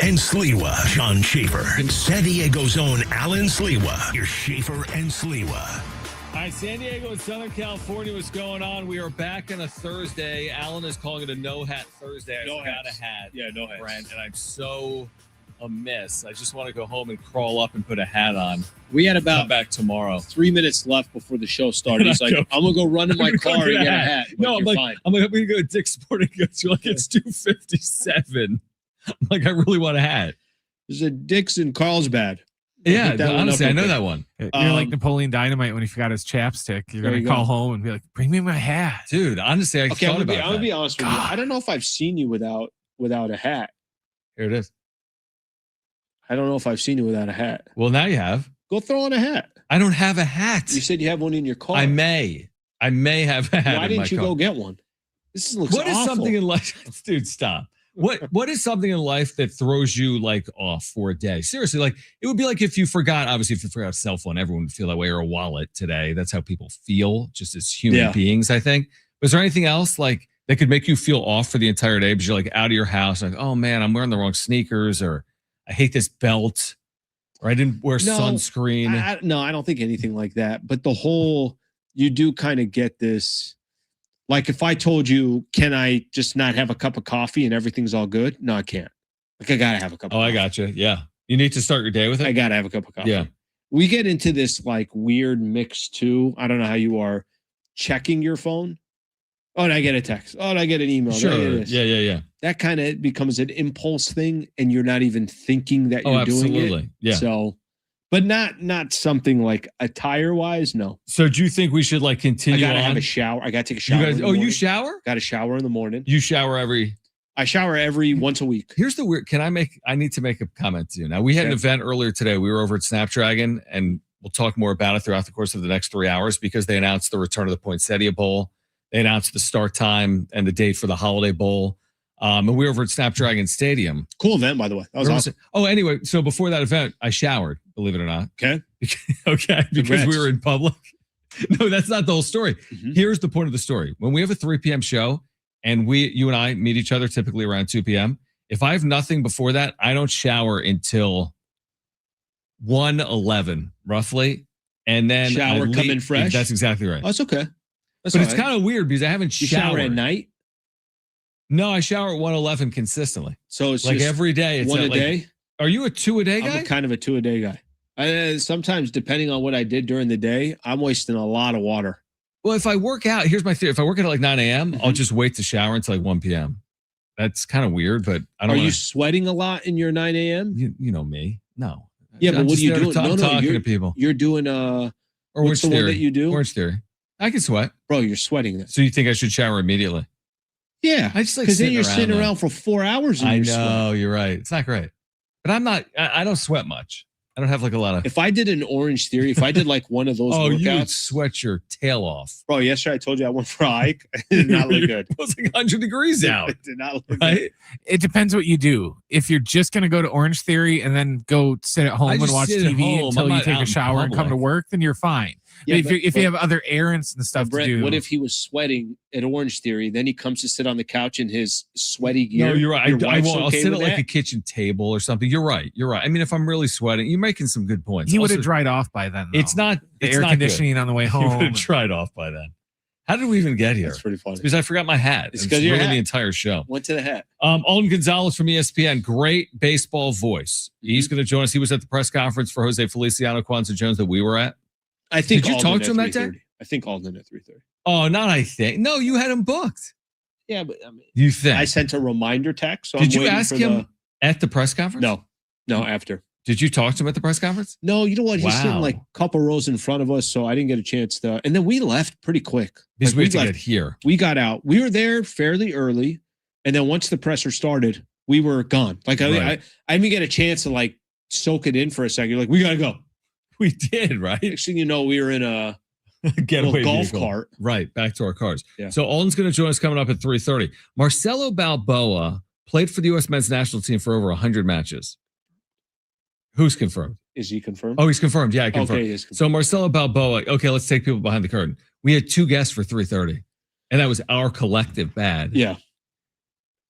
and Sliwa. John Schaefer and San Diego's own Alan Sliwa. Your Schaefer and Sliwa. All right, San Diego and Southern California, what's going on? We are back on a Thursday. Alan is calling it a no-hat Thursday. I forgot a hat. Yeah, no hat. Brent, and I'm so amiss. I just want to go home and crawl up and put a hat on. We had about Come back tomorrow. 3 minutes left before the show started. He's like, I'm going to go run in my car and get a hat. No, I'm like, I'm going to go to Dick's Sporting Goods. You're like, it's $257. I'm like, I really want a hat. There's a Dick's in Carlsbad. Yeah, honestly, I know that one. You're like Napoleon Dynamite when he forgot his chapstick. You're going to call home and be like, bring me my hat. Dude, honestly, I thought about that. I'm going to be honest with you. I don't know if I've seen you without a hat. Here it is. I don't know if I've seen you without a hat. Well, now you have. Go throw on a hat. I don't have a hat. You said you have one in your car. I may have a hat. Why didn't you go get one? This looks What awful. is something in life? Dude, stop. What is something in life that throws you like off for a day? Seriously, like it would be like if you forgot a cell phone, everyone would feel that way, or a wallet today. That's how people feel just as human beings, I think. But is there anything else like that could make you feel off for the entire day because you're like out of your house, like, oh man, I'm wearing the wrong sneakers, or I hate this belt, or I didn't wear sunscreen. I don't think anything like that. But the whole, you do kind of get this. Like if I told you, can I just not have a cup of coffee and everything's all good? No, I can't. Like I got to have a cup of coffee. I got you. Yeah. You need to start your day with it? I got to have a cup of coffee. Yeah. We get into this like weird mix too. I don't know how you are checking your phone. Oh, and I get a text. Oh, and I get an email. Sure. Yeah. That kind of becomes an impulse thing and you're not even thinking that you're doing it. Yeah. So, but not something like attire wise. No. So do you think we should like continue I gotta on? have a shower. I gotta take a shower. You shower? Got to shower in the morning. You shower I shower every once a week. Here's the weird. I need to make a comment to you. Now we had an event earlier today. We were over at Snapdragon, and we'll talk more about it throughout the course of the next 3 hours because they announced the return of the Poinsettia Bowl. They announced the start time and the date for the Holiday Bowl. And we were over at Snapdragon Stadium. Cool event, by the way. That was awesome. Oh, anyway, so before that event, I showered, believe it or not. Okay. Because Congrats. we were in public. No, that's not the whole story. Mm-hmm. Here's the point of the story. When we have a 3 p.m. show and you and I meet each other typically around 2 p.m., if I have nothing before that, I don't shower until 1:11, roughly. And then shower, come in fresh? That's exactly right. Oh, that's okay. But it's kind of weird because I haven't You shower at night? No, I shower at 1:11 consistently. So it's like just every day. It's one a day? Are you a 2 a day guy? I'm kind of a 2 a day guy. Sometimes, depending on what I did during the day, I'm wasting a lot of water. Well, if I work out, here's my theory. If I work out at like 9 a.m., I'll just wait to shower until like 1 p.m. That's kind of weird, but I don't Are you sweating a lot in your 9 a.m.? You know me. No. Yeah, but what are you doing? Talking to people. You're doing what's the one that you do? Orange Theory. I can sweat. Bro, you're sweating this. So you think I should shower immediately? Yeah. I just like because then you're sitting around for 4 hours. I know, you're right. It's not great. But I don't sweat much. I don't have like a lot of. If I did an Orange Theory, if I did like one of those workouts. You would sweat your tail off. Bro, yesterday I told you I went for a hike. It did not look good. It was like 100 degrees out. It did not look good. It depends what you do. If you're just going to go to Orange Theory and then go sit at home and watch TV until you take a shower and come to work, then you're fine. Yeah, but if you have other errands and stuff Brent, to do. What if he was sweating at Orange Theory, then he comes to sit on the couch in his sweaty gear? No, you're right. I'll sit at like that? a kitchen table or something. You're right. I mean, if I'm really sweating, you're making some good points. He would have dried off by then, though. It's not the air conditioning on the way home. He would have dried off by then. How did we even get here? That's pretty funny. It's because I forgot my hat. It's because you're the entire show. Went to the hat. Alden Gonzalez from ESPN, great baseball voice. He's going to join us. He was at the press conference for Jose Feliciano, Kwanzaa Jones that we were at. I think. Did you talk to him that day? I think Alden at 3:30. Oh, not I think. No, you had him booked. Yeah, but I mean, you think I sent a reminder text. So did you ask him at the press conference? No, after. Did you talk to him at the press conference? No, you know what? He's sitting like a couple rows in front of us, so I didn't get a chance to. And then we left pretty quick because we had to get here. We got out. We were there fairly early, and then once the presser started, we were gone. Like I didn't get a chance to like soak it in for a second. You're like, we gotta go. We did, right? Next thing you know, we were in a getaway golf vehicle. cart. Right, back to our cars. Yeah. So Alden's going to join us coming up at 3:30. Marcelo Balboa played for the U.S. men's national team for over 100 matches. Who's confirmed? Is he confirmed? Oh, he's confirmed. Yeah, confirmed. Okay, he is confirmed. So Marcelo Balboa. Okay, let's take people behind the curtain. We had 2 guests for 3:30, and that was our collective bad. Yeah.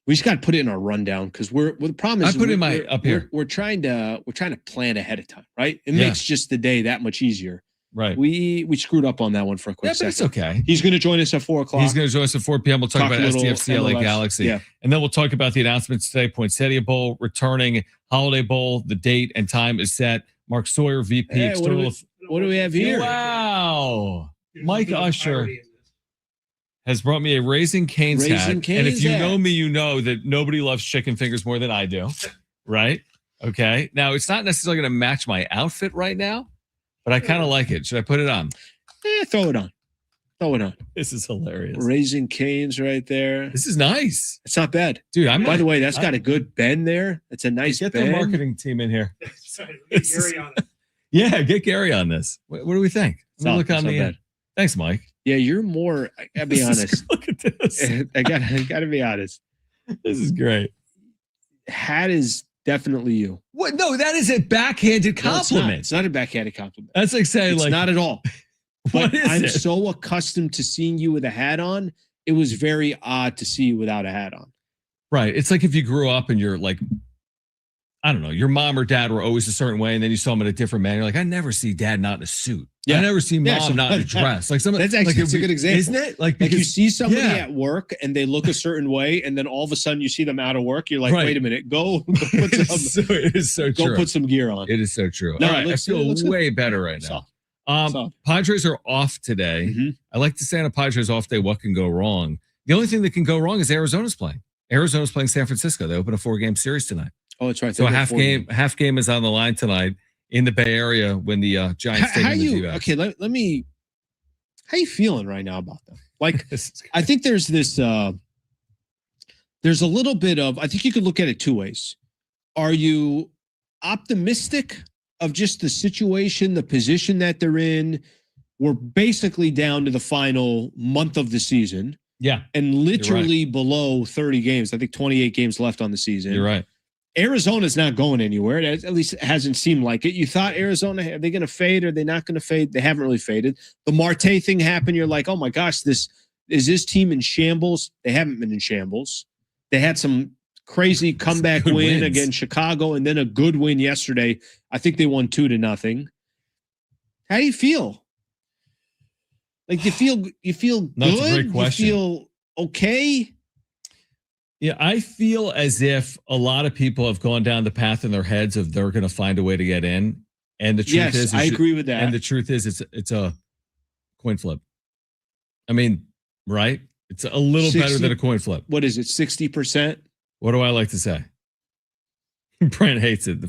We just got to put it in our rundown because the problem is I put it up here. We're trying to plan ahead of time, right? It makes just the day that much easier. Right. We screwed up on that one for a quick second. But it's okay. He's going to join us at 4:00. He's going to join us at 4 p.m. We'll talk about STFC LA Galaxy. Yeah. And then we'll talk about the announcements today. Poinsettia Bowl returning, Holiday Bowl. The date and time is set. Mark Sawyer, VP. Hey, what do we have here? Wow. Mike Usher has brought me a Raising Cane's hat. And if you know me, you know that nobody loves chicken fingers more than I do. Right? Okay. Now, it's not necessarily going to match my outfit right now, but I kind of like it. Should I put it on? Throw it on. Throw it on. This is hilarious. Raising Cane's right there. This is nice. It's not bad. Dude, by the way, that's got a good bend there. It's a nice bend. Get the marketing team in here. Get Gary on it. Yeah, get Gary on this. What do we think? Look on the end. Thanks, Mike. Yeah, you're more. I gotta be honest. Look at this. I gotta be honest. This is great. Hat is definitely you. What? No, that is a backhanded compliment. No, it's not a backhanded compliment. That's like saying, it's not at all. What is I'm it? so accustomed to seeing you with a hat on. It was very odd to see you without a hat on. Right. It's like if you grew up and you're like, I don't know, your mom or dad were always a certain way, and then you saw them in a different manner. You're like, I never see dad not in a suit. Yeah. I never see mom not in a dress. Like that's actually that's a good example, isn't it? Like you see somebody at work and they look a certain way, and then all of a sudden you see them out of work. You're like, wait a minute, go put it is so true. Go put some gear on. It is so true. No, all right, I feel way better right now. Padres are off today. Mm-hmm. I like to say on a Padres off day, what can go wrong? The only thing that can go wrong is Arizona's playing. Arizona's playing San Francisco. They open a 4-game series tonight. Oh, that's right. So a half game is on the line tonight in the Bay Area when the Giants take the okay, let me. How you feeling right now about that? Like, I think there's this. There's a little bit of. I think you could look at it two ways. Are you optimistic of just the situation, the position that they're in? We're basically down to the final month of the season. Yeah. And literally below 30 games. I think 28 games left on the season. You're right. Arizona's not going anywhere. At least it hasn't seemed like it. You thought Arizona, are they going to fade? Or are they not going to fade? They haven't really faded. The Marte thing happened. You're like, oh my gosh, is this team in shambles? They haven't been in shambles. They had some crazy comeback win against Chicago and then a good win yesterday. I think they won 2-0. How do you feel? Like you feel good? That's a great question. You feel okay? Yeah, I feel as if a lot of people have gone down the path in their heads of they're going to find a way to get in. And the truth is I agree with that. And the truth is it's a coin flip. I mean, right? It's a little better than a coin flip. What is it, 60%? What do I like to say? Brent hates it.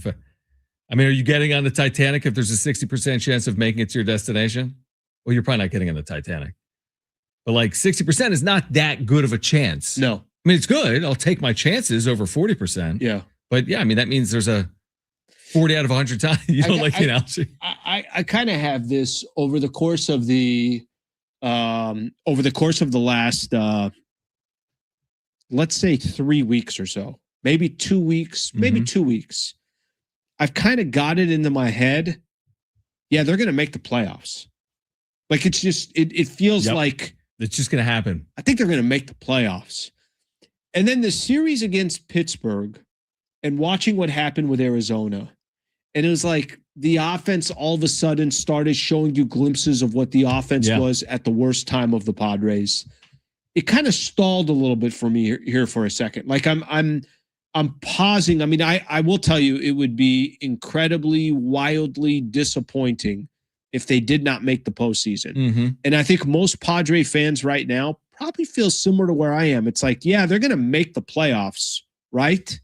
I mean, are you getting on the Titanic if there's a 60% chance of making it to your destination? Well, you're probably not getting on the Titanic. But like 60% is not that good of a chance. No. I mean, it's good. I'll take my chances over 40%. Yeah. But yeah, I mean, that means there's a 40 out of 100 times. You don't like the analogy? I kind of have this over the course of the last, let's say 3 weeks or so, maybe 2 weeks, maybe 2 weeks. I've kind of got it into my head. Yeah, they're going to make the playoffs. Like it's just, it feels like it's just going to happen. I think they're going to make the playoffs. And then the series against Pittsburgh and watching what happened with Arizona. And it was like the offense all of a sudden started showing you glimpses of what the offense was at the worst time of the Padres. It kind of stalled a little bit for me here for a second. Like I'm pausing. I mean, I will tell you, it would be incredibly, wildly disappointing if they did not make the postseason. Mm-hmm. And I think most Padre fans right now probably feel similar to where I am. It's like, yeah, they're going to make the playoffs, right?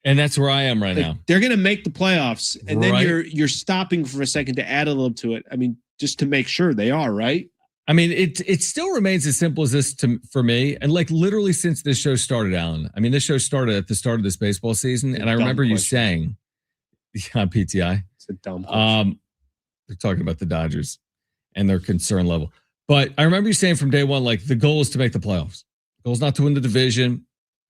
And that's where I am right now. They're going to make the playoffs. And then you're stopping for a second to add a little to it. I mean, just to make sure they are, right? I mean, it still remains as simple as this for me. And like literally since this show started, Alan, I mean, this show started at the start of this baseball season. And I remember you saying on PTI. It's a dumb question. They're talking about the Dodgers and their concern level. But I remember you saying from day one, like the goal is to make the playoffs. The goal is not to win the division.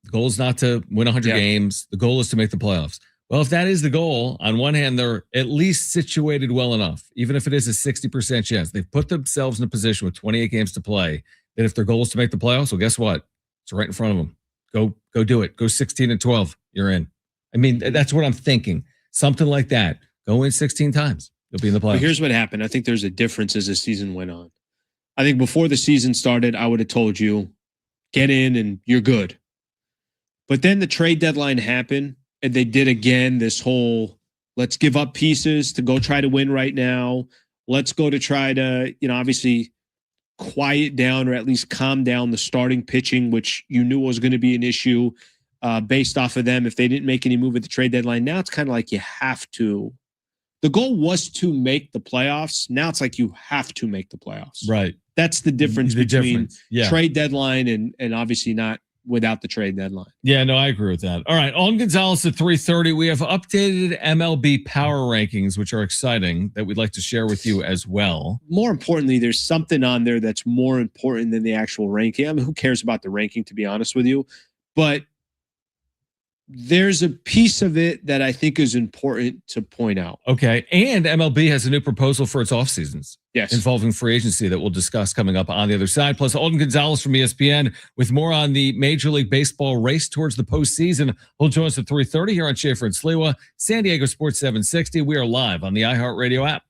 The goal is not to win 100 games. The goal is to make the playoffs. Well, if that is the goal, on one hand, they're at least situated well enough, even if it is a 60% chance. They've put themselves in a position with 28 games to play that if their goal is to make the playoffs, well, guess what? It's right in front of them. Go do it. Go 16-12. You're in. I mean, that's what I'm thinking. Something like that. Go in 16 times. You'll be in the playoffs. But here's what happened. I think there's a difference as the season went on. I think before the season started, I would have told you, get in and you're good. But then the trade deadline happened, and they did again this whole, let's give up pieces to go try to win right now. Let's go to try to, obviously quiet down or at least calm down the starting pitching, which you knew was going to be an issue based off of them if they didn't make any move at the trade deadline. Now it's kind of like you have to. The goal was to make the playoffs. Now it's like you have to make the playoffs. Right. That's the difference between trade deadline and obviously not without the trade deadline. Yeah, no, I agree with that. All right, Alden Gonzalez at 3:30. We have updated MLB power rankings, which are exciting, that we'd like to share with you as well. More importantly, there's something on there that's more important than the actual ranking. I mean, who cares about the ranking, to be honest with you? But there's a piece of it that I think is important to point out. Okay. And MLB has a new proposal for its off seasons. Yes. Involving free agency that we'll discuss coming up on the other side. Plus, Alden Gonzalez from ESPN with more on the Major League Baseball race towards the postseason. He'll join us at 3:30 here on Schaefer and Sliwa, San Diego Sports 760. We are live on the iHeartRadio app.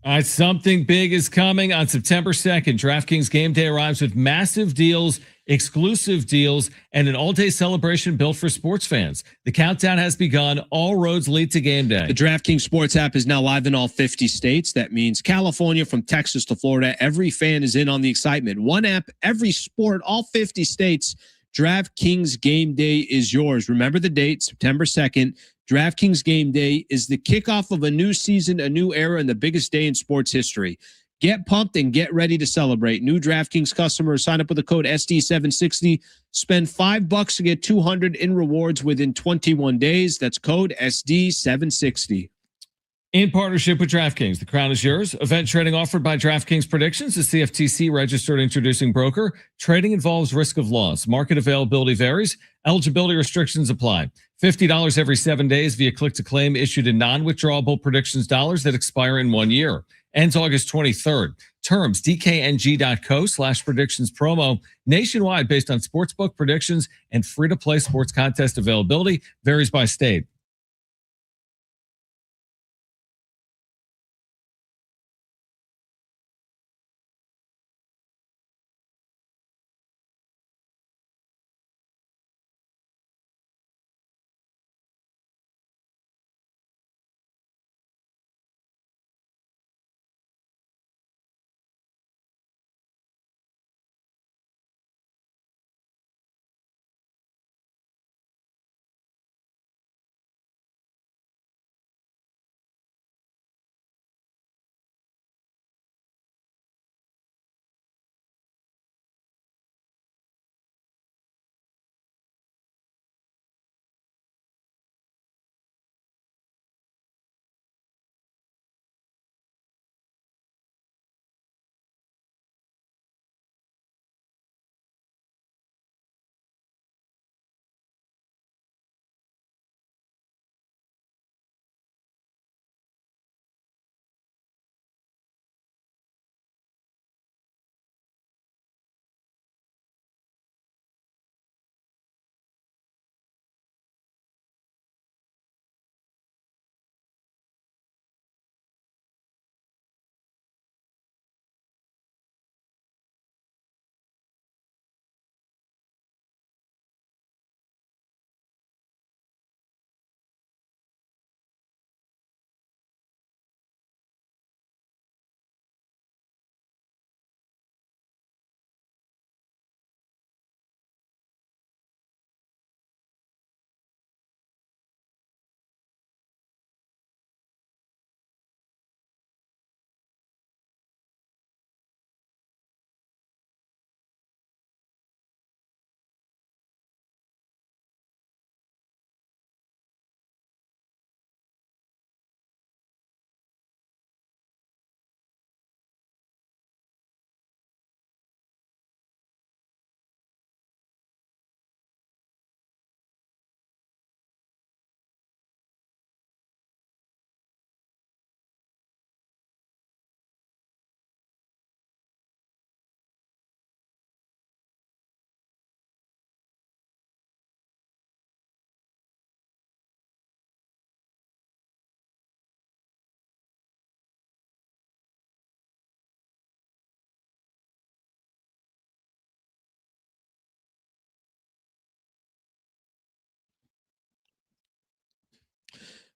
All right, something big is coming on September 2nd. DraftKings Game Day arrives with massive deals, exclusive deals, and an all-day celebration built for sports fans. The countdown has begun. All roads lead to Game Day. The DraftKings Sports app is now live in all 50 states. That means California, from Texas to Florida. Every fan is in on the excitement. One app, every sport, all 50 states. DraftKings Game Day is yours. Remember the date, September 2nd. DraftKings Game Day is the kickoff of a new season, a new era, and the biggest day in sports history. Get pumped and get ready to celebrate. New DraftKings customers sign up with the code SD760. Spend $5 to get $200 in rewards within 21 days. That's code SD760. In partnership with DraftKings, the crown is yours. Event trading offered by DraftKings Predictions, a CFTC registered introducing broker. Trading involves risk of loss. Market availability varies. Eligibility restrictions apply. $50 every 7 days via click-to-claim issued in non-withdrawable predictions dollars that expire in 1 year. Ends August 23rd. Terms, dkng.co/predictions promo. Nationwide based on sportsbook predictions and free-to-play sports contest availability. Varies by state.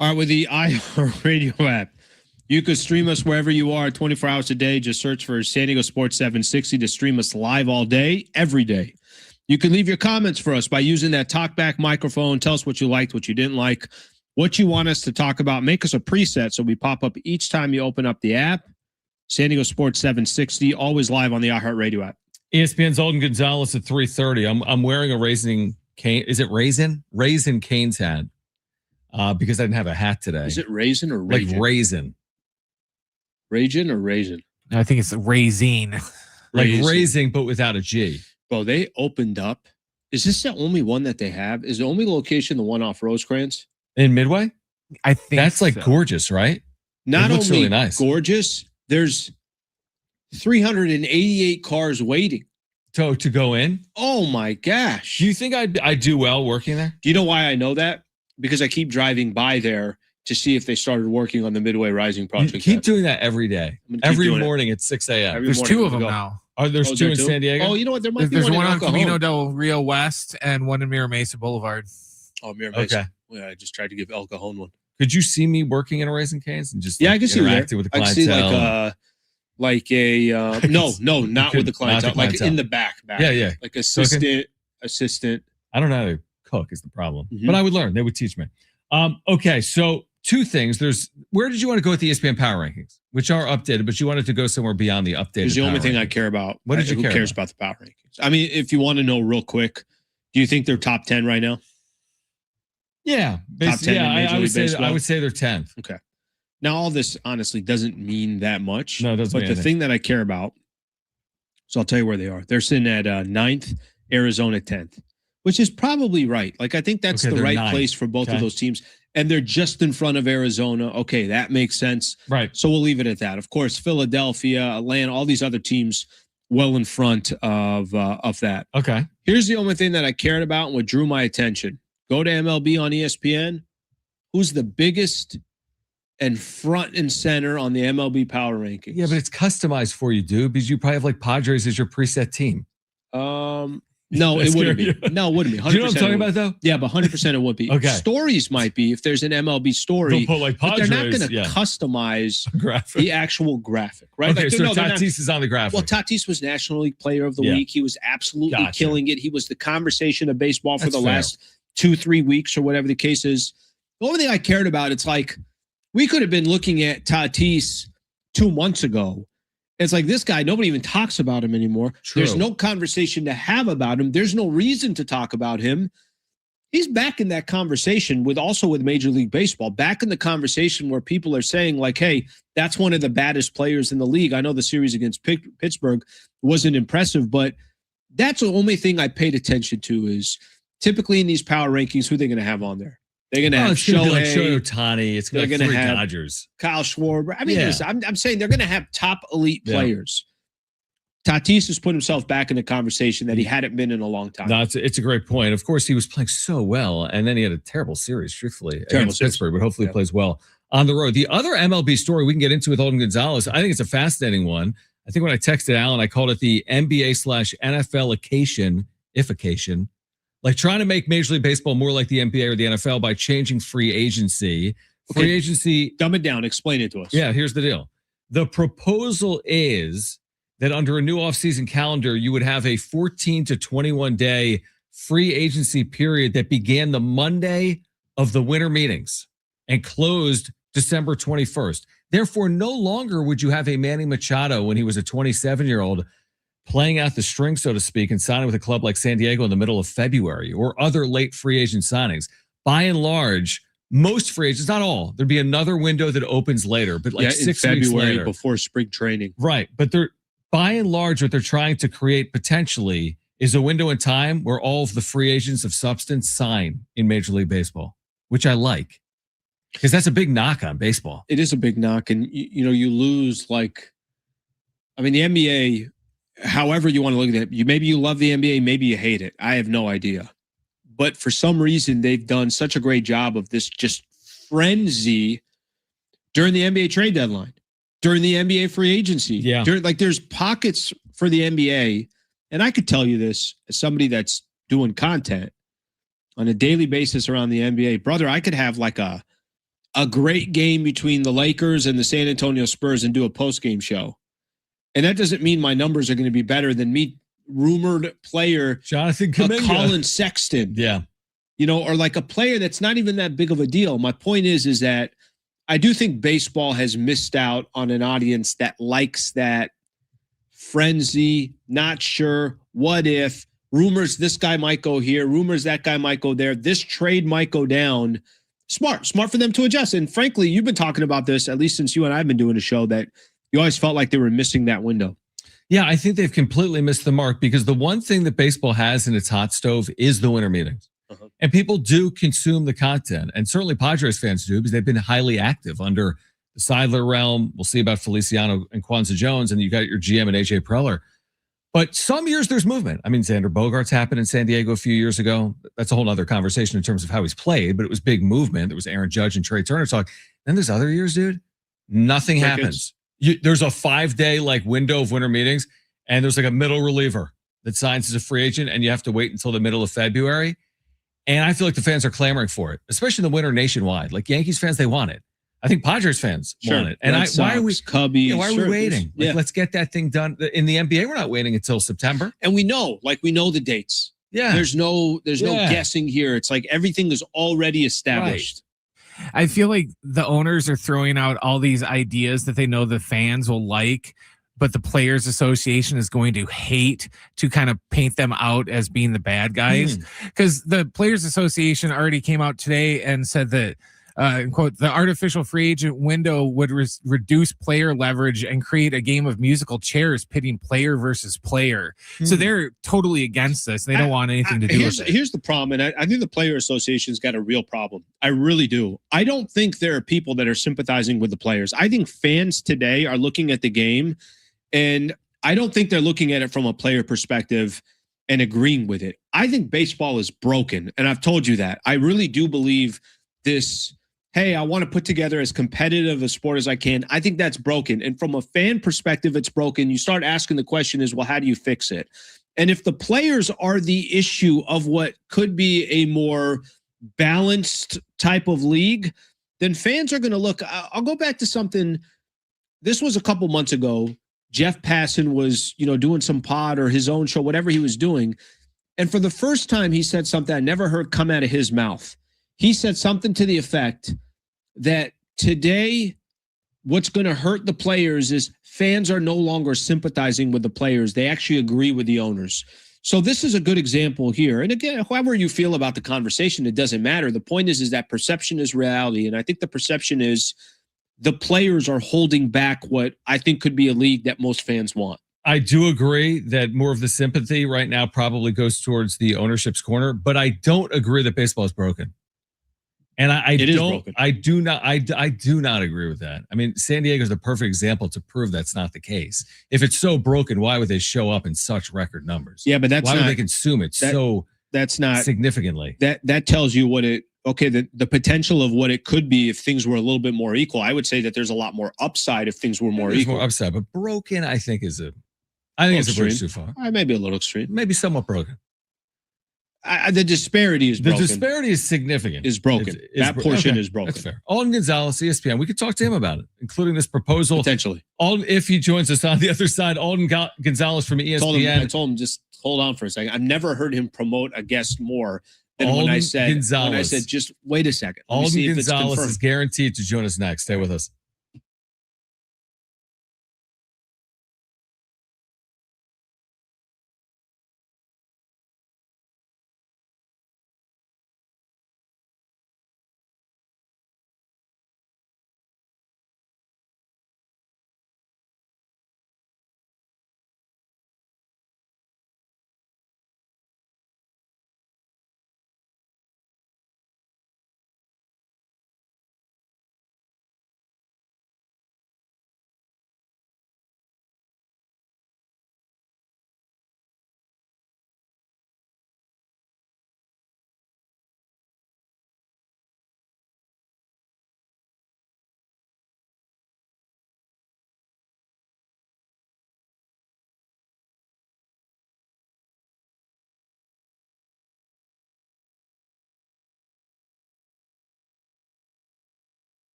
All right, with the iHeartRadio app, you could stream us wherever you are 24 hours a day. Just search for San Diego Sports 760 to stream us live all day, every day. You can leave your comments for us by using that talkback microphone. Tell us what you liked, what you didn't like, what you want us to talk about. Make us a preset so we pop up each time you open up the app. San Diego Sports 760, always live on the iHeartRadio app. ESPN's Alden Gonzalez at 3:30. I'm wearing a Raisin Cane. Is it Raisin? Raisin Cane's hat. Because I didn't have a hat today. Is it raisin or raisin? Like raisin. Raisin or raisin? I think it's raisin. Like raisin, but without a G. Bro, they opened up. Is this the only one that they have? Is the only location the one off Rosecrans? In Midway? I think that's like gorgeous, right? Not it looks only really nice. Gorgeous, there's 388 cars waiting. To go in? Oh my gosh. Do you think I'd do well working there? Do you know why I know that? Because I keep driving by there to see if they started working on the Midway Rising project. You keep doing that every day. Every morning at 6 a.m. There's two of them now. There's two in San Diego? Oh, you know what? There might be There's one on Camino del Rio West and one in Mira Mesa Boulevard. Oh, Mira Mesa. Okay. Yeah, I just tried to give El Cajon one. Could you see me working in a Raisin Canes and just I can see interacting with the clientele? I can see not with the clientele. Like in the back. Yeah. Like assistant. I don't know how to cook is the problem, but I would learn. They would teach me. Okay, so two things. Where did you want to go with the ESPN Power Rankings, which are updated, but you wanted to go somewhere beyond the updated? It's the only thing I care about. What did you care Who cares about the Power Rankings? I mean, if you want to know real quick, do you think they're top 10 right now? Yeah, top 10 I would say they're 10th. Okay. Now, all this honestly doesn't mean that much. No, it doesn't. But the thing that I care about, so I'll tell you where they are. They're sitting at 9th, Arizona 10th, which is probably right. Like, I think that's the right place for both of those teams. And they're just in front of Arizona. Okay, that makes sense. Right. So we'll leave it at that. Of course, Philadelphia, Atlanta, all these other teams well in front of that. Okay. Here's the only thing that I cared about and what drew my attention. Go to MLB on ESPN. Who's the biggest and front and center on the MLB Power Rankings? Yeah, but it's customized for you, dude, because you probably have like Padres as your preset team. No, it wouldn't be. No, it wouldn't be. 100% Do you know what I'm talking about, though? Yeah, but 100% it would be. Okay. Stories might be if there's an MLB story. They'll put like but Padres, they're not going to customize graphic. the actual graphic, right? Okay, like, so Tatis is on the graphic. Well, Tatis was National League Player of the Week. He was absolutely killing it. He was the conversation of baseball for the last 2-3 weeks or whatever the case is. The only thing I cared about, it's like we could have been looking at Tatis 2 months ago. It's like this guy, nobody even talks about him anymore. True. There's no conversation to have about him. There's no reason to talk about him. He's back in that conversation with Major League Baseball, back in the conversation where people are saying like, hey, that's one of the baddest players in the league. I know the series against Pittsburgh wasn't impressive, but that's the only thing I paid attention to is typically in these power rankings, who they're going to have on there. They're going to have Shohei Ohtani. It's going to have Dodgers. Kyle Schwarber. I mean, listen, I'm saying they're going to have top elite players. Tatis has put himself back in the conversation that he hadn't been in a long time. No, it's a great point. Of course, he was playing so well, and then he had a terrible series, truthfully, against Pittsburgh, but hopefully he plays well on the road. The other MLB story we can get into with Alden Gonzalez, I think it's a fascinating one. I think when I texted Alan, I called it the NBA/NFL-ification. Like trying to make Major League Baseball more like the NBA or the NFL by changing free agency. Free agency. Dumb it down. Explain it to us. Yeah, here's the deal. The proposal is that under a new offseason calendar, you would have a 14 to 21 day free agency period that began the Monday of the winter meetings and closed December 21st. Therefore, no longer would you have a Manny Machado when he was a 27-year-old playing out the string, so to speak, and signing with a club like San Diego in the middle of February or other late free agent signings. By and large, most free agents, not all, there'd be another window that opens later, but like 6 weeks later. Before spring training. Right. But by and large, what they're trying to create potentially is a window in time where all of the free agents of substance sign in Major League Baseball, which I like because that's a big knock on baseball. It is a big knock. And, you lose the NBA, however you want to look at it, maybe you love the NBA, maybe you hate it. I have no idea. But for some reason, they've done such a great job of this just frenzy during the NBA trade deadline, during the NBA free agency. Yeah. There's pockets for the NBA. And I could tell you this as somebody that's doing content on a daily basis around the NBA. Brother, I could have like a a great game between the Lakers and the San Antonio Spurs and do a post-game show. And that doesn't mean my numbers are going to be better than me, rumored player Jonathan Kuminga, Colin Sexton. Yeah. Or like a player that's not even that big of a deal. My point is that I do think baseball has missed out on an audience that likes that frenzy, not sure, what if, rumors this guy might go here, rumors that guy might go there, this trade might go down. Smart for them to adjust. And frankly, you've been talking about this, at least since you and I have been doing a show, that you always felt like they were missing that window. Yeah, I think they've completely missed the mark because the one thing that baseball has in its hot stove is the winter meetings. And people do consume the content. And certainly Padres fans do because they've been highly active under the Seidler realm. We'll see about Feliciano and Kwanzaa Jones. And you got your GM and AJ Preller. But some years there's movement. I mean, Xander Bogaerts happened in San Diego a few years ago. That's a whole other conversation in terms of how he's played, but it was big movement. There was Aaron Judge and Trey Turner talk. Then there's other years, dude, nothing happens. There's a 5-day window of winter meetings, and there's a middle reliever that signs as a free agent, and you have to wait until the middle of February. And I feel like the fans are clamoring for it, especially in the winter nationwide. Like Yankees fans, they want it. I think Padres fans want it. And why are we waiting? Let's get that thing done. In the NBA, we're not waiting until September. And we know the dates. Yeah. There's no guessing here. It's like everything is already established. Right. I feel like the owners are throwing out all these ideas that they know the fans will like, but the Players Association is going to hate to kind of paint them out as being the bad guys. Because the Players Association already came out today and said that, quote, the artificial free agent window would reduce player leverage and create a game of musical chairs pitting player versus player. So they're totally against this. They don't want anything to do with it. Here's the problem, and I think the Player Association's got a real problem. I really do. I don't think there are people that are sympathizing with the players. I think fans today are looking at the game, and I don't think they're looking at it from a player perspective and agreeing with it. I think baseball is broken, and I've told you that. I really do believe this, hey, I want to put together as competitive a sport as I can. I think that's broken. And from a fan perspective, it's broken. You start asking the question is, well, how do you fix it? And if the players are the issue of what could be a more balanced type of league, then fans are going to look. I'll go back to something. This was a couple months ago. Jeff Passan was, doing some pod or his own show, whatever he was doing. And for the first time, he said something I never heard come out of his mouth. He said something to the effect that today, what's going to hurt the players is fans are no longer sympathizing with the players. They actually agree with the owners. So this is a good example here. And again, however you feel about the conversation, it doesn't matter. The point is that perception is reality. And I think the perception is the players are holding back what I think could be a league that most fans want. I do agree that more of the sympathy right now probably goes towards the ownership's corner, but I don't agree that baseball is broken. And I do not agree with that. I mean, San Diego is the perfect example to prove that's not the case. If it's so broken, why would they show up in such record numbers? Yeah, but why would they consume it that's not significantly? That tells you what the potential of what it could be if things were a little bit more equal. I would say that there's a lot more upside if things were more equal. More upside, but broken, I think it's a bridge too far. Maybe a little extreme. Maybe somewhat broken. The disparity is broken. The disparity is significant. Is broken. That portion is broken. That's fair. Alden Gonzalez, ESPN. We could talk to him about it, including this proposal. Potentially. Alden, if he joins us on the other side, Alden Gonzalez from ESPN. I told him just hold on for a second. I've never heard him promote a guest more than when I said, just wait a second. Alden Gonzalez is guaranteed to join us next. Stay with us.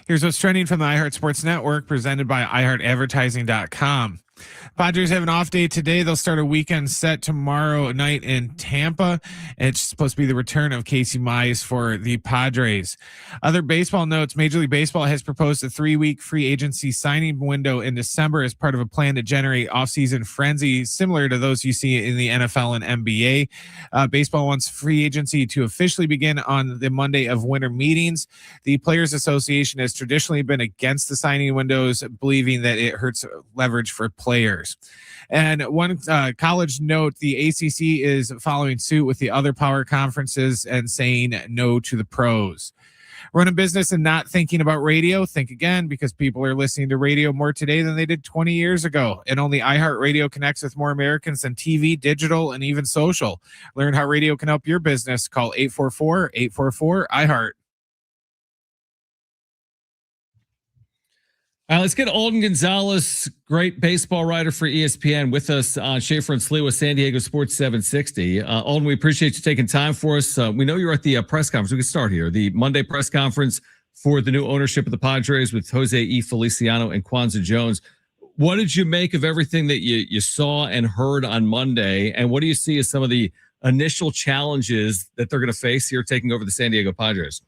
Here's what's trending from the iHeart Sports Network, presented by iHeartAdvertising.com. Padres have an off day today. They'll start a weekend set tomorrow night in Tampa. It's supposed to be the return of Casey Mize for the Padres. Other baseball notes: Major League Baseball has proposed a 3-week free agency signing window in December as part of a plan to generate offseason frenzy similar to those you see in the NFL and NBA. Baseball wants free agency to officially begin on the Monday of winter meetings. The Players Association has traditionally been against the signing windows, believing that it hurts leverage for players. And one college note: the ACC is following suit with the other power conferences and saying no to the pros. Run a business and not thinking about radio? Think again, because people are listening to radio more today than they did 20 years ago. And only iHeartRadio connects with more Americans than TV, digital, and even social. Learn how radio can help your business. Call 844-844-iHeart. All right, let's get Alden Gonzalez, great baseball writer for ESPN, with us on Schaefer and Sliwa, San Diego Sports 760. Alden, we appreciate you taking time for us. We know you're at the press conference. We can start here. The Monday press conference for the new ownership of the Padres with Jose E. Feliciano and Kwanzaa Jones. What did you make of everything that you saw and heard on Monday? And what do you see as some of the initial challenges that they're going to face here taking over the San Diego Padres?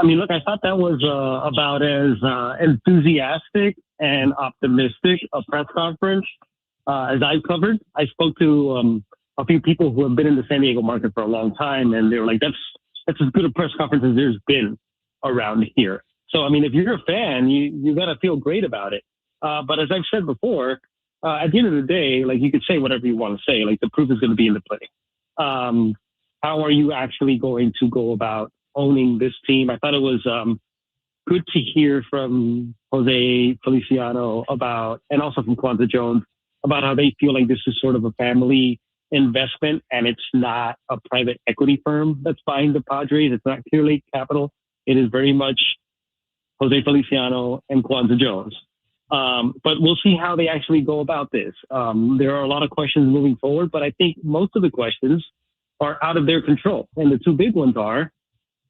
I mean, look, I thought that was about as enthusiastic and optimistic a press conference as I've covered. I spoke to a few people who have been in the San Diego market for a long time, and they were like, that's as good a press conference as there's been around here. So, I mean, if you're a fan, you got to feel great about it. But as I've said before, at the end of the day, like, you could say whatever you want to say. Like, the proof is going to be in the pudding. How are you actually going to go about owning this team? I thought it was good to hear from Jose Feliciano about, and also from Kwanzaa Jones, about how they feel like this is sort of a family investment and it's not a private equity firm that's buying the Padres. It's not Clear Lake Capital. It is very much Jose Feliciano and Kwanzaa Jones. But we'll see how they actually go about this. There are a lot of questions moving forward, but I think most of the questions are out of their control. And the two big ones are,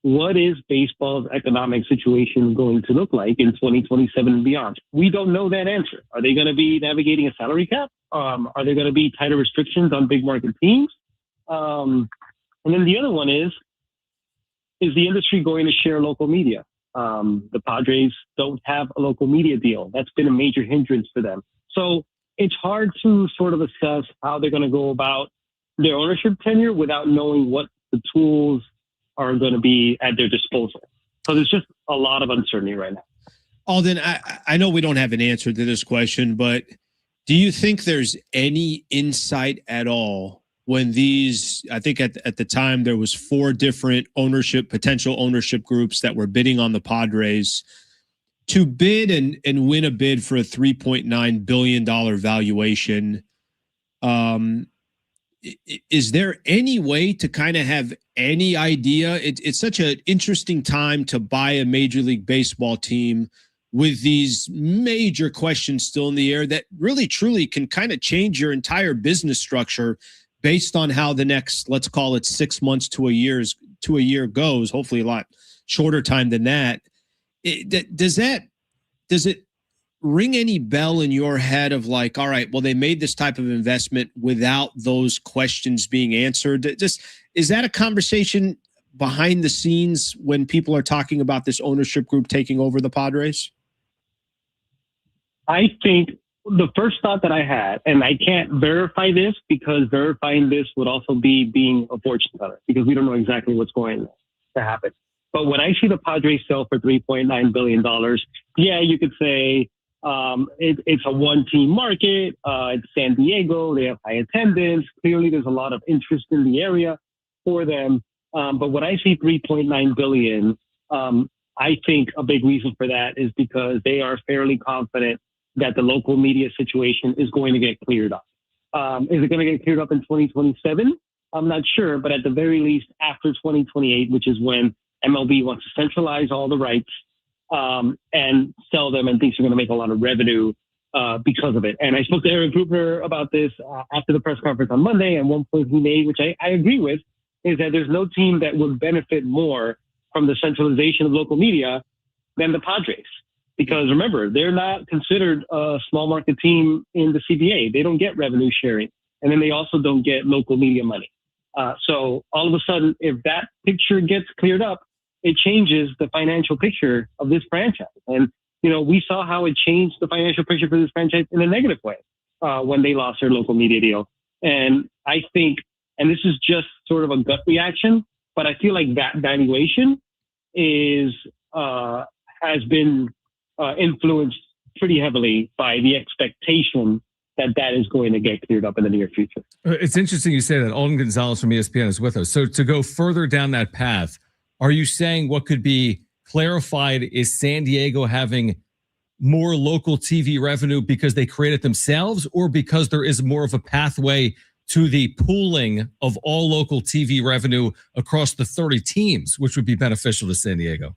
what is baseball's economic situation going to look like in 2027 and beyond? We don't know that answer. Are they going to be navigating a salary cap? Are there going to be tighter restrictions on big market teams? And then the other one is the industry going to share local media? The Padres don't have a local media deal. That's been a major hindrance for them. So it's hard to sort of assess how they're going to go about their ownership tenure without knowing what the tools are going to be at their disposal. So there's just a lot of uncertainty right now. Alden, I know we don't have an answer to this question, but do you think there's any insight at all when these, I think at the time there was 4 different potential ownership groups that were bidding on the Padres to bid and win a bid for a $3.9 billion valuation? Is there any way to kind of have any idea? It's such an interesting time to buy a Major League Baseball team with these major questions still in the air that really truly can kind of change your entire business structure based on how the next, let's call it 6 months to a year goes. Hopefully a lot shorter time than that. Does it ring any bell in your head of like, all right, well, they made this type of investment without those questions being answered? Is that a conversation behind the scenes when people are talking about this ownership group taking over the Padres? I think the first thought that I had, and I can't verify this because verifying this would also be being a fortune teller because we don't know exactly what's going to happen. But when I see the Padres sell for $3.9 billion, yeah, you could say, it's a one-team market. It's San Diego. They have high attendance. Clearly, there's a lot of interest in the area for them. But when I see $3.9 billion, I think a big reason for that is because they are fairly confident that the local media situation is going to get cleared up. Is it going to get cleared up in 2027? I'm not sure, but at the very least, after 2028, which is when MLB wants to centralize all the rights and sell them and thinks they're going to make a lot of revenue because of it. And I spoke to Eric Grupner about this after the press conference on Monday, and one point he made, which I agree with, is that there's no team that would benefit more from the centralization of local media than the Padres. Because remember, they're not considered a small market team in the CBA. They don't get revenue sharing. And then they also don't get local media money. So all of a sudden, if that picture gets cleared up, it changes the financial picture of this franchise. And, we saw how it changed the financial picture for this franchise in a negative way when they lost their local media deal. And I think, and this is just sort of a gut reaction, but I feel like that valuation has been influenced pretty heavily by the expectation that is going to get cleared up in the near future. It's interesting you say that. Alden Gonzalez from ESPN is with us. So to go further down that path, are you saying what could be clarified is San Diego having more local TV revenue because they create it themselves, or because there is more of a pathway to the pooling of all local TV revenue across the 30 teams, which would be beneficial to San Diego?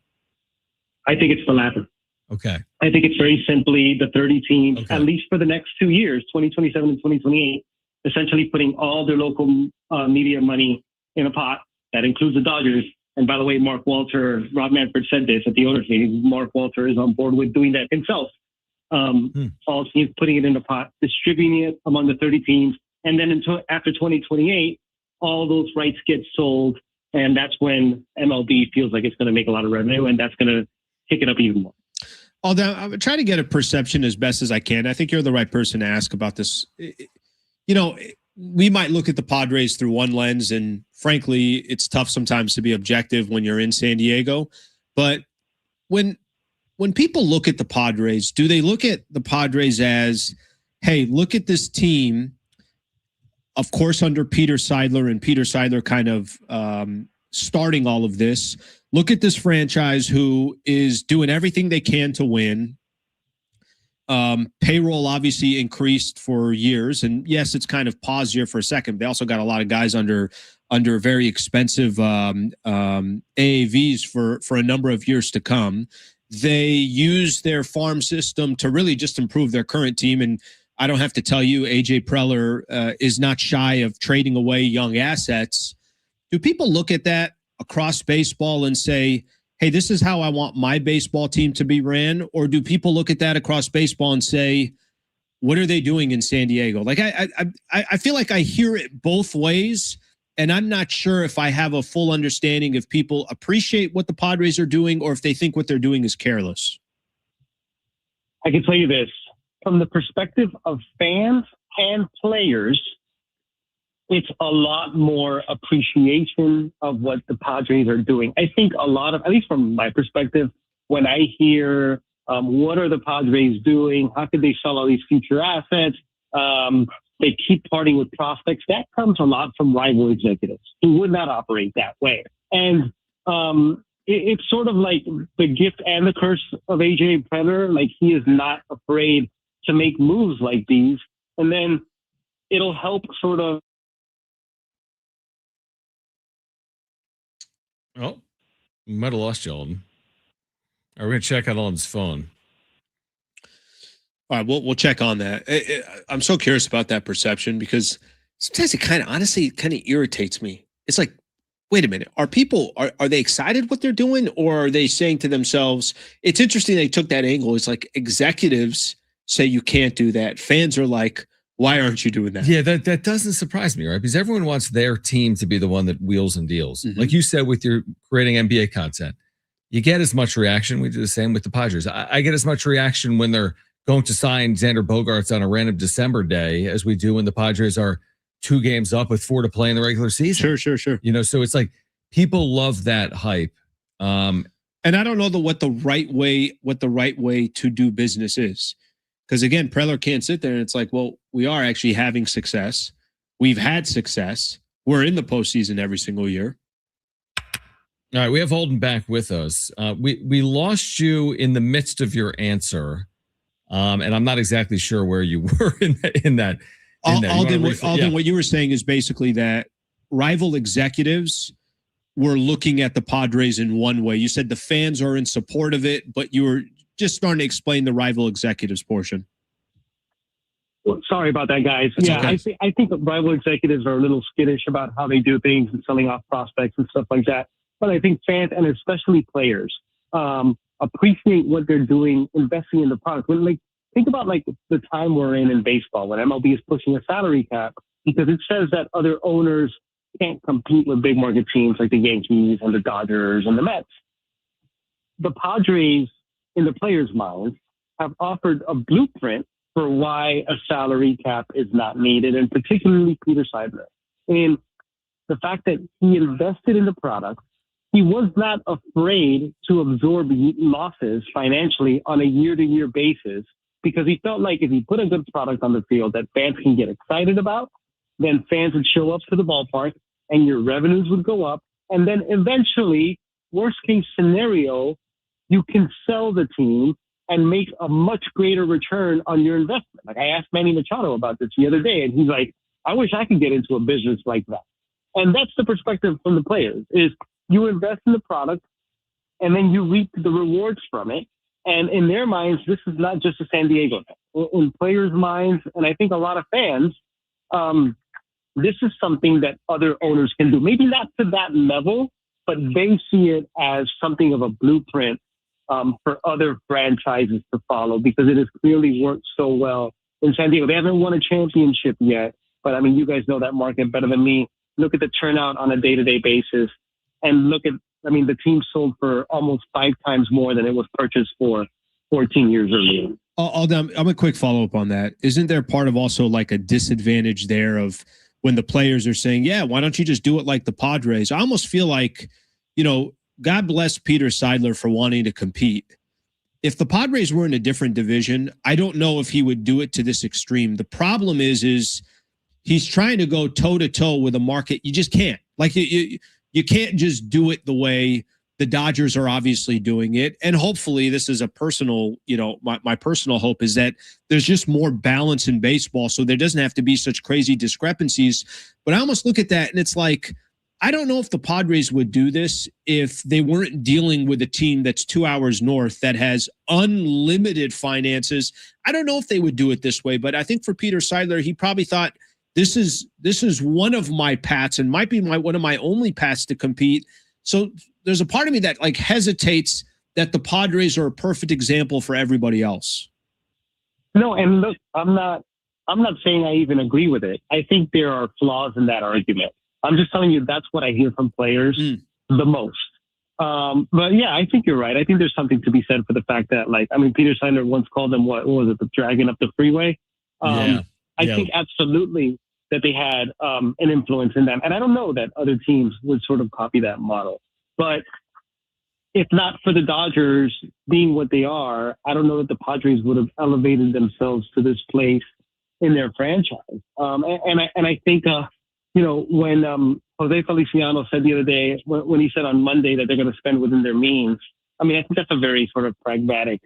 I think it's the latter. Okay. I think it's very simply the 30 teams, okay, at least for the next 2 years, 2027 and 2028, essentially putting all their local media money in a pot. That includes the Dodgers. And by the way, Rob Manfred said this at the owners meeting. Mark Walter is on board with doing that himself. All teams putting it in a pot, distributing it among the 30 teams. And then after 2028, all those rights get sold. And that's when MLB feels like it's going to make a lot of revenue, and that's going to kick it up even more. Although I'm trying to get a perception as best as I can. I think you're the right person to ask about this. We might look at the Padres through one lens, and frankly, it's tough sometimes to be objective when you're in San Diego. But when people look at the Padres, do they look at the Padres as, hey, look at this team, of course, under Peter Seidler, and Peter Seidler kind of starting all of this. Look at this franchise who is doing everything they can to win. Payroll obviously increased for years, and yes, it's kind of paused here for a second. They also got a lot of guys under very expensive AAVs for a number of years to come. They use their farm system to really just improve their current team, and I don't have to tell you, AJ Preller is not shy of trading away young assets. Do people look at that across baseball and say, hey, this is how I want my baseball team to be ran? Or do people look at that across baseball and say, what are they doing in San Diego? Like, I feel like I hear it both ways, and I'm not sure if I have a full understanding if people appreciate what the Padres are doing or if they think what they're doing is careless. I can tell you this. From the perspective of fans and players, it's a lot more appreciation of what the Padres are doing. I think a lot of, at least from my perspective, when I hear what are the Padres doing, how could they sell all these future assets, they keep parting with prospects, that comes a lot from rival executives who would not operate that way. And it's sort of like the gift and the curse of AJ Preller. Like, he is not afraid to make moves like these, and then it'll help sort of. Oh, we might have lost you, Alden. Are we going to check out Alden's phone? All right, we'll check on that. I'm so curious about that perception, because sometimes it honestly irritates me. It's like, wait a minute, are they excited what they're doing, or are they saying to themselves, it's interesting they took that angle. It's like executives say you can't do that. Fans are like, why aren't you doing that? Yeah, that doesn't surprise me, right? Because everyone wants their team to be the one that wheels and deals. Mm-hmm. Like you said, with your creating NBA content, you get as much reaction. We do the same with the Padres. I get as much reaction when they're going to sign Xander Bogaerts on a random December day as we do when the Padres are 2 games up with 4 to play in the regular season. Sure. So it's like people love that hype. And I don't know what the right way to do business is. Because again, Preller can't sit there and it's like, well, we are actually having success. We've had success. We're in the postseason every single year. All right, we have Alden back with us. We lost you in the midst of your answer, and I'm not exactly sure where you were in that. Alden, what you were saying is basically that rival executives were looking at the Padres in one way. You said the fans are in support of it, but you were just starting to explain the rival executives portion. Well, sorry about that, guys. That's yeah, okay. I think rival executives are a little skittish about how they do things and selling off prospects and stuff like that. But I think fans, and especially players, appreciate what they're doing, investing in the product. When, like, think about like the time we're in baseball when MLB is pushing a salary cap because it says that other owners can't compete with big market teams like the Yankees and the Dodgers and the Mets. The Padres, in the players' minds, have offered a blueprint for why a salary cap is not needed, and particularly Peter Seidler. And the fact that he invested in the product, he was not afraid to absorb losses financially on a year-to-year basis because he felt like if he put a good product on the field that fans can get excited about, then fans would show up to the ballpark and your revenues would go up. And then eventually, worst case scenario, you can sell the team and make a much greater return on your investment. Like I asked Manny Machado about this the other day, and he's like, I wish I could get into a business like that. And that's the perspective from the players is you invest in the product and then you reap the rewards from it. And in their minds, this is not just a San Diego thing. In players' minds, and I think a lot of fans, this is something that other owners can do. Maybe not to that level, but they see it as something of a blueprint for other franchises to follow because it has clearly worked so well in San Diego. They haven't won a championship yet, but I mean, you guys know that market better than me. Look at the turnout on a day-to-day basis and look at, I mean, the team sold for almost 5 times more than it was purchased for 14 years earlier. Alden, I'm a quick follow-up on that. Isn't there part of also like a disadvantage there of when the players are saying, yeah, why don't you just do it like the Padres? I almost feel like, you know, God bless Peter Seidler for wanting to compete. If the Padres were in a different division, I don't know if he would do it to this extreme. The problem is he's trying to go toe-to-toe with a market. You just can't. Like, you can't just do it the way the Dodgers are obviously doing it. And hopefully this is a personal, you know, my personal hope is that there's just more balance in baseball so there doesn't have to be such crazy discrepancies. But I almost look at that and it's like, I don't know if the Padres would do this if they weren't dealing with a team that's 2 hours north that has unlimited finances. I don't know if they would do it this way, but I think for Peter Seidler, he probably thought this is one of my paths and might be one of my only paths to compete. So there's a part of me that like hesitates that the Padres are a perfect example for everybody else. No, and look, I'm not saying I even agree with it. I think there are flaws in that argument. I'm just telling you that's what I hear from players the most. But yeah, I think you're right. I think there's something to be said for the fact that, like, I mean, Peter Seidler once called them, what was it, the dragon up the freeway? I think absolutely that they had an influence in them. And I don't know that other teams would sort of copy that model. But if not for the Dodgers being what they are, I don't know that the Padres would have elevated themselves to this place in their franchise. And I think, you know, when Jose Feliciano said the other day, when he said on Monday that they're going to spend within their means, I mean, I think that's a very sort of pragmatic,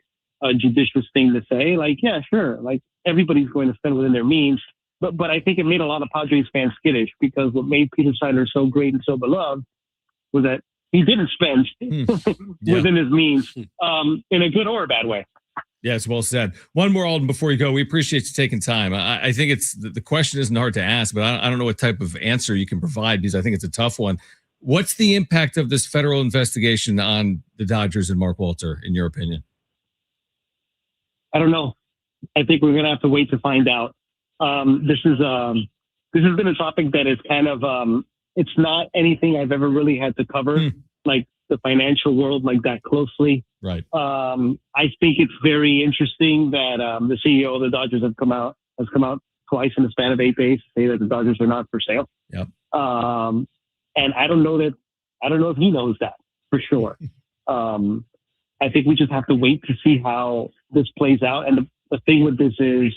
judicious thing to say. Like, yeah, sure. Like, everybody's going to spend within their means. But I think it made a lot of Padres fans skittish because what made Peter Seidler so great and so beloved was that he didn't spend within his means in a good or a bad way. Yes, well said. One more, Alden, before you go. We appreciate you taking time. I think it's the question isn't hard to ask, but I don't know what type of answer you can provide because I think it's a tough one. What's the impact of this federal investigation on the Dodgers and Mark Walter, in your opinion? I don't know. I think we're going to have to wait to find out. This has been a topic that is kind of it's not anything I've ever really had to cover, like the financial world like that closely. Right. I think it's very interesting that the CEO of the Dodgers has come out twice in the span of 8 days to say that the Dodgers are not for sale. Yep. And I don't know if he knows that for sure. I think we just have to wait to see how this plays out. And the thing with this is,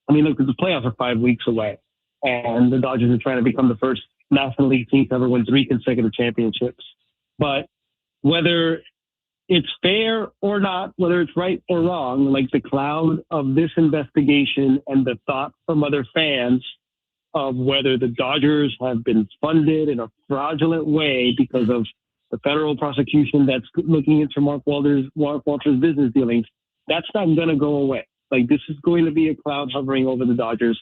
I mean, look, the playoffs are 5 weeks away, and the Dodgers are trying to become the first National League team to ever win 3 consecutive championships. But whether it's fair or not, whether it's right or wrong, like the cloud of this investigation and the thought from other fans of whether the Dodgers have been funded in a fraudulent way because of the federal prosecution that's looking into Mark Walter's business dealings, that's not going to go away. Like, this is going to be a cloud hovering over the Dodgers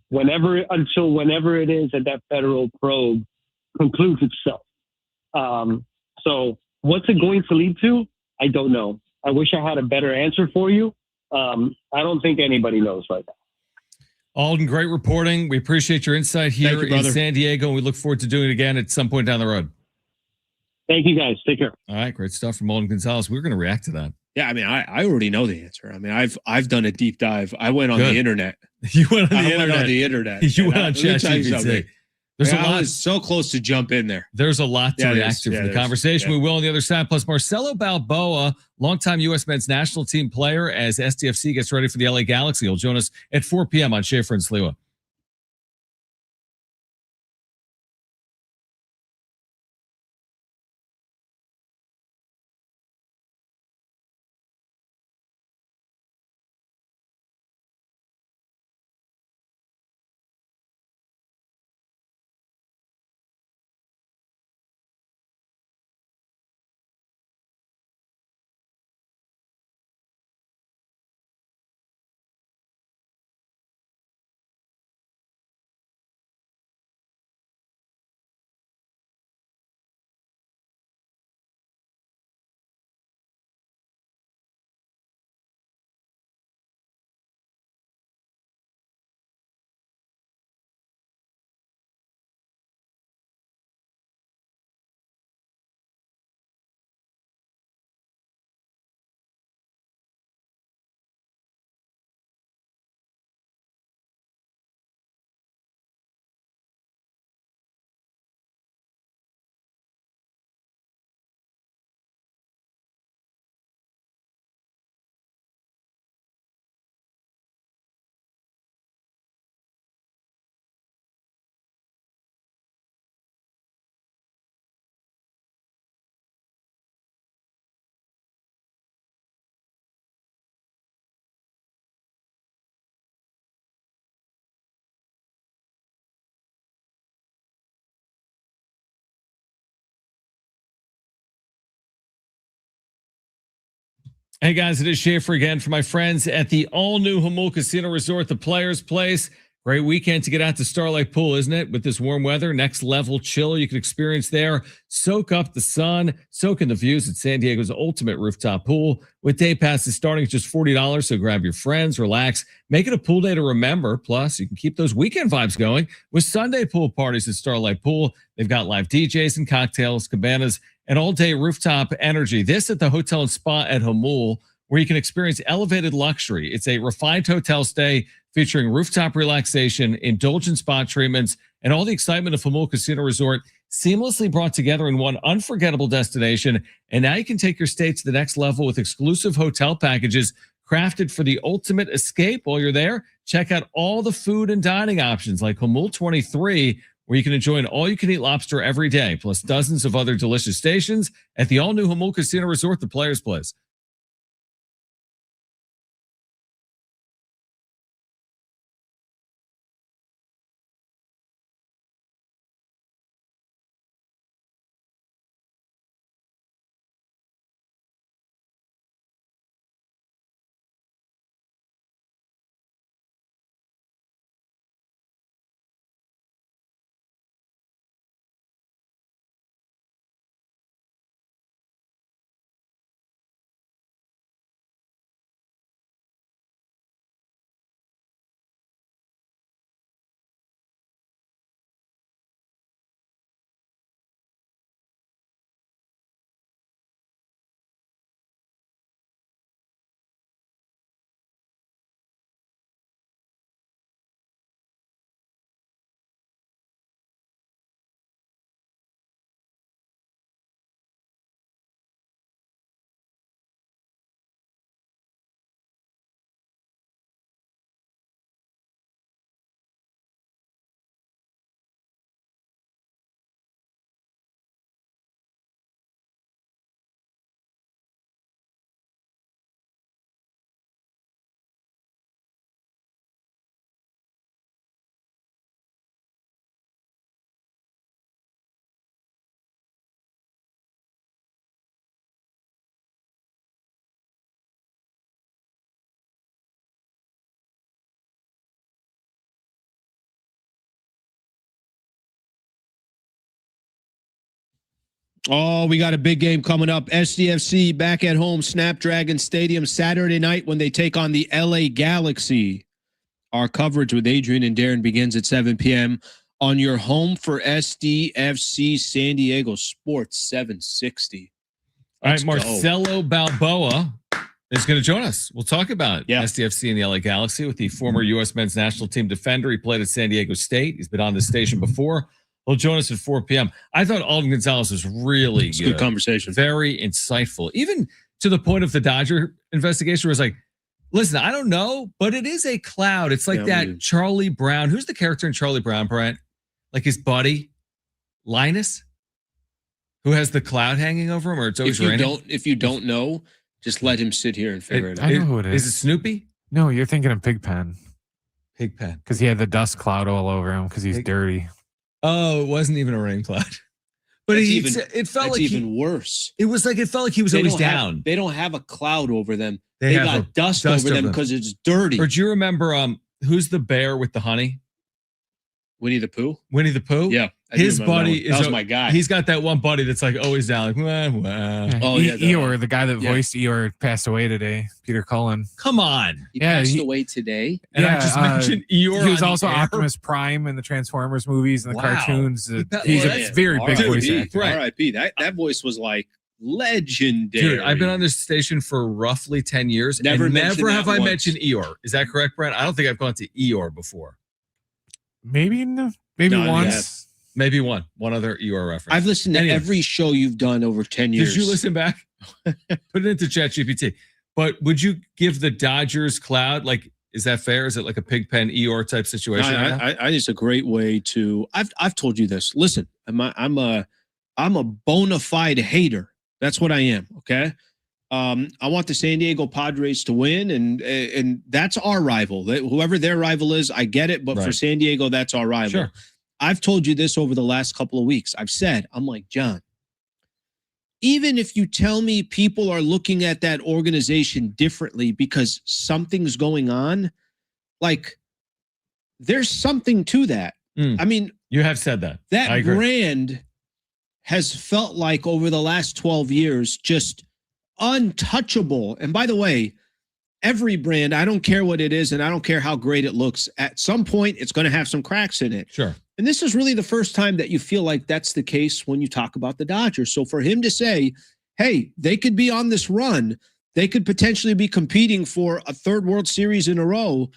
whenever it is that federal probe concludes itself. So what's it going to lead to? I don't know. I wish I had a better answer for you. I don't think anybody knows right now. Alden, great reporting. We appreciate your insight here in San Diego, and we look forward to doing it again at some point down the road. Thank you, guys. Take care. All right, great stuff from Alden Gonzalez. We're going to react to that. Yeah, I mean, I already know the answer. I mean, I've done a deep dive. I went on the internet. You went on the internet. Went on the internet. You went on ChatGPT. There's a lot. I was so close to jump in there. There's a lot to react to for the conversation. We will on the other side. Plus, Marcelo Balboa, longtime U.S. men's national team player, as SDFC gets ready for the LA Galaxy. He'll join us at 4 p.m. on Schaefer and Sliwa. Hey guys, it is Schaefer again for my friends at the all-new Jamul Casino Resort, the Players Place. Great weekend to get out to Starlight Pool, isn't it? With this warm weather, next level chill you can experience there. Soak up the sun, soak in the views at San Diego's ultimate rooftop pool. With day passes starting at just $40, so grab your friends, relax, make it a pool day to remember. Plus, you can keep those weekend vibes going with Sunday pool parties at Starlight Pool. They've got live DJs and cocktails, cabanas, and all-day rooftop energy. This at the Hotel and Spa at Jamul, where you can experience elevated luxury. It's a refined hotel stay featuring rooftop relaxation, indulgent spa treatments, and all the excitement of Jamul Casino Resort seamlessly brought together in one unforgettable destination. And now you can take your stay to the next level with exclusive hotel packages crafted for the ultimate escape. While you're there, check out all the food and dining options like Jamul 23, where you can enjoy an all-you-can-eat lobster every day, plus dozens of other delicious stations at the all-new Jamul Casino Resort, the Players Place. Oh, we got a big game coming up. SDFC back at home, Snapdragon Stadium, Saturday night when they take on the LA Galaxy. Our coverage with Adrian and Darren begins at 7 p.m. on your home for SDFC San Diego Sports 760. All right, Marcelo Balboa is going to join us. We'll talk about SDFC and the LA Galaxy with the former U.S. men's national team defender. He played at San Diego State. He's been on the station before. He'll join us at 4 p.m. I thought Alden Gonzalez was really good conversation. Very insightful, even to the point of the Dodger investigation where it's like, listen, I don't know, but it is a cloud. It's like that Charlie Brown. Who's the character in Charlie Brown, Brent? Like his buddy, Linus, who has the cloud hanging over him, or it's always raining? If you don't know, just let him sit here and figure it out. I know who it is. Is it Snoopy? No, you're thinking of Pigpen. Pigpen. Because he had the dust cloud all over him because he's dirty. Oh, it wasn't even a rain cloud. But it felt like even worse. It was like it felt like he was always down. They don't have a cloud over them. They got dust over them because it's dirty. Or do you remember who's the bear with the honey? Winnie the Pooh? Winnie the Pooh? Yeah. His buddy that was my guy. He's got that one buddy that's like always down, like, wah. Oh, yeah. Eeyore, the guy that voiced Eeyore, passed away today. Peter Cullen. Come on. He passed away today. And I just mentioned Eeyore. He was also Optimus Prime in the Transformers movies and the cartoons. He's a very big voice actor. R.I.P. That voice was like legendary. Dude, I've been on this station for roughly 10 years. Never have I mentioned Eeyore. Is that correct, Brent? I don't think I've gone to Eeyore before. Maybe once. Yes. Maybe one other Eeyore reference. I've listened to every show you've done over 10 years. Did you listen back? Put it into ChatGPT. But would you give the Dodgers cloud, like, is that fair? Is it like a Pigpen Eeyore type situation? I it's a great way to. I've told you this. Listen, I'm a bona fide hater. That's what I am. Okay. I want the San Diego Padres to win, and that's our rival. Whoever their rival is, I get it. But for San Diego, that's our rival. Sure. I've told you this over the last couple of weeks. I've said, I'm like, John, even if you tell me people are looking at that organization differently because something's going on, like, there's something to that. I mean, you have said that. That brand has felt like over the last 12 years, just untouchable. And by the way, every brand, I don't care what it is, and I don't care how great it looks, at some point, it's going to have some cracks in it. Sure. And this is really the first time that you feel like that's the case when you talk about the Dodgers. So for him to say, hey, they could be on this run, they could potentially be competing for a third World Series in a row,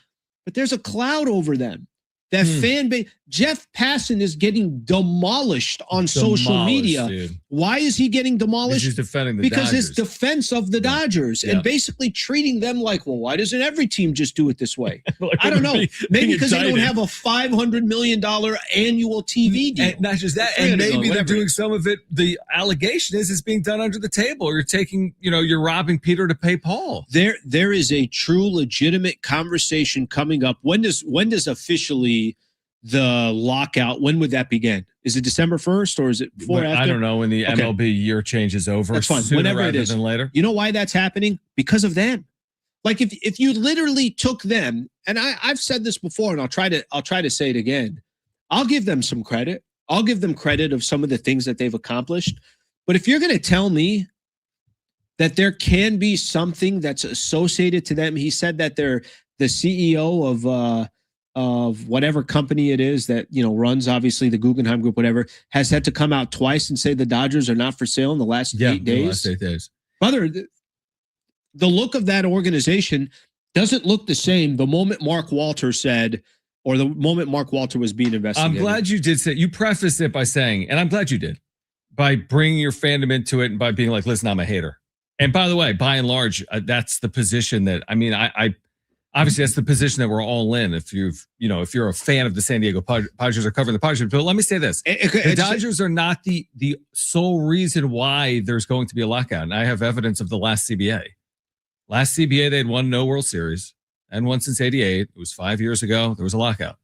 but there's a cloud over them. That fan base, Jeff Passan is getting demolished on social media. Dude. Why is he getting demolished? He's defending the because Dodgers. his defense of the Dodgers and basically treating them like, well, why doesn't every team just do it this way? Like I don't know. Maybe because they don't have a $500 million annual TV deal. And not just that, and maybe they're doing some of it. The allegation is it's being done under the table. You're taking, you're robbing Peter to pay Paul. There is a true, legitimate conversation coming up. When does officially the lockout, when would that begin? Is it December 1st or is it before? I don't know, when the MLB year change is over. That's fine. Whenever it is. Than later. You know why that's happening? Because of them. Like if you literally took them, and I've said this before, and I'll try to say it again. I'll give them some credit. I'll give them credit of some of the things that they've accomplished. But if you're going to tell me that there can be something that's associated to them, he said that they're the CEO of whatever company it is that, runs obviously the Guggenheim Group, whatever, has had to come out twice and say the Dodgers are not for sale in the last 8 days. The last 8 days. Brother, the look of that organization doesn't look the same the moment Mark Walter said, or the moment Mark Walter was being investigated. I'm glad you did say, you prefaced it by saying, and I'm glad you did, by bringing your fandom into it and by being like, listen, I'm a hater. And by the way, by and large, that's the position that, I obviously, that's the position that we're all in. If you're a fan of the San Diego Padres or covering the Padres, but let me say this: the Dodgers are not the sole reason why there's going to be a lockout. And I have evidence of the last CBA. Last CBA, they had won no World Series and won since '88. It was 5 years ago. There was a lockout.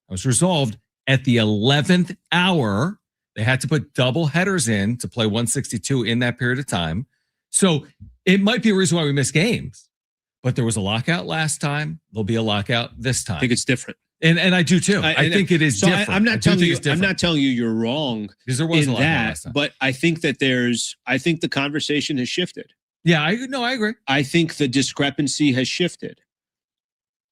It was resolved at the 11th hour. They had to put double headers in to play 162 in that period of time. So it might be a reason why we miss games. But there was a lockout last time. There'll be a lockout this time. I think it's different. And I do too. I think it is different. I'm not telling you you're wrong because there was in a lot that, but I think that I think the conversation has shifted. Yeah, I agree. I think the discrepancy has shifted.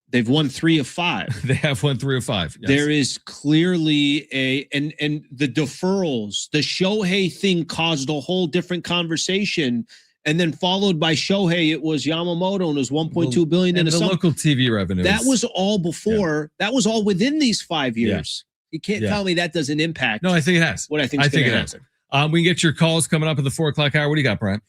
They've won 3 of 5. They have won 3 of 5. Yes. There is clearly and the deferrals, the Shohei thing caused a whole different conversation. And then followed by Shohei, it was Yamamoto and it was $1.2 billion and the local TV revenue. That was all before. Yeah. That was all within these 5 years. Yeah. You can't tell me that doesn't impact. No, I think it has. What I think it has. We can get your calls coming up at the 4 o'clock hour. What do you got, Brian?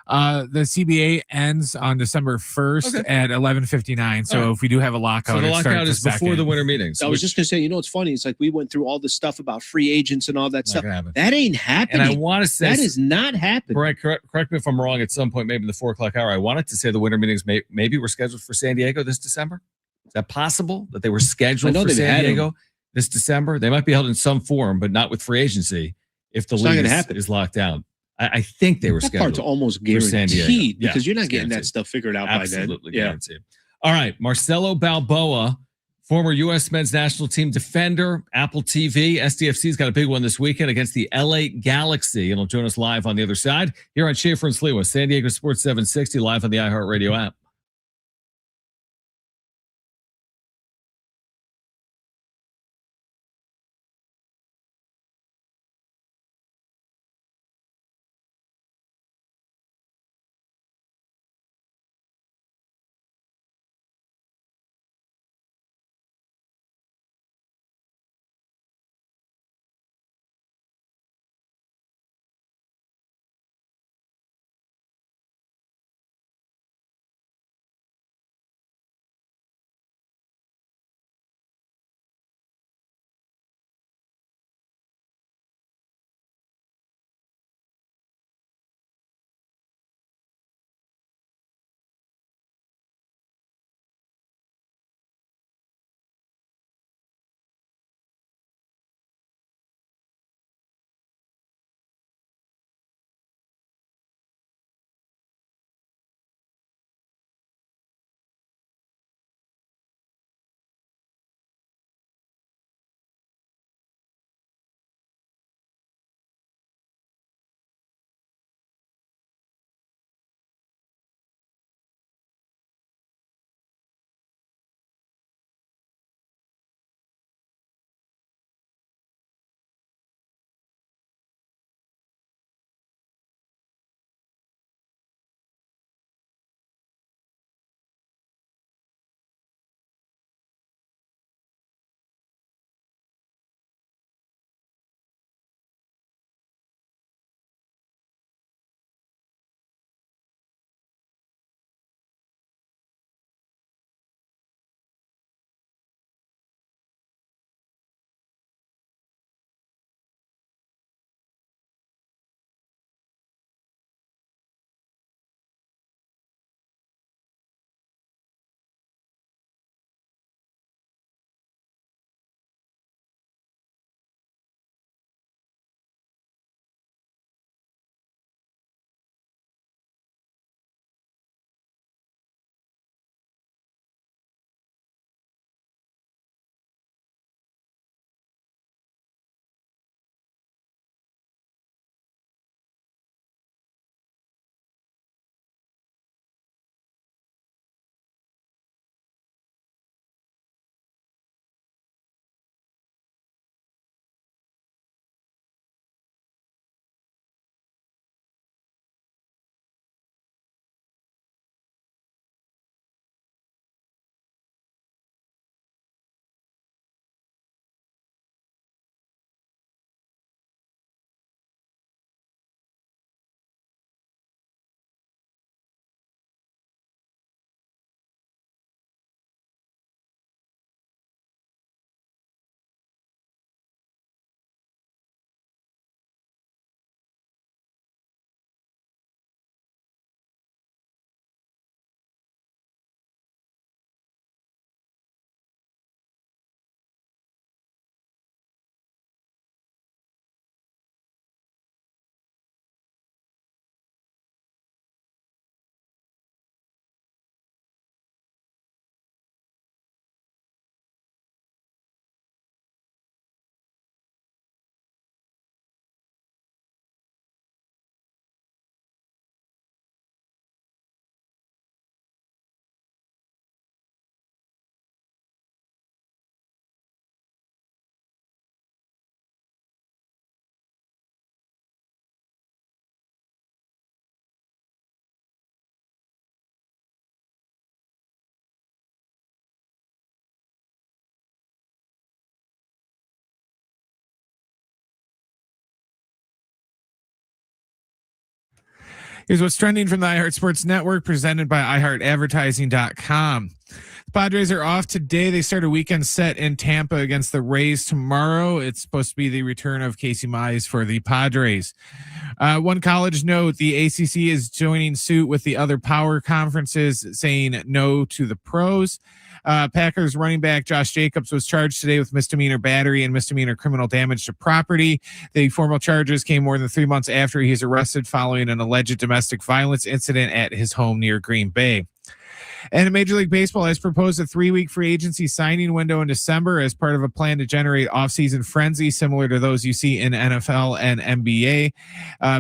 The CBA ends on December 1st at 11:59. So if we do have a lockout, so the lockout is before the winter meetings. I was just gonna say, it's funny. It's like we went through all this stuff about free agents and all that stuff. That ain't happening. And I want to say that is not happening. Brian, correct me if I'm wrong. At some point, maybe in the 4 o'clock hour, I wanted to say the winter meetings maybe were scheduled for San Diego this December. Is that possible that they were scheduled for San Diego this December? They might be held in some form, but not with free agency. If the league is locked down. I think they were scheduled. That part's almost guaranteed because you're not getting that stuff figured out by then. Absolutely guaranteed. All right, Marcelo Balboa, former U.S. men's national team defender, Apple TV. SDFC's got a big one this weekend against the LA Galaxy, and he'll join us live on the other side here on Schaefer and Sliwa, San Diego Sports 760, live on the iHeartRadio app. Here's what's trending from the iHeart Sports Network, presented by iHeartAdvertising.com. The Padres are off today. They start a weekend set in Tampa against the Rays tomorrow. It's supposed to be the return of Casey Mize for the Padres. One college note, the ACC is joining suit with the other power conferences, saying no to the pros. Packers running back Josh Jacobs was charged today with misdemeanor battery and misdemeanor criminal damage to property. The formal charges came more than 3 months after he was arrested following an alleged domestic violence incident at his home near Green Bay. And Major League Baseball has proposed a 3-week free agency signing window in December as part of a plan to generate offseason frenzy similar to those you see in NFL and NBA.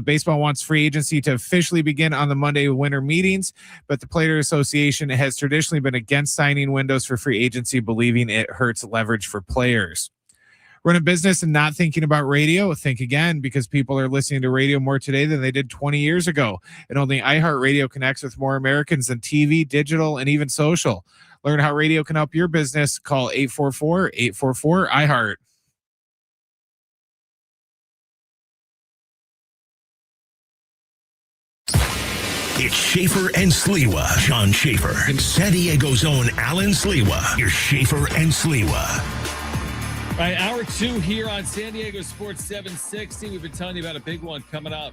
Baseball wants free agency to officially begin on the Monday winter meetings, but the Players Association has traditionally been against signing windows for free agency, believing it hurts leverage for players. Run a business and not thinking about radio? Think again, because people are listening to radio more today than they did 20 years ago. And only iHeartRadio connects with more Americans than TV, digital, and even social. Learn how radio can help your business. Call 844-844-iHeart. It's Schaefer and Sliwa. Sean Schaefer and San Diego's own Allen Sliwa. Your Schaefer and Sliwa. All right, hour 2 here on San Diego Sports 760. We've been telling you about a big one coming up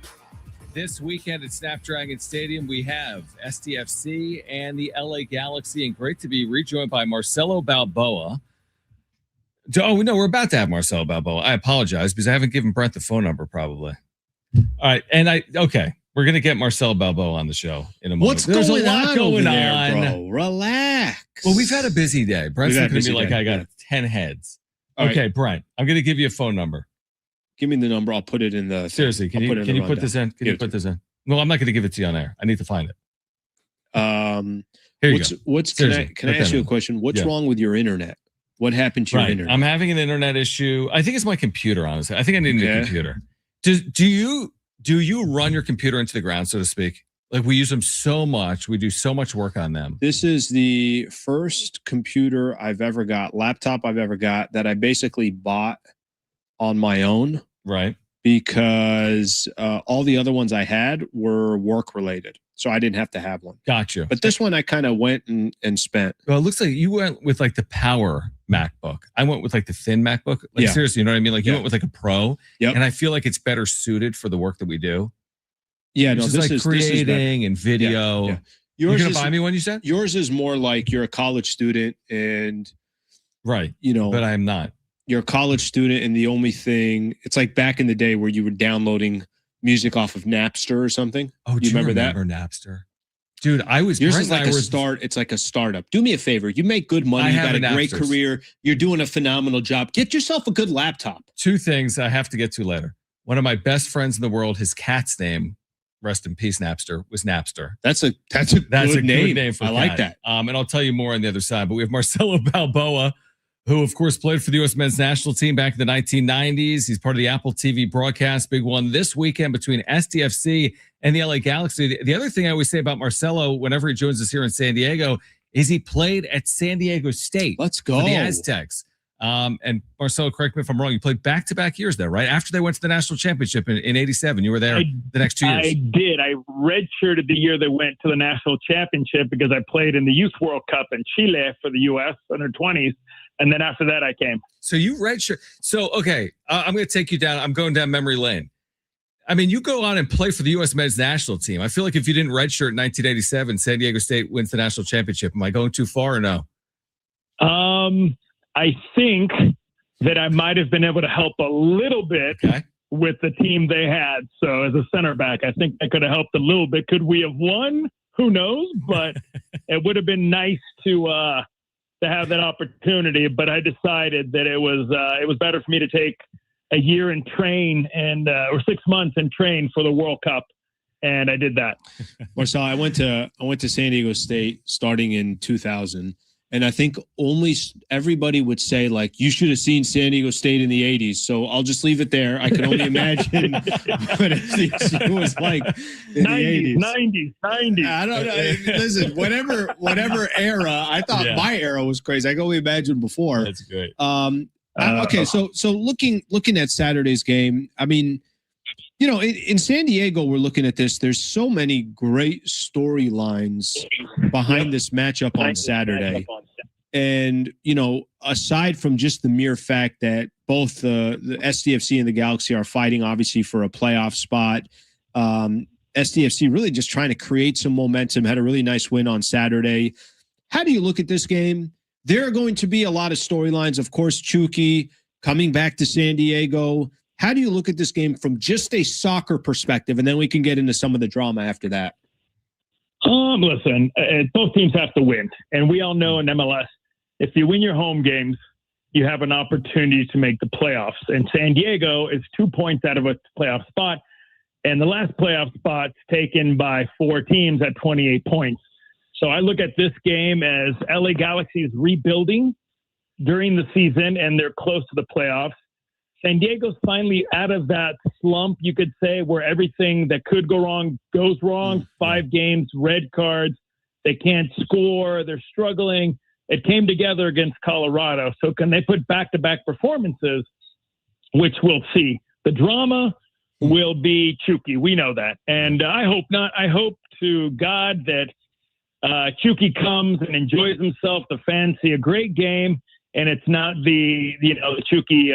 this weekend at Snapdragon Stadium. We have SDFC and the LA Galaxy, and great to be rejoined by Marcelo Balboa. Oh, no, we're about to have Marcelo Balboa. I apologize because I haven't given Brent the phone number probably. All right, and we're going to get Marcelo Balboa on the show in a moment. What's There's going a lot going on, bro? Relax. Well, we've had a busy day. Brent's looking at me like I got 10 heads. Okay, right. Brent, I'm going to give you a phone number. Give me the number. I'll put it in the... Seriously, can you put this in? Can you put this in? No, I'm not going to give it to you on air. I need to find it. Here you go. Can I ask you a question? What's wrong with your internet? What happened to your internet? I'm having an internet issue. I think it's my computer, honestly. I think I need a new computer. Do you run your computer into the ground, so to speak? Like, we use them so much. We do so much work on them. This is the first computer laptop I've ever got that I basically bought on my own. Right. Because all the other ones I had were work related. So I didn't have to have one. Gotcha. But this one I kind of went and spent. Well, it looks like you went with like the power MacBook. I went with like the thin MacBook. Like, seriously, you know what I mean? Like, you went with like a Pro. Yep. And I feel like it's better suited for the work that we do. Yeah, no, this is creating and video. Yeah. You're going to buy me one, you said? Yours is more like you're a college student and... Right. But I am not. You're a college student and the only thing... It's like back in the day where you were downloading music off of Napster or something. Oh, do you remember that? Napster? Dude, yours is like it's like a startup. Do me a favor. You make good money. You got a great career. You're doing a phenomenal job. Get yourself a good laptop. 2 things I have to get to later. One of my best friends in the world, his cat's name, rest in peace, Napster, was Napster. That's a good name for I like that. And I'll tell you more on the other side. But we have Marcelo Balboa, who, of course, played for the U.S. men's national team back in the 1990s. He's part of the Apple TV broadcast. Big one this weekend between SDFC and the LA Galaxy. The other thing I always say about Marcelo, whenever he joins us here in San Diego, is he played at San Diego State. Let's go. For the Aztecs. And Marcelo, correct me if I'm wrong, you played back-to-back years there, right? After they went to the national championship in 87, you were there the next 2 years. I did. I redshirted the year they went to the national championship because I played in the Youth World Cup in Chile for the U.S. under 20s. And then after that, I came. So you redshirt. So, okay, I'm going to take you down. I'm going down memory lane. I mean, you go on and play for the U.S. men's national team. I feel like if you didn't redshirt in 1987, San Diego State wins the national championship. Am I going too far or no? I think that I might have been able to help a little bit with the team they had. So as a center back, I think I could have helped a little bit. Could we have won? Who knows? But it would have been nice to have that opportunity. But I decided that it was better for me to take a year and train or 6 months and train for the World Cup. And I did that. So I went to San Diego State starting in 2000. And I think only everybody would say, like, you should have seen San Diego State in the 80s. So I'll just leave it there. I can only imagine what it was like in 90s. I don't know. Listen, whatever era, I thought my era was crazy. I can only imagine before. That's great. Okay, so looking at Saturday's game, I mean, You know, in San Diego, we're looking at this. There's so many great storylines behind this matchup on Saturday. And, you know, aside from just the mere fact that both the SDFC and the Galaxy are fighting, obviously, for a playoff spot, SDFC really just trying to create some momentum, had a really nice win on Saturday. How do you look at this game? There are going to be a lot of storylines. Of course, Chucky coming back to San Diego. How do you look at this game from just a soccer perspective? And then we can get into some of the drama after that. Listen, both teams have to win. And we all know in MLS, if you win your home games, you have an opportunity to make the playoffs. And San Diego is 2 points out of a playoff spot. And the last playoff spot's taken by 4 teams at 28 points. So I look at this game as LA Galaxy is rebuilding during the season, and they're close to the playoffs. San Diego's finally out of that slump, you could say, where everything that could go wrong goes wrong. 5 games, red cards. They can't score. They're struggling. It came together against Colorado. So can they put back-to-back performances, which we'll see. The drama will be Chucky. We know that. And I hope not. I hope to God that Chucky comes and enjoys himself. The fans see a great game, and it's not the Chucky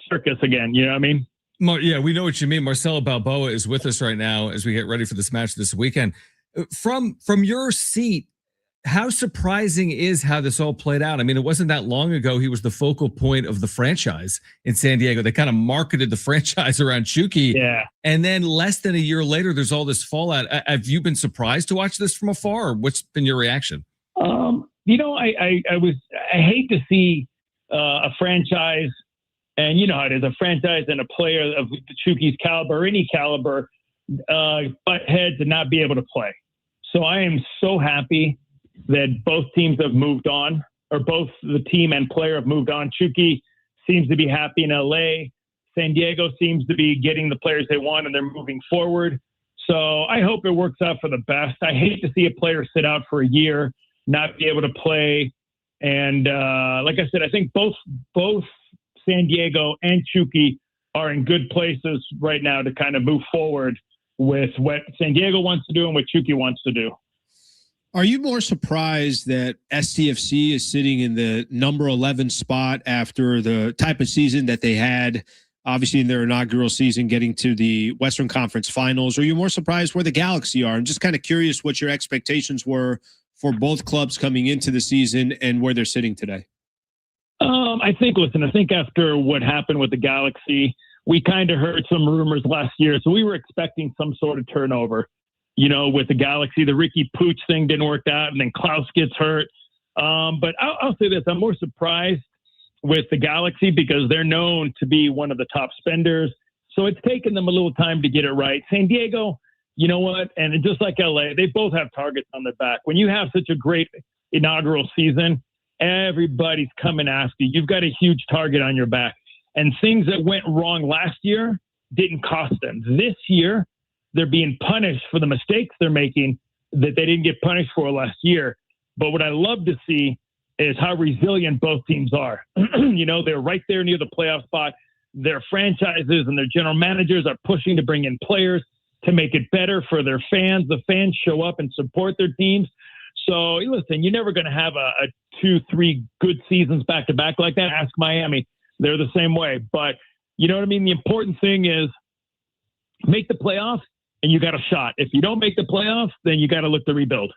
circus again. You know what I mean? Yeah, we know what you mean. Marcelo Balboa is with us right now as we get ready for this match this weekend. From your seat, how surprising is how this all played out? I mean, it wasn't that long ago he was the focal point of the franchise in San Diego. They kind of marketed the franchise around Chucky. Yeah. And then less than a year later, there's all this fallout. Have you been surprised to watch this from afar, or what's been your reaction? You know, I hate to see a franchise, and you know how it is, a franchise and a player of Chucky's caliber, any caliber, butt heads and not be able to play. So I am so happy that both teams have moved on, or both the team and player have moved on. Chucky seems to be happy in LA. San Diego seems to be getting the players they want, and they're moving forward. So I hope it works out for the best. I hate to see a player sit out for a year, not be able to play. And like I said, I think both San Diego and Chucky are in good places right now to kind of move forward with what San Diego wants to do and what Chucky wants to do. Are you more surprised that STFC is sitting in the number 11 spot after the type of season that they had, obviously in their inaugural season, getting to the Western Conference Finals? Or are you more surprised where the Galaxy are? I'm just kind of curious what your expectations were for both clubs coming into the season and where they're sitting today. I think after what happened with the Galaxy, we kind of heard some rumors last year. So we were expecting some sort of turnover. You know, with the Galaxy, the Ricky Pooch thing didn't work out, and then Klaus gets hurt. But I'll say this. I'm more surprised with the Galaxy because they're known to be one of the top spenders. So it's taken them a little time to get it right. San Diego, you know what? And just like LA, they both have targets on their back. When you have such a great inaugural season, everybody's coming after you. You've got a huge target on your back. And things that went wrong last year didn't cost them. This year, they're being punished for the mistakes they're making that they didn't get punished for last year. But what I love to see is how resilient both teams are. You know, they're right there near the playoff spot. Their franchises and their general managers are pushing to bring in players to make it better for their fans. The fans show up and support their teams. So listen, you're never going to have a 2-3 good seasons back to back like that. Ask Miami. They're the same way. But you know what I mean? The important thing is make the playoffs, and you got a shot. If you don't make the playoffs, then you got to look to rebuild.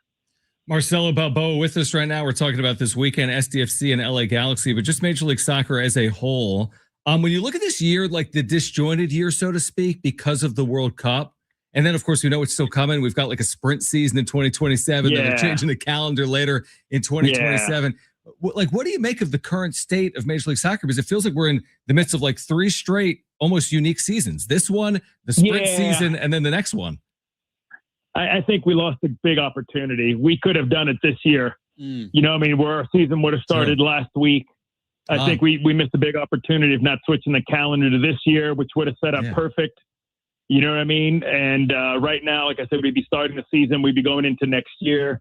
Marcelo Balboa with us right now. We're talking about this weekend, SDFC and LA Galaxy, but just Major League Soccer as a whole. When you look at this year, like the disjointed year, so to speak, because of the World Cup, and then, of course, we know it's still coming. We've got like a sprint season in 2027. Yeah. Then they're changing the calendar later in 2027. Yeah. Like, what do you make of the current state of Major League Soccer? Because it feels like we're in the midst of like 3 straight, almost unique seasons. This one, the sprint season, and then the next one. I think we lost a big opportunity. We could have done it this year. You know, I mean, where our season would have started last week. I think we missed a big opportunity of not switching the calendar to this year, which would have set up perfect. You know what I mean? And right now, like I said, we'd be starting the season. We'd be going into next year.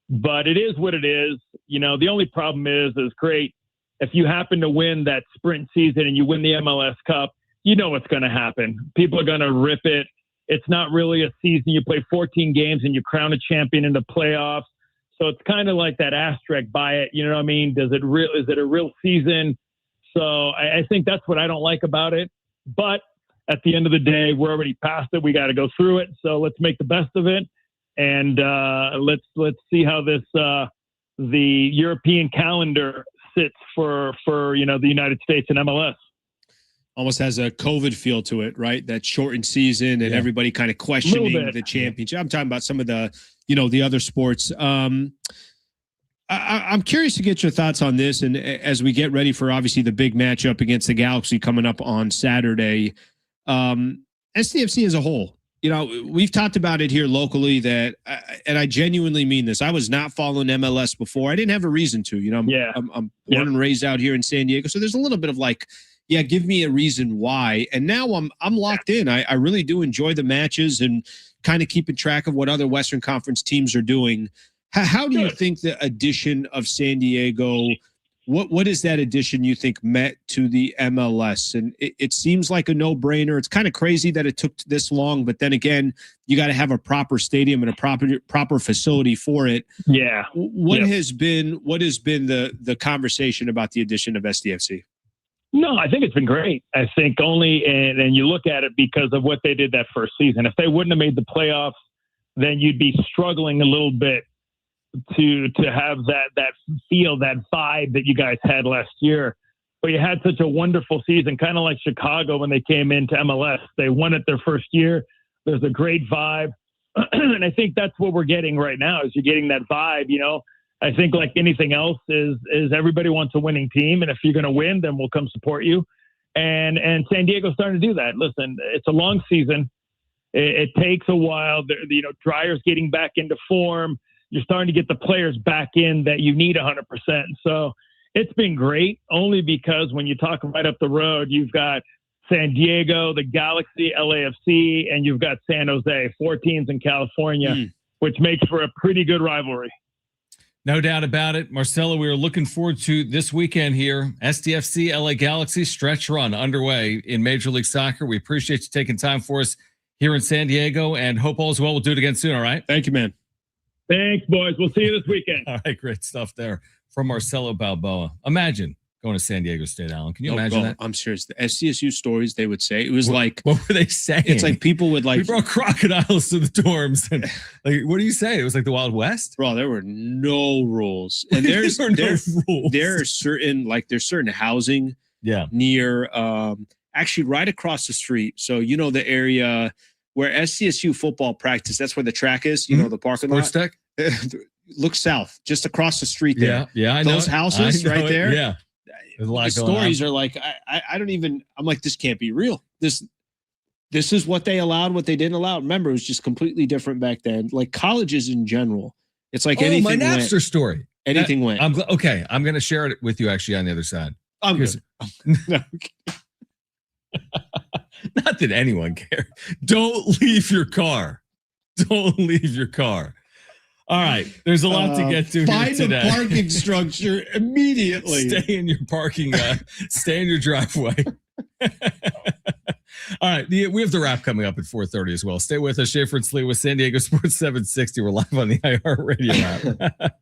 But it is what it is. You know, the only problem is great. If you happen to win that sprint season and you win the MLS Cup, you know what's going to happen. People are going to rip it. It's not really a season. You play 14 games and you crown a champion in the playoffs. So it's kind of like that asterisk by it. You know what I mean? Is it a real season? So I think that's what I don't like about it. But at the end of the day, we're already past it. We got to go through it. So let's make the best of it. And let's see how this the European calendar sits for the United States and MLS. Almost has a COVID feel to it, right? That shortened season and everybody kind of questioning the championship. I'm talking about some of the the other sports. I'm curious to get your thoughts on this, and as we get ready for obviously the big matchup against the Galaxy coming up on Saturday, SDFC as a whole. We've talked about it here locally and I genuinely mean this. I was not following MLS before. I didn't have a reason to. I'm born and raised out here in San Diego, so there's a little bit of like, give me a reason why. And now I'm locked in. I really do enjoy the matches and kind of keeping track of what other Western Conference teams are doing. How do you think the addition of San Diego, what is that addition you think meant to the MLS? And it seems like a no-brainer. It's kind of crazy that it took this long, but then again, you got to have a proper stadium and a proper facility for it. Yeah. What has been the conversation about the addition of SDFC? No, I think it's been great. I think and you look at it because of what they did that first season. If they wouldn't have made the playoffs, then you'd be struggling a little bit to have that feel, that vibe that you guys had last year. But you had such a wonderful season, kind of like Chicago when they came into MLS. They won it their first year. There's a great vibe. And I think that's what we're getting right now is you're getting that vibe, I think like anything else is everybody wants a winning team. And if you're going to win, then we'll come support you. And San Diego's starting to do that. Listen, it's a long season. It takes a while. Dryer's getting back into form. You're starting to get the players back in that you need 100%. So it's been great only because when you talk right up the road, you've got San Diego, the Galaxy, LAFC, and you've got San Jose, 4 teams in California, which makes for a pretty good rivalry. No doubt about it. Marcelo, we are looking forward to this weekend here. SDFC, LA Galaxy stretch run underway in Major League Soccer. We appreciate you taking time for us here in San Diego and hope all is well. We'll do it again soon, all right? Thank you, man. Thanks, boys. We'll see you this weekend. All right, great stuff there from Marcelo Balboa. Imagine going to San Diego State, Allen. Can you imagine that? I'm serious. The SDSU stories they would say, it was what were they saying? It's like people would we brought crocodiles to the dorms. And what do you say? It was like the Wild West? Bro, there were no rules. And there's certain housing near actually right across the street. So the area where SCSU football practice, that's where the track is, the parking lot. Sports Tech? Look south, just across the street there. Yeah, I know. Those houses right there. Yeah. There's a lot the stories are like, I don't even, I'm like, this can't be real. This is what they allowed, what they didn't allow. Remember, it was just completely different back then. Like colleges in general. It's like anything my Napster story. Anything went. I'm going to share it with you actually on the other side. I'm good. Not that anyone cares. Don't leave your car. Don't leave your car. All right. There's a lot to get to here today. Find a parking structure immediately. Stay in your parking stay in your driveway. All right. We have the wrap coming up at 4:30 as well. Stay with us. Schaefer and Slee with San Diego Sports 760. We're live on the iHeartRadio app.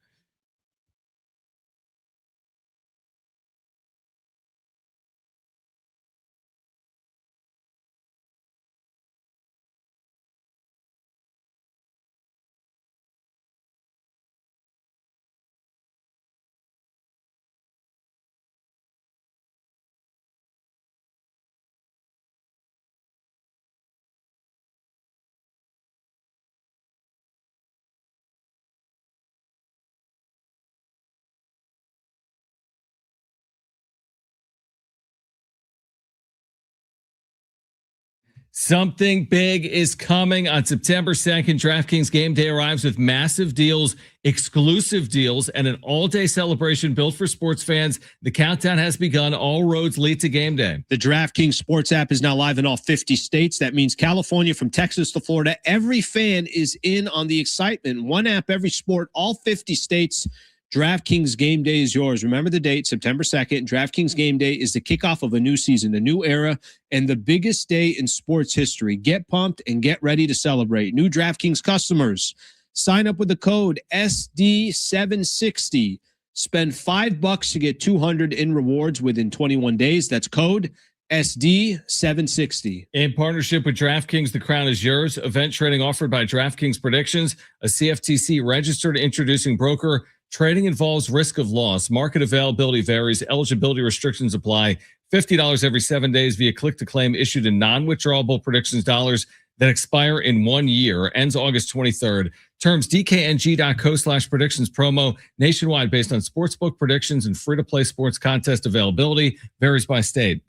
Something big is coming on September 2nd. DraftKings Game Day arrives with massive deals, exclusive deals, and an all-day celebration built for sports fans. The countdown has begun. All roads lead to Game Day. The DraftKings Sports app is now live in all 50 states. That means California, from Texas to Florida. Every fan is in on the excitement. One app, every sport, all 50 states. DraftKings Game Day is yours. Remember the date, September 2nd. DraftKings Game Day is the kickoff of a new season, a new era, and the biggest day in sports history. Get pumped and get ready to celebrate. New DraftKings customers, sign up with the code SD760. Spend $5 to get $200 in rewards within 21 days. That's code SD760. In partnership with DraftKings, the crown is yours. Event trading offered by DraftKings Predictions, a CFTC registered introducing broker. Trading involves risk of loss. Market availability varies. Eligibility restrictions apply. $50 every 7 days via click-to-claim issued in non-withdrawable predictions dollars that expire in 1 year. Ends August 23rd. Terms dkng.co/predictions promo. Nationwide based on sportsbook predictions and free-to-play sports contest availability. Varies by state.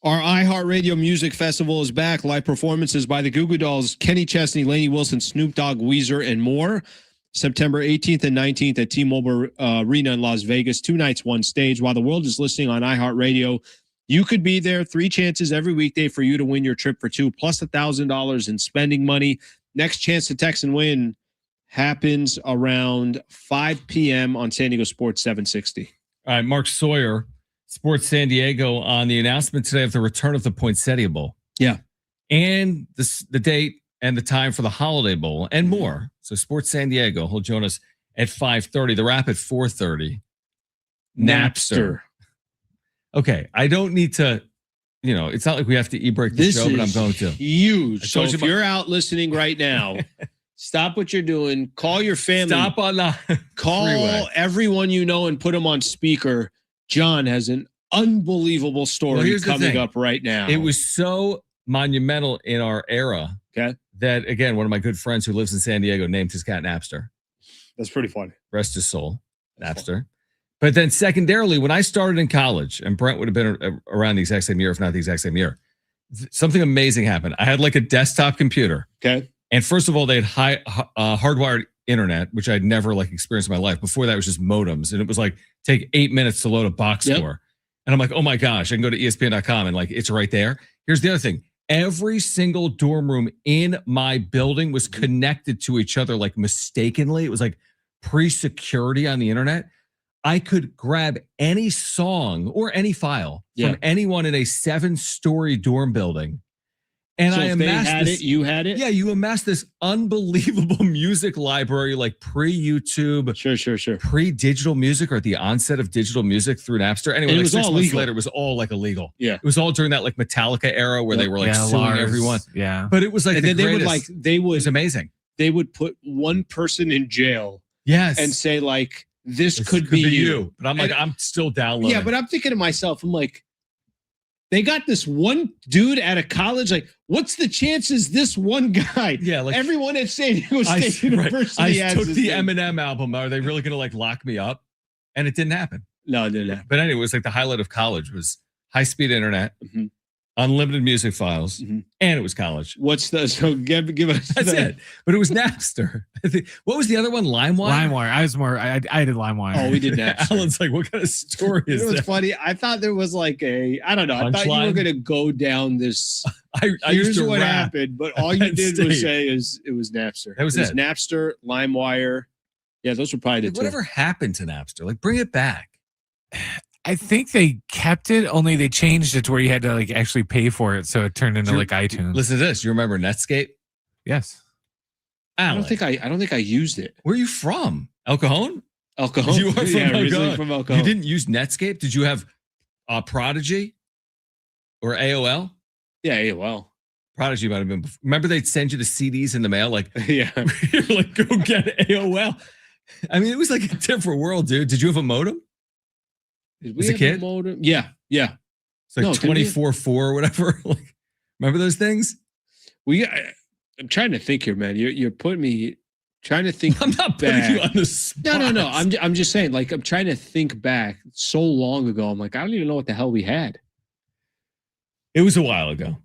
Our iHeartRadio Music Festival is back. Live performances by the Goo Goo Dolls, Kenny Chesney, Lainey Wilson, Snoop Dogg, Weezer, and more. September 18th and 19th at T-Mobile Arena in Las Vegas. 2 nights, 1 stage. While the world is listening on iHeartRadio, you could be there. 3 chances every weekday for you to win your trip for 2, plus $1,000 in spending money. Next chance to text and win happens around 5 p.m. on San Diego Sports 760. All right, Mark Sawyer, Sports San Diego, on the announcement today of the return of the Poinsettia Bowl. Yeah. And the date and the time for the Holiday Bowl and more. So Sports San Diego, he'll join us at 5:30. The wrap at 4:30. Napster. Okay, I don't need to, it's not like we have to e-break the show, but I'm going to. Huge. So if you're out listening right now, stop what you're doing. Call your family. Stop on the Call freeway. Everyone you know and put them on speaker. John has an unbelievable story coming up right now. It was so monumental in our era that, again, one of my good friends who lives in San Diego named his cat Napster. That's pretty funny. Rest his soul, Napster. But then secondarily, when I started in college, and Brent would have been around the exact same year, if not the exact same year, something amazing happened. I had like a desktop computer. Okay. And first of all, they had hardwired internet, which I'd never experienced in my life. Before that, it was just modems. And it was take 8 minutes to load a box score. And I'm like, oh my gosh, I can go to ESPN.com and it's right there. Here's the other thing. Every single dorm room in my building was connected to each other, like mistakenly. It was like pre-security on the internet. I could grab any song or any file from anyone in a 7-story dorm building. And so I if they amassed had this, it, you had it? Yeah, you amassed this unbelievable music library, like pre-YouTube, Sure. pre-digital music, or at the onset of digital music through Napster. Anyway, And it like was 6 all months legal. later, it was all like illegal. Yeah. It was all during that like Metallica era where they were like suing Lars, everyone. Yeah. But it was like And then it was amazing. They would put one person in jail Yes. and say like, this This could be you. But I'm like, I'm still downloading. Yeah, but I'm thinking to myself, I'm like, they got this one dude at a college. Like, what's the chances this one guy? Yeah, like everyone at San Diego State University. I took the Eminem album. Are they really going to like lock me up? And it didn't happen. No, it didn't happen. But anyway, it was like the highlight of college was high-speed internet, unlimited music files, and it was college. What's the give us? That's it. But it was Napster. I think, what was the other one? LimeWire. LimeWire. I did LimeWire. Oh, we did Napster. Alan's like, what kind of story is What's that? funny? I thought there was like I don't know. I thought you were going to go down this. I Here's used to what rap happened, but all you at did State. was say it was Napster. That was it. Napster, LimeWire. Yeah, those were probably the Like, two. whatever happened to Napster? Like, bring it back. I think they kept it, only they changed it to where you had to like actually pay for it, so it turned into like iTunes. Listen to this. You remember Netscape? Yes. Alan, I don't think I used it. where are you from? El Cajon? El Cajon. You are from El originally Cajon. from El Cajon. You didn't use Netscape? Did you have Prodigy or AOL? Yeah, AOL. Prodigy might have been. Remember, they'd send you the CDs in the mail. Like, Yeah. you're like, go get AOL. I mean, it was like a different world, dude. Did you have a modem? Did As a have kid? modem? Yeah. It's like No, didn't we? 24.4 or whatever. Like, remember those things? I'm trying to think here, man. You're putting me trying to think. I'm not putting back. you on the spot. No. I'm just saying. Like, I'm trying to think back so long ago. I'm like, I don't even know what the hell we had. It was a while ago.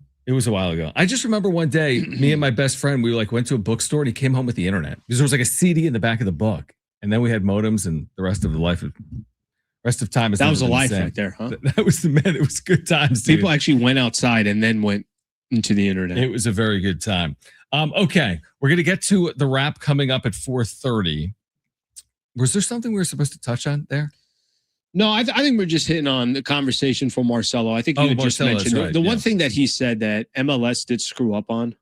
I just remember one day, me and my best friend, we like went to a bookstore and he came home with the internet because there was like a CD in the back of the book, and then we had modems, and the rest of time is That was a never been the life same. right there, huh? That was the man. It was good times. Dude. People actually went outside and then went into the internet. It was a very good time. Okay, we're gonna get to the wrap coming up at 4:30. Was there something we were supposed to touch on there? No, I think we're just hitting on the conversation for Marcelo. I think you had just Marcelo, mentioned that's right, the one thing that he said that MLS did screw up on.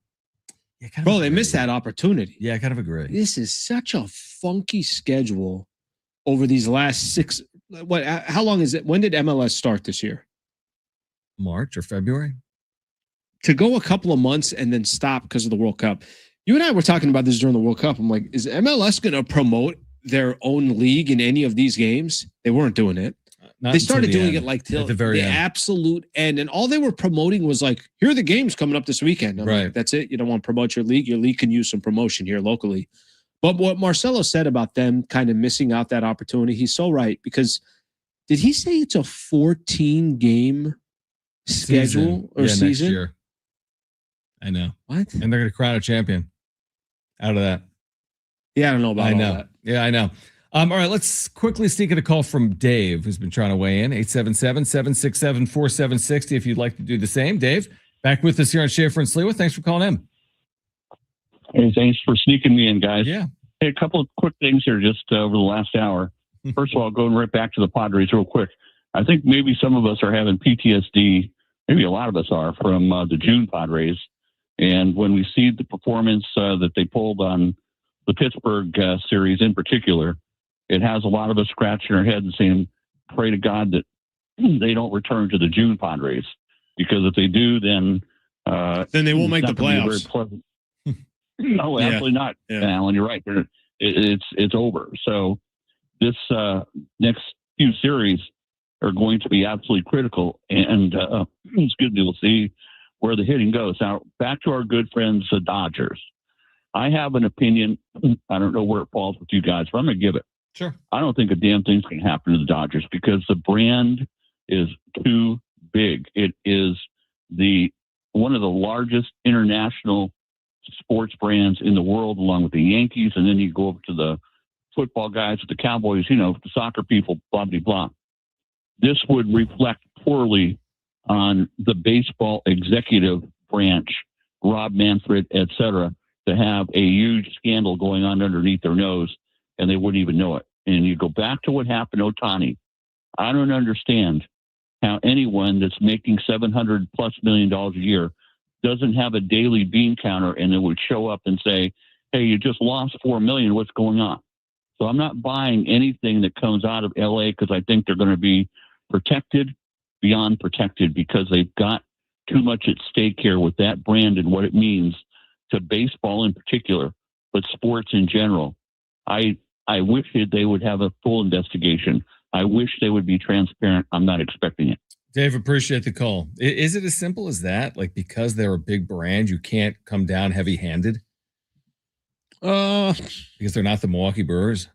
Yeah, kind of Bro, they agree. missed that opportunity. Yeah, I kind of agree. This is such a funky schedule over these last 6. How long is it? When did MLS start this year? March or February? To go a couple of months and then stop because of the World Cup. You and I were talking about this during the World Cup. I'm like, is MLS going to promote their own league in any of these games? They weren't doing it. Not They until started the doing end. it like till at the very end. absolute end. And all they were promoting was like, here are the games coming up this weekend. I'm Right. like, that's it. You don't want to promote your league. Your league can use some promotion here locally. But what Marcelo said about them kind of missing out that opportunity, he's so right. Because did he say it's a 14-game schedule or season? Next year. I know. What? And they're going to crown a champion out of that. Yeah, I don't know about all know. that. Yeah, I know. All right, let's quickly sneak in a call from Dave, who's been trying to weigh in. 877-767-4760 if you'd like to do the same. Dave, back with us here on Schaefer and Sliwa. Thanks for calling in. Hey, thanks for sneaking me in, guys. Yeah. Hey, a couple of quick things here just over the last hour. First of all, going right back to the Padres real quick. I think maybe some of us are having PTSD, maybe a lot of us are, from the June Padres. And when we see the performance that they pulled on the Pittsburgh series in particular, it has a lot of us scratching our heads and saying, pray to God that they don't return to the June Padres. Because if they do, then they won't make the it's not gonna be playoffs. very pleasant. No, Yeah. absolutely not, Yeah. Alan. You're right. It's over. So this next few series are going to be absolutely critical, and it's good to see where the hitting goes. Now, back to our good friends, the Dodgers. I have an opinion. I don't know where it falls with you guys, but I'm going to give it. Sure. I don't think a damn thing's going to happen to the Dodgers because the brand is too big. It is one of the largest international sports brands in the world, along with the Yankees, and then you go over to the football guys, the Cowboys, the soccer people, blah, blah, blah. This would reflect poorly on the baseball executive Branch, Rob Manfred, etc., to have a huge scandal going on underneath their nose, and they wouldn't even know it. And you go back to what happened to Ohtani. I don't understand how anyone that's making $700+ million a year doesn't have a daily bean counter, and it would show up and say, "Hey, you just lost $4 million. What's going on?" So I'm not buying anything that comes out of LA because I think they're going to be protected beyond protected because they've got too much at stake here with that brand and what it means to baseball in particular, but sports in general. I wish that they would have a full investigation. I wish they would be transparent. I'm not expecting it. Dave, appreciate the call. Is it as simple as that? Like, because they're a big brand, you can't come down heavy-handed? Because they're not the Milwaukee Brewers?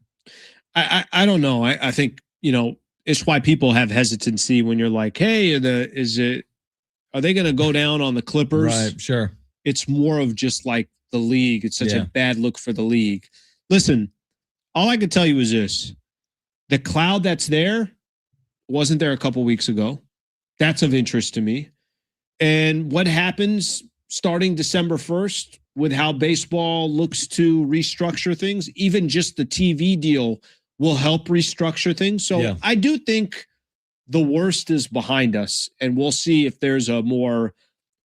I don't know. I think, it's why people have hesitancy when you're like, hey, are they going to go down on the Clippers? Right, sure. It's more of just like the league. It's such a bad look for the league. Listen, all I can tell you is this. The cloud that's there wasn't there a couple weeks ago. That's of interest to me. And what happens starting December 1st with how baseball looks to restructure things, even just the TV deal will help restructure things. So I do think the worst is behind us, and we'll see if there's a more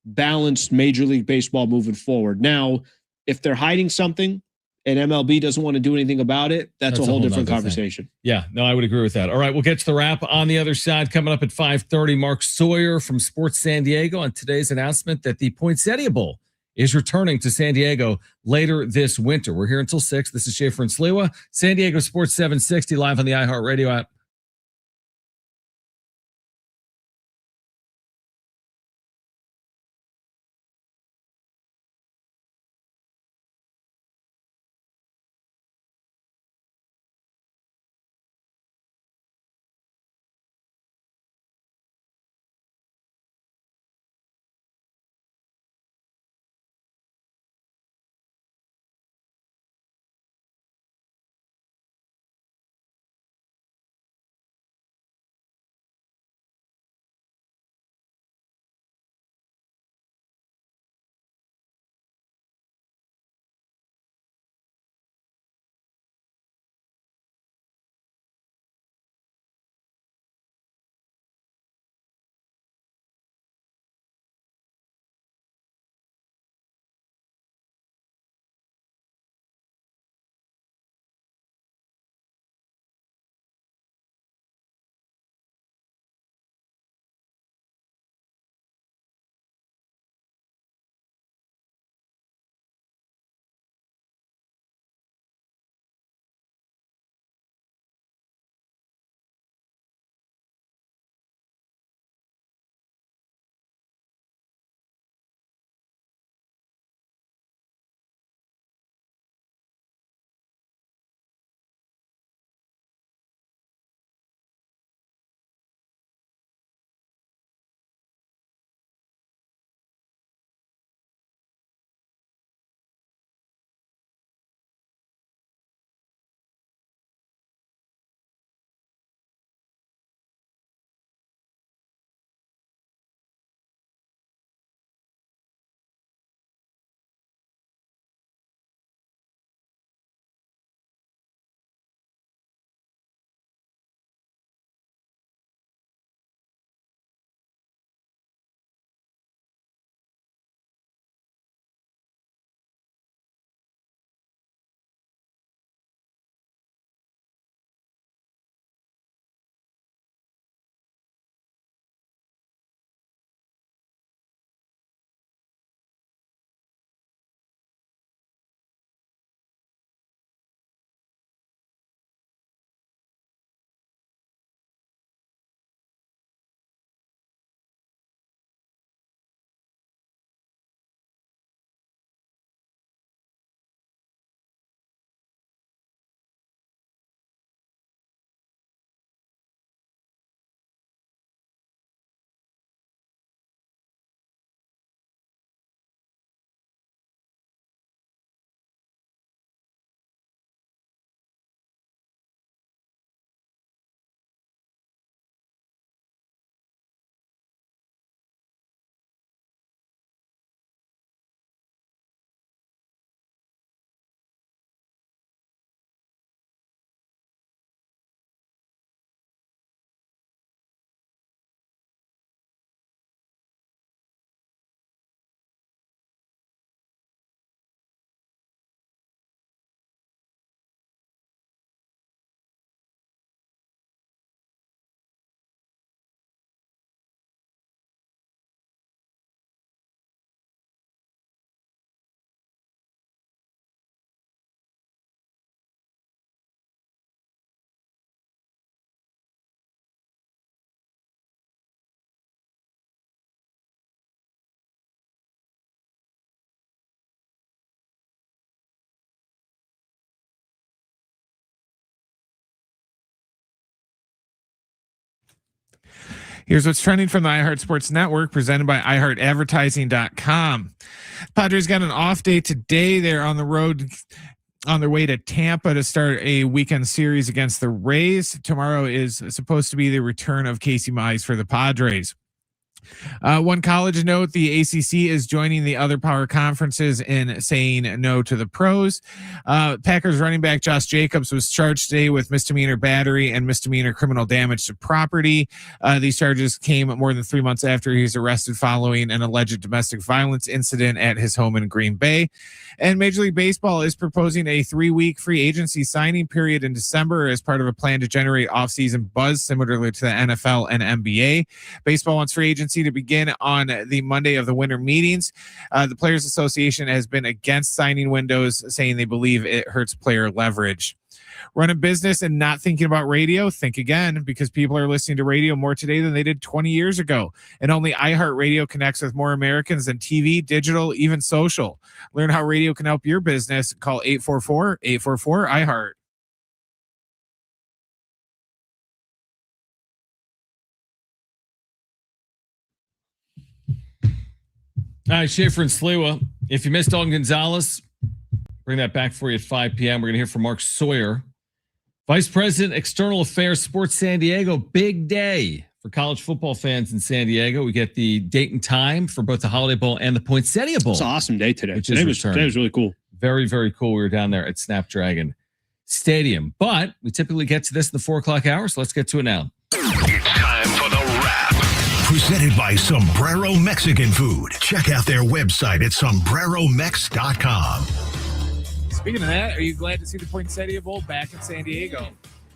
balanced Major League Baseball moving forward. Now, if they're hiding something and MLB doesn't want to do anything about it, that's a whole different conversation. Yeah, no, I would agree with that. All right, we'll get to the wrap on the other side. Coming up at 5:30, Mark Sawyer from Sports San Diego on today's announcement that the Poinsettia Bowl is returning to San Diego later this winter. We're here until 6. This is Schaefer and Sliwa, San Diego Sports 760, live on the iHeartRadio app. Here's what's trending from the iHeart Sports Network, presented by iHeartAdvertising.com. Padres got an off day today. They're on the road on their way to Tampa to start a weekend series against the Rays. Tomorrow is supposed to be the return of Casey Mize for the Padres. One college note, the ACC is joining the other power conferences in saying no to the pros. Packers running back Josh Jacobs was charged today with misdemeanor battery and misdemeanor criminal damage to property. These charges came more than 3 months after he was arrested following an alleged domestic violence incident at his home in Green Bay. And Major League Baseball is proposing a 3-week free agency signing period in December as part of a plan to generate offseason buzz similarly to the NFL and NBA. Baseball wants free agency to begin on the Monday of the winter meetings. The Players Association has been against signing windows, saying they believe it hurts player leverage. Run a business and not thinking about radio? Think again, because people are listening to radio more today than they did 20 years ago. And only iHeartRadio connects with more Americans than TV, digital, even social. Learn how radio can help your business. Call 844-844-iHeart. All right, Schaefer and Sliwa. If you missed Alden Gonzalez, bring that back for you at 5 p.m. We're going to hear from Mark Sawyer, Vice President, External Affairs, Sports San Diego. Big day for college football fans in San Diego. We get the date and time for both the Holiday Bowl and the Poinsettia Bowl. It's an awesome day today. Today was really cool. Very, very cool. We were down there at Snapdragon Stadium. But we typically get to this in the 4 o'clock hour, so let's get to it now. It's time for the wrap. Presented by Sombrero Mexican Food. Check out their website at sombreromex.com. Speaking of that, are you glad to see the Poinsettia Bowl back in San Diego?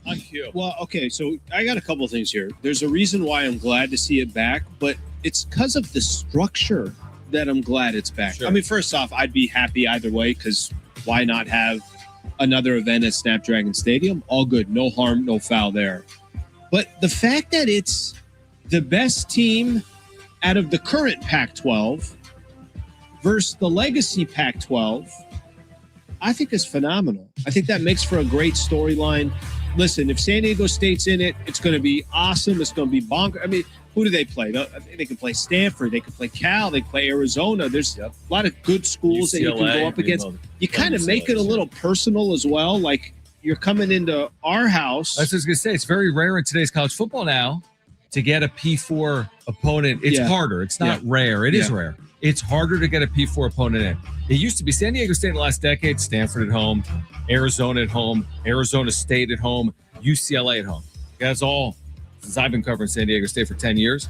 On cue. Well, okay, so I got a couple of things here. There's a reason why I'm glad to see it back, but it's because of the structure that I'm glad it's back. Sure. I mean, first off, I'd be happy either way, because why not have another event at Snapdragon Stadium? All good. No harm, no foul there. But the fact that it's the best team out of the current Pac-12 versus the legacy Pac-12, I think is phenomenal. I think that makes for a great storyline. Listen, if San Diego State's in it, it's going to be awesome. It's going to be bonker. I mean, who do they play? They can play Stanford. They can play Cal. They can play Arizona. There's a lot of good schools that you can go up against. You kind of make it a little personal as well. Like, you're coming into our house. That's what I was going to say. It's very rare in today's college football now to get a P4 opponent. It's harder. It's not rare. It is rare. It's harder to get a P4 opponent in. It used to be San Diego State in the last decade, Stanford at home, Arizona at home, Arizona State at home, UCLA at home. That's all since I've been covering San Diego State for 10 years.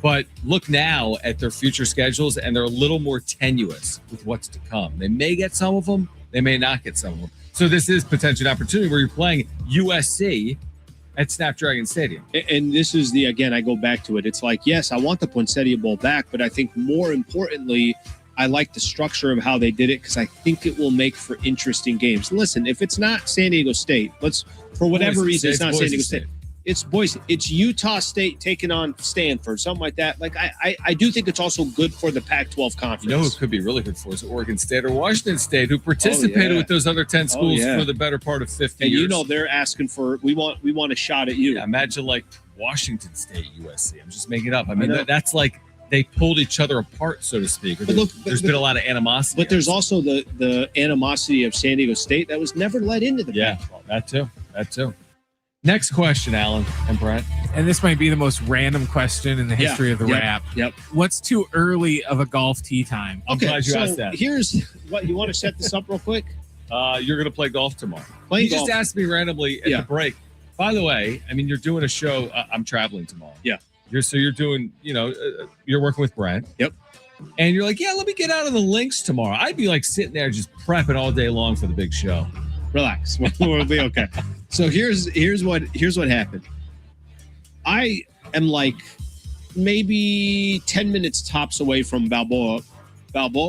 But look now at their future schedules, and they're a little more tenuous with what's to come. They may get some of them. They may not get some of them. So this is potentially an opportunity where you're playing USC at Snapdragon Stadium. And this is again, I go back to it. It's like, yes, I want the Poinsettia Bowl back, but I think more importantly, I like the structure of how they did it, because I think it will make for interesting games. Listen, if it's not San Diego State, for whatever reason, it's not San Diego State. It's Boise. It's Utah State taking on Stanford, something like that. Like, I do think it's also good for the Pac-12 conference. You know who could be really good for is Oregon State or Washington State, who participated with those other 10 schools for the better part of 50 years. And you know they're asking for, we want a shot at you. Yeah, imagine like Washington State, USC. I'm just making it up. I mean, that's like they pulled each other apart, so to speak. There's been a lot of animosity. But there's also the animosity of San Diego State that was never let into the Pac-12. That too. Next question, Alan and Brent. And this might be the most random question in the history of the wrap. Yep. What's too early of a golf tee time? I'm glad you asked that. Here's what you want to set this up real quick. You're going to play golf tomorrow. Just asked me randomly at the break. By the way, I mean, you're doing a show. I'm traveling tomorrow. Yeah. You're doing, you're working with Brent. Yep. And you're like, yeah, let me get out of the links tomorrow. I'd be like sitting there just prepping all day long for the big show. Relax. We'll be okay. So here's what happened. I am like maybe 10 minutes tops away from Balboa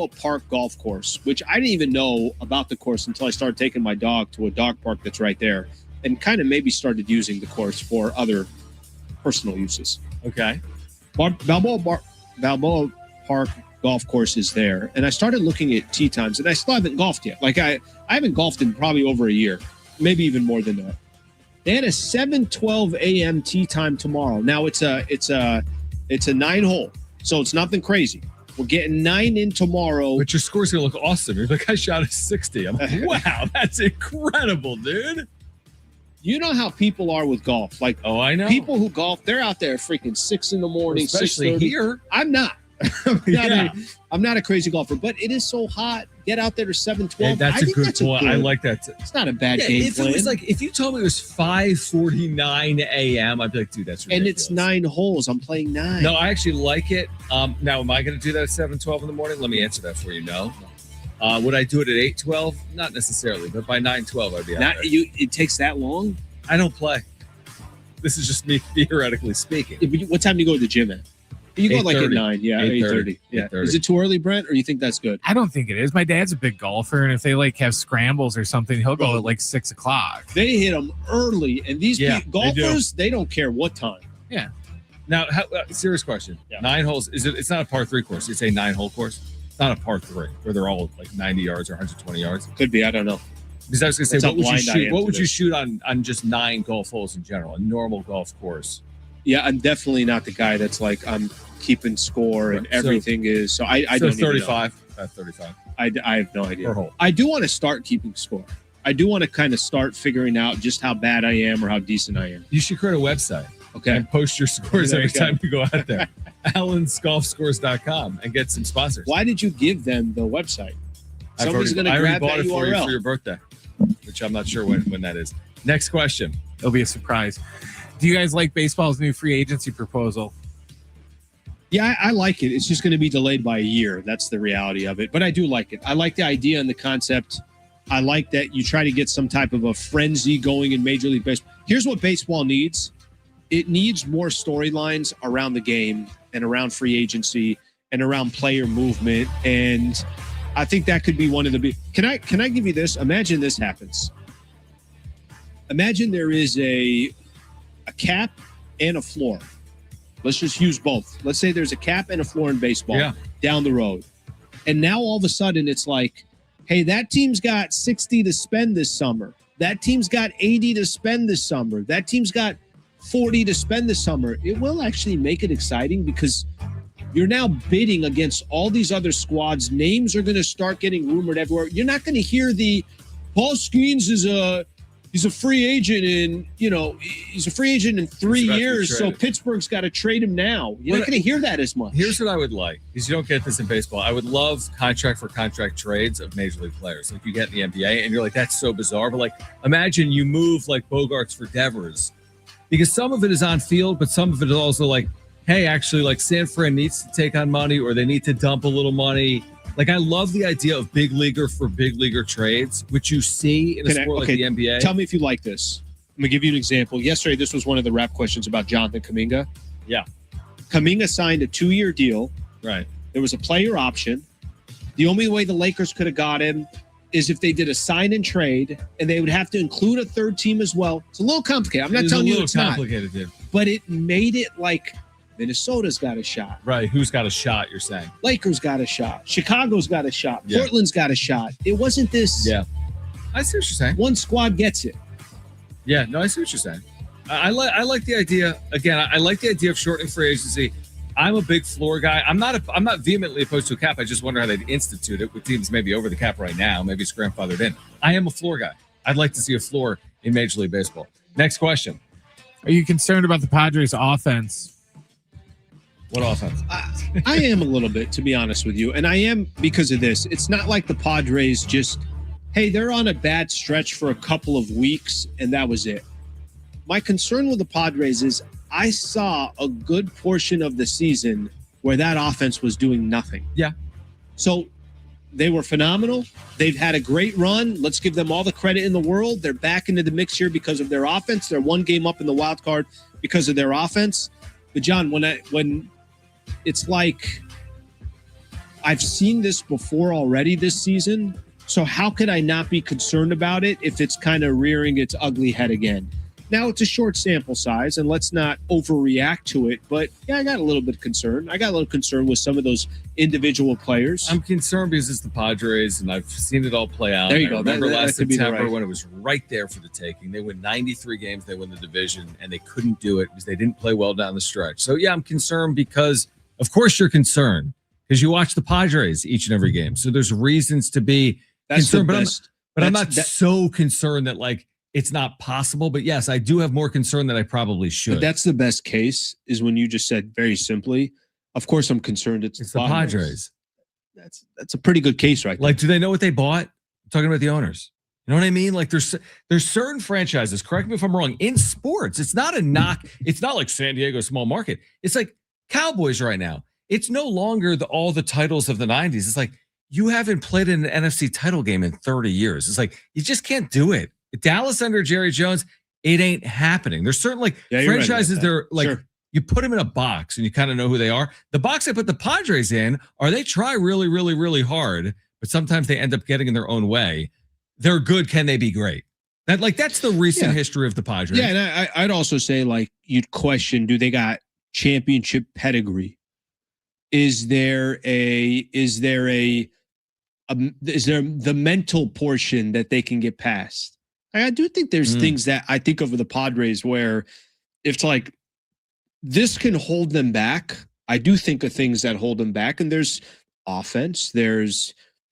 Park Golf Course, which I didn't even know about the course until I started taking my dog to a dog park that's right there, and kind of maybe started using the course for other personal uses. Okay. Balboa Park Golf Course is there, and I started looking at tee times, and I still haven't golfed yet. Like I haven't golfed in probably over a year, maybe even more than that. They had a 7:12 a.m. tee time tomorrow. Now it's a 9-hole, so it's nothing crazy. We're getting 9 in tomorrow. But your score's gonna look awesome. You're like, I shot a 60. I'm like, wow, that's incredible, dude. You know how people are with golf. Like, oh, I know. People who golf, they're out there freaking 6 in the morning, especially 6:30. here. I'm not. I'm not a crazy golfer, but it is so hot. Get out there to 7:12. Hey, that's a good point. I like that. It's not a bad game if plan. It was like, if you told me it was 5:49 a.m., I'd be like, dude, that's ridiculous. And it's 9 holes. I'm playing 9. No, I actually like it. Now, am I going to do that at 7:12 in the morning? Let me answer that for you. No. Would I do it at 8:12? Not necessarily, but by 9:12, I'd be out there. It takes that long? I don't play. This is just me theoretically speaking. Yeah, what time do you go to the gym at? You go like at 9, 8:30. Yeah. 8:30. Is it too early, Brent, or you think that's good? I don't think it is. My dad's a big golfer, and if they like have scrambles or something, he'll go at like 6 o'clock. They hit them early, and these golfers, they they don't care what time. Yeah. Now, serious question. Yeah. 9 holes. It's not a par 3 course. It's a 9-hole course. It's not a par 3 where they're all like 90 yards or 120 yards. Could be. I don't know. Because I was going to say, what would you shoot? What would you this. shoot on just 9 golf holes in general? A normal golf course. Yeah, I'm definitely not the guy that's like, I'm keeping score and everything is. So I don't 35. 35. I have no idea. Per hole. I do want to start keeping score. I do want to kind of start figuring out just how bad I am or how decent I am. You should create a website. Okay. And post your scores There every you go. time you go out there. AllensGolfScores.com and get some sponsors. Why did you give them the website? Somebody's going to I already grab bought that it for you URL. for your birthday, which I'm not sure when that is. Next question. It'll be a surprise. Do you guys like baseball's new free agency proposal? Yeah, I like it. It's just going to be delayed by a year. That's the reality of it. But I do like it. I like the idea and the concept. I like that you try to get some type of a frenzy going in Major League Baseball. Here's what baseball needs. It needs more storylines around the game and around free agency and around player movement. And I think that could be one of the big. Can I give you this? Imagine this happens. Imagine there is a cap and a floor. Let's just use both. Let's say there's a cap and a floor in baseball down the road. And now all of a sudden it's like, hey, that team's got 60 to spend this summer. That team's got 80 to spend this summer. That team's got 40 to spend this summer. It will actually make it exciting because you're now bidding against all these other squads. Names are going to start getting rumored everywhere. You're not going to hear the Paul Skeens he's a free agent he's a free agent in 3 years. So Pittsburgh's got to trade him now. You're not going to hear that as much. Here's what I would like, because you don't get this in baseball. I would love contract for contract trades of major league players. Like you get in the NBA and you're like, that's so bizarre. But like, imagine you move like Bogarts for Devers, because some of it is on field, but some of it is also like, hey, actually like San Fran needs to take on money or they need to dump a little money. Like, I love the idea of big leaguer for big leaguer trades, which you see in a sport like the NBA. Tell me if you like this. I'm going to give you an example. Yesterday, this was one of the rap questions about Jonathan Kuminga. Yeah. Kuminga signed a 2-year deal. Right. There was a player option. The only way the Lakers could have got him is if they did a sign and trade, and they would have to include a third team as well. It's a little complicated. I'm not telling you it's not. Dude. But it made it like Minnesota's got a shot. Right. Who's got a shot, you're saying? Lakers got a shot. Chicago's got a shot. Yeah. Portland's got a shot. It wasn't this. Yeah. I see what you're saying. One squad gets it. Yeah. No, I see what you're saying. I like the idea. Again, I like the idea of shortening free agency. I'm a big floor guy. I'm not vehemently opposed to a cap. I just wonder how they'd institute it with teams maybe over the cap right now. Maybe it's grandfathered in. I am a floor guy. I'd like to see a floor in Major League Baseball. Next question. Are you concerned about the Padres' offense? What offense? I am a little bit, to be honest with you. And I am because of this. It's not like the Padres just, hey, they're on a bad stretch for a couple of weeks, and that was it. My concern with the Padres is I saw a good portion of the season where that offense was doing nothing. Yeah. So they were phenomenal. They've had a great run. Let's give them all the credit in the world. They're back into the mix here because of their offense. They're one game up in the wild card because of their offense. But John, when it's like I've seen this before already this season, so how could I not be concerned about it if it's kind of rearing its ugly head again? Now it's a short sample size, and let's not overreact to it. But yeah, I got a little bit concerned. I got a little concerned with some of those individual players. I'm concerned because it's the Padres, and I've seen it all play out. There you I go. remember last could be the September right. when it was right there for the taking. They win 93 games, they win the division, and they couldn't do it because they didn't play well down the stretch. So yeah, I'm concerned because, of course, you're concerned because you watch the Padres each and every game. So there's reasons to be concerned. But I'm not so concerned that like it's not possible. But yes, I do have more concern than I probably should. But that's the best case is when you just said very simply, of course I'm concerned it's the Padres. That's a pretty good case right there. Like, do they know what they bought? I'm talking about the owners. You know what I mean? Like there's certain franchises, correct me if I'm wrong, in sports. It's not a knock. It's not like San Diego small market. It's like Cowboys right now. It's no longer all the titles of the 90s. It's like you haven't played in an NFC title game in 30 years. It's like you just can't do it. Dallas under Jerry Jones, it ain't happening. There's certain like franchises they're like you put them in a box and you kind of know who they are. The box I put the Padres in are they try really, really, really hard, but sometimes they end up getting in their own way. They're good. Can they be great? That's the recent history of the Padres. Yeah, and I'd also say like you'd question, do they got championship pedigree? Is there the mental portion that they can get past? I do think there's things that I think of the Padres where it's like this can hold them back. I do think of things that hold them back, and there's offense. Do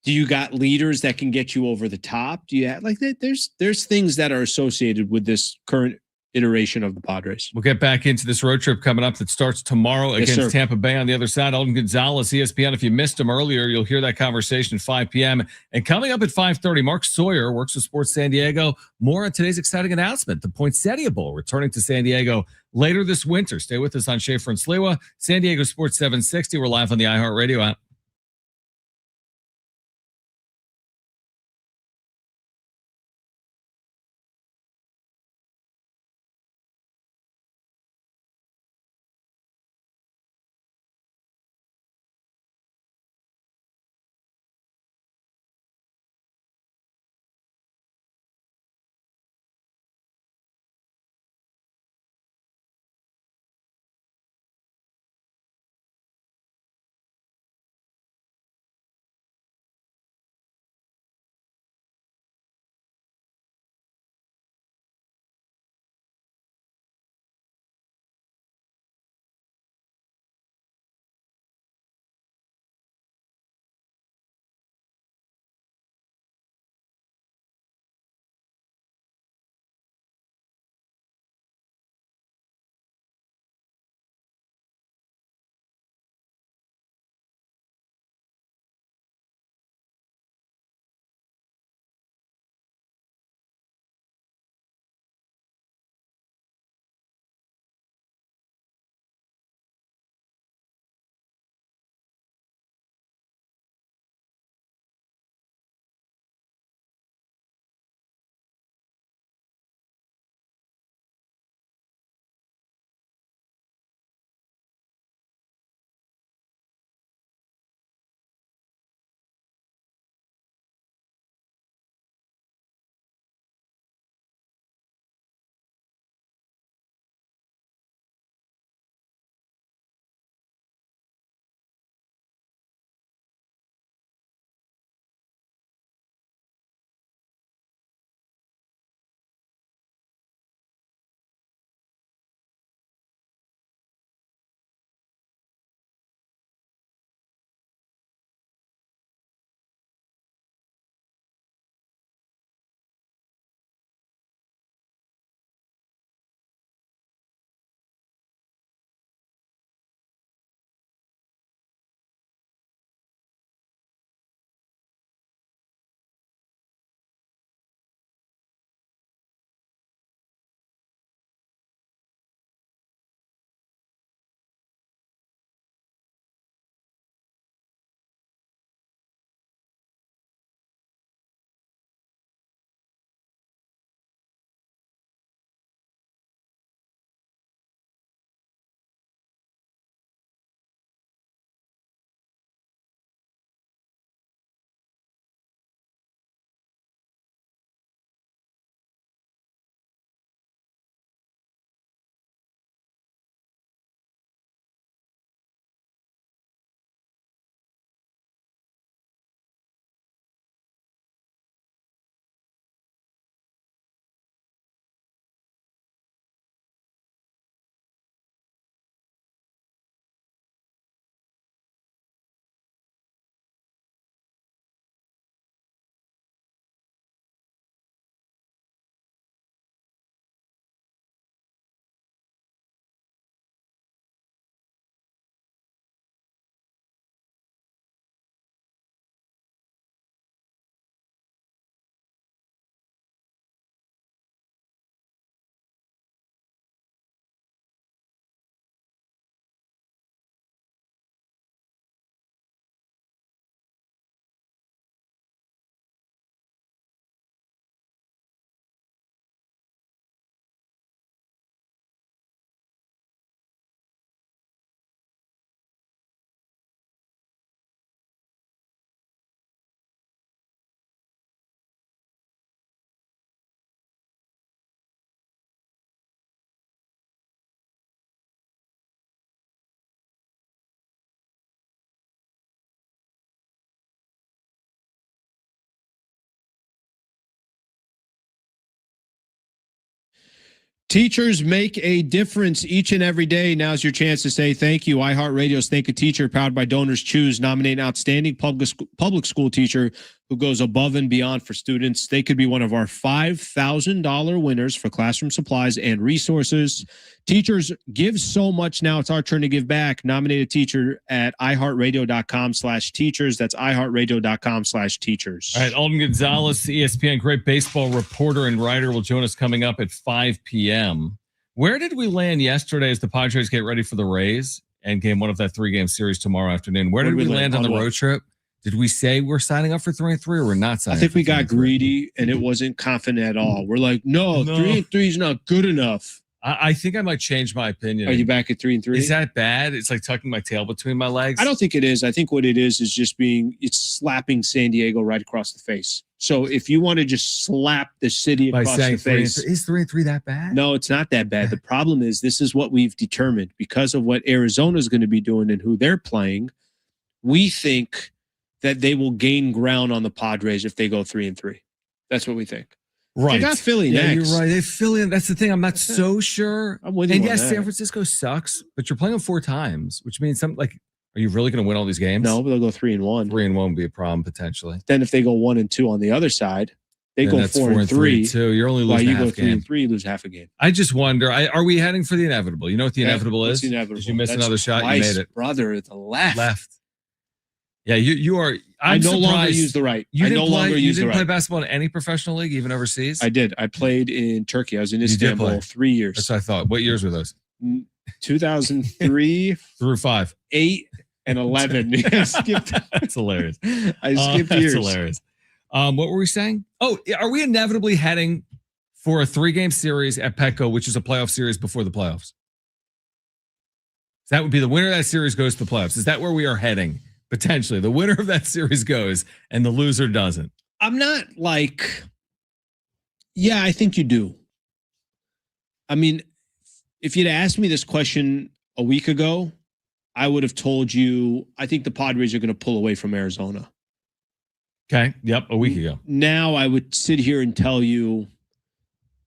you got leaders that can get you over the top? Do you have like that? There's things that are associated with this current iteration of the Padres. We'll get back into this road trip coming up that starts tomorrow against Tampa Bay. On the other side, Alden Gonzalez, ESPN. If you missed him earlier, you'll hear that conversation at 5 p.m. And coming up at 5:30, Mark Sawyer works with Sports San Diego. More on today's exciting announcement, the Poinsettia Bowl, returning to San Diego later this winter. Stay with us on Schaefer and Sliwa, San Diego Sports 760. We're live on the iHeartRadio app. Teachers make a difference each and every day. Now's your chance to say thank you. iHeartRadio's Thank a Teacher, powered by Donors Choose. Nominate an outstanding public school teacher who goes above and beyond for students. They could be one of our $5,000 winners for classroom supplies and resources. Teachers give so much now. It's our turn to give back. Nominate a teacher at iHeartRadio.com/teachers. That's iHeartRadio.com/teachers. All right, Alden Gonzalez, ESPN, great baseball reporter and writer, will join us coming up at 5 p.m. Where did we land yesterday as the Padres get ready for the Rays and game one of that 3-game series tomorrow afternoon? Where did we land on the road trip? Did we say we're signing up for 3-3 or we're not signing up? I think we got greedy and it wasn't confident at all. We're like, no. 3-3 is not good enough. I think I might change my opinion. Are you back at 3-3? Is that bad? It's like tucking my tail between my legs. I don't think it is. I think what it is just it's slapping San Diego right across the face. So if you want to just slap the city across the face. Is 3-3 that bad? No, it's not that bad. The problem is this is what we've determined because of what Arizona is going to be doing and who they're playing. We think that they will gain ground on the Padres if they go 3-3. That's what we think. Right. They got Philly next. You're right. They Philly. That's the thing. I'm not so sure. I'm with you. And yes, San Francisco sucks, but you're playing them 4 times, which means are you really going to win all these games? No, but they'll go 3-1. 3-1 would be a problem potentially. Then if they go 1-2 on the other side, they go 4-3 too. You're only losing half a game. You go 3-3, you lose half a game. I just wonder, are we heading for the inevitable? You know what the inevitable is? The inevitable. Did you miss another shot? You made it. Brother, at the left. Yeah, you are. I no longer use the right. You didn't play basketball in any professional league, even overseas? I did. I played in Turkey. I was in Istanbul 3 years. That's what I thought. What years were those? 2003 through 5, 8, and 11. That's hilarious. I skipped years. That's hilarious. What were we saying? Oh, are we inevitably heading for a 3-game series at Petco, which is a playoff series before the playoffs? That would be the winner of that series goes to the playoffs. Is that where we are heading? Potentially. The winner of that series goes and the loser doesn't. I'm not I think you do. I mean, if you'd asked me this question a week ago, I would have told you, I think the Padres are going to pull away from Arizona. Okay. Yep. A week ago. Now I would sit here and tell you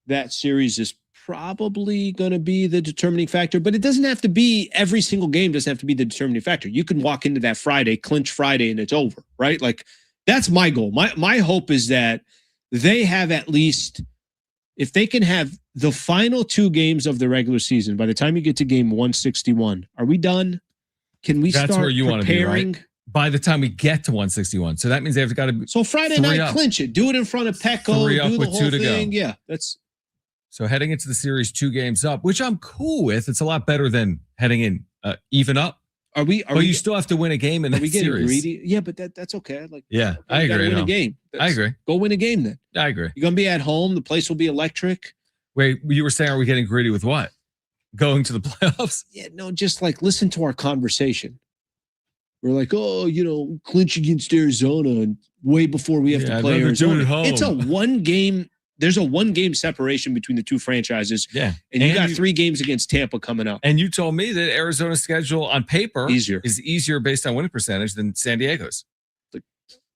that series is probably going to be the determining factor, but it doesn't have to be every single game doesn't have to be the determining factor. You can walk into that Friday, clinch Friday, and it's over, right? Like that's my goal. My hope is that they have at least, if they can have the final 2 games of the regular season, by the time you get to game 161, are we done? Can we start where you want to be, right? By the time we get to 161. So that means they've got to. So Friday night, clinch it. Do it in front of Petco. 3 up do the with whole 2 to thing. go. Yeah, that's. So heading into the series 2 games up, which I'm cool with. It's a lot better than heading in even up. Are we? You still have to win a game in that series. Are we getting greedy? Yeah, but that's okay. I agree. Win a game. I agree. Go win a game then. I agree. You're gonna be at home. The place will be electric. Wait, you were saying, are we getting greedy with what? Going to the playoffs? Yeah, no, just listen to our conversation. We're like, clinch against Arizona and way before we have to play Arizona. It's a 1-game. There's a 1-game separation between the 2 franchises. Yeah. And you got 3 games against Tampa coming up. And you told me that Arizona's schedule on paper is easier based on winning percentage than San Diego's.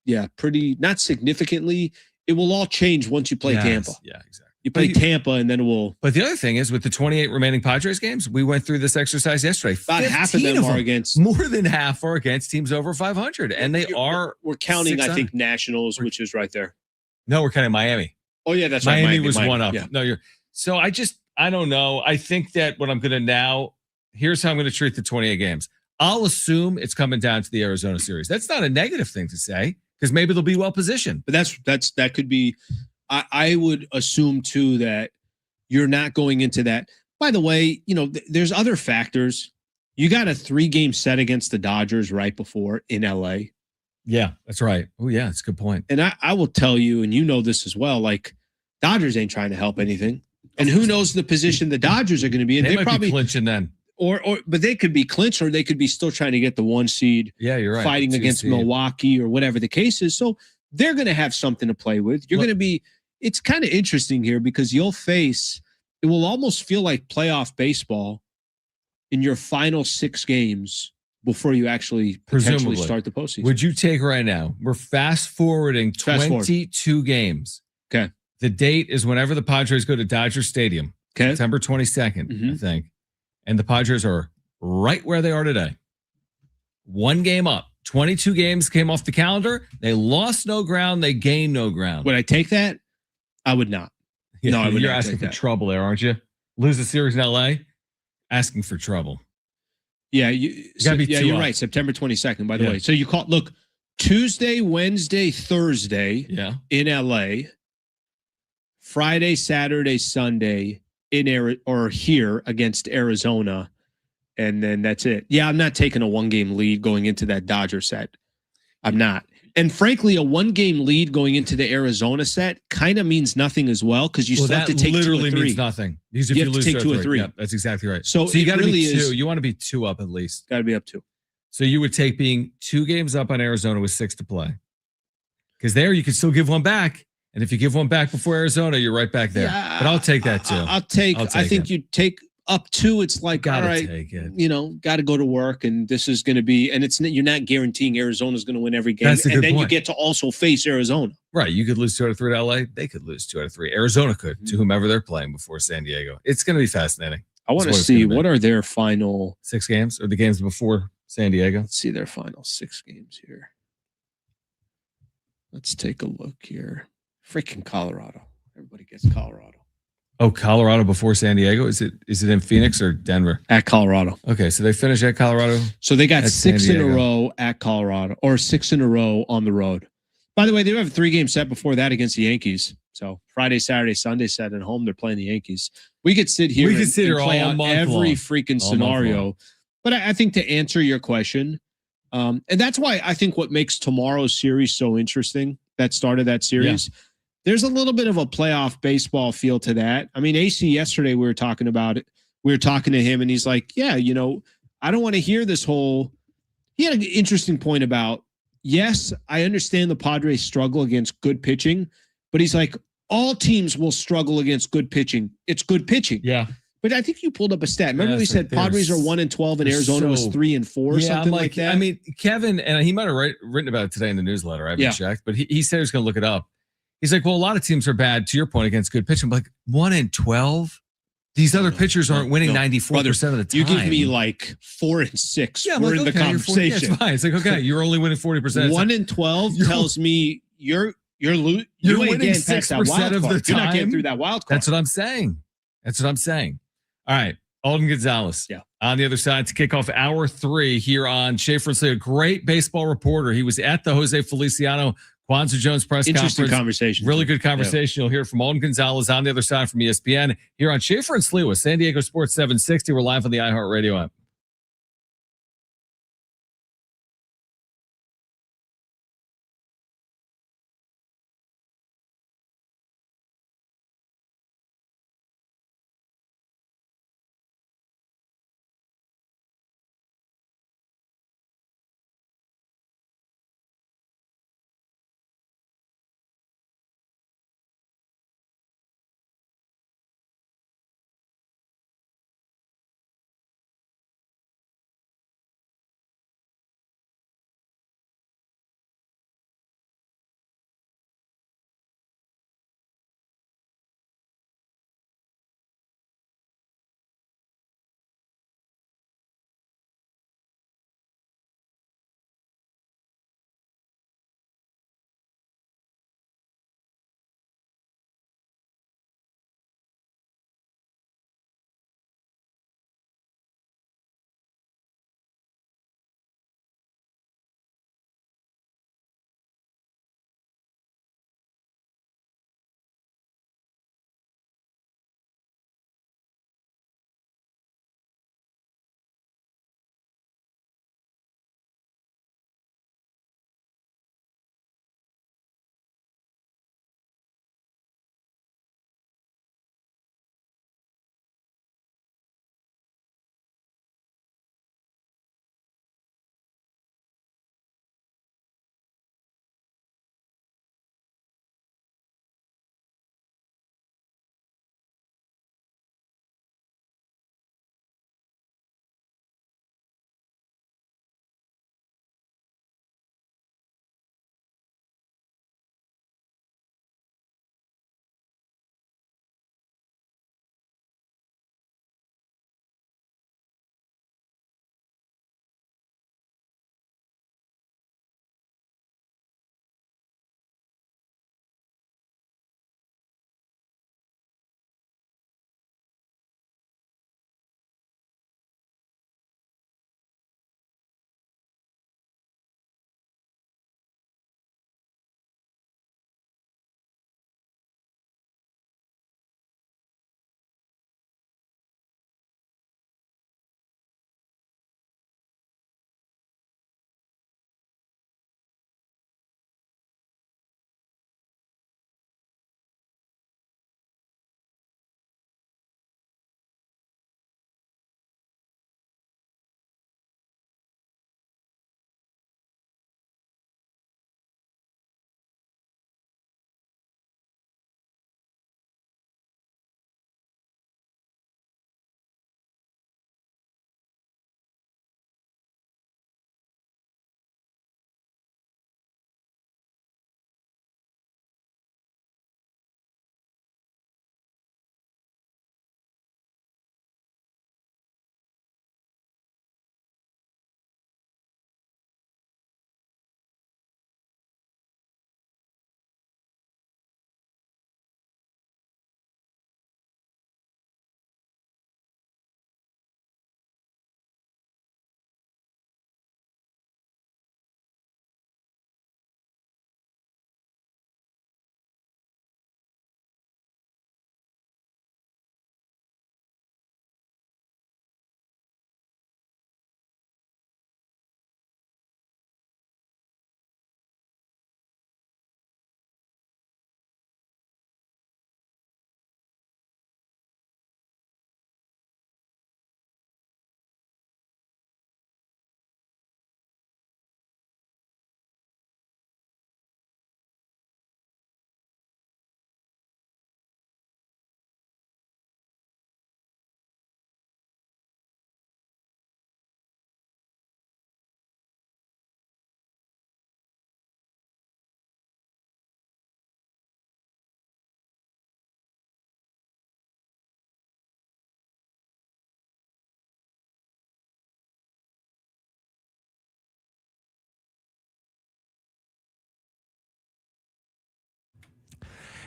Yeah, pretty, not significantly. It will all change once you play Tampa. Yeah, exactly. You play Tampa and then it will. But the other thing is with the 28 remaining Padres games, we went through this exercise yesterday. About half of them are against. More than half are against teams over 500. And we're counting, I think, Nationals, which is right there. No, we're counting Miami. Oh, yeah, that's right. Miami was 1 up. Yeah. No, so I don't know. I think that what I'm going to here's how I'm going to treat the 28 games. I'll assume it's coming down to the Arizona series. That's not a negative thing to say because maybe they'll be well positioned. But that could be, I would assume too that you're not going into that. By the way, there's other factors. You got a 3-game set against the Dodgers right before in LA. Yeah, that's right. Oh, yeah, that's a good point. And I will tell you, and you know this as well, Dodgers ain't trying to help anything. And who knows the position the Dodgers are going to be in. They might probably be clinching then. But they could be clinched or they could be still trying to get the 1 seed. Yeah, you're right. Fighting against Milwaukee or whatever the case is. So they're going to have something to play with. You're going to be, it's kind of interesting here because it will almost feel like playoff baseball in your final 6 games before you actually potentially start the postseason. Would you take right now? We're fast forwarding 22 games. Okay. The date is whenever the Padres go to Dodger Stadium. Okay. September 22nd, I Mhm. think. And the Padres are right where they are today. 1 game up. 22 games came off the calendar. They lost no ground. They gained no ground. Would I take that? I would not. No, I would You're not asking take for that. trouble there, aren't you? Lose a series in LA, asking for trouble. Yeah, gotta be two you're up. right. September 22nd, by the Yeah. way. So you call look, Tuesday, Wednesday, Thursday Yeah. in LA, Friday, Saturday, Sunday or here against Arizona, and then that's it. Yeah, I'm not taking a 1-game lead going into that Dodger set. I'm not. And frankly, a 1-game lead going into the Arizona set kind of means nothing as well because you still have to take 2 or 3. literally means nothing. Because if You you have to lose take 2 or 3. Yeah, that's exactly right. So you it got to really be 2. is- You want to be 2 up at least. Got to be up 2. So you would take being 2 games up on Arizona with 6 to play. Because there you could still give one back. And if you give one back before Arizona, you're right back there. Yeah, but I'll take that too. I'll take I think it. you take up 2. It's like, all Gotta right, take it. got to go to work, and this is going to be, and you're not guaranteeing Arizona's going to win every game, That's a and good then you point. get to also face Arizona. Right. You could lose 2 out of 3 to LA. They could lose 2 out of 3. Arizona could to whomever they're playing before San Diego. It's going to be fascinating. I want to That's what it's see gonna be. what are their final. 6 games or the games before San Diego. Let's see their final 6 games here. Let's take a look here. Freaking Colorado. Everybody gets Colorado. Oh, Colorado before San Diego. Is it in Phoenix or Denver? At Colorado. Okay, so they finish at Colorado. So they got At 6 San in a Diego. row at Colorado, or 6 in a row on the road. By the way, they have a 3-game set before that against the Yankees. So Friday, Saturday, Sunday set at home. They're playing the Yankees. We could sit here We could sit here play all out month every long. freaking All month scenario. long. But I think to answer your question, and that's why I think what makes tomorrow's series so interesting, that started that series, there's a little bit of a playoff baseball feel to that. I mean, AC yesterday, we were talking about it. We were talking to him, and he's like, yeah, I don't want to hear this whole. He had an interesting point about, yes, I understand the Padres struggle against good pitching, but he's like, all teams will struggle against good pitching. It's good pitching. Yeah. But I think you pulled up a stat. Remember we it's said like Padres are 1-12 and they're Arizona was so- 3-4 or something like that. I mean, Kevin, and he might have written about it today in the newsletter. I haven't checked, but he said he was going to look it up. He's like, well, a lot of teams are bad, to your point, against good pitching. But like 1-12, these other pitchers aren't winning 94% of the time. You give me like 4-6. Yeah, I'm we're like, in the okay, you're 40, conversation. it's fine. It's like, okay, you're only winning 40%. 1-12 tells me you're You're ain't winning getting past that 6% wild of the card. You're not getting time. through that wild card. That's what I'm saying. All right. Alden Gonzalez. Yeah. On the other side to kick off hour 3 here on Schaefer and Slay, a great baseball reporter. He was at the Jose Feliciano Kwanzaa Jones press Interesting conference. conversation. Really good conversation. You'll hear from Alden Gonzalez on the other side from ESPN here on Schaefer and Slay with San Diego Sports 760. We're live on the iHeartRadio app.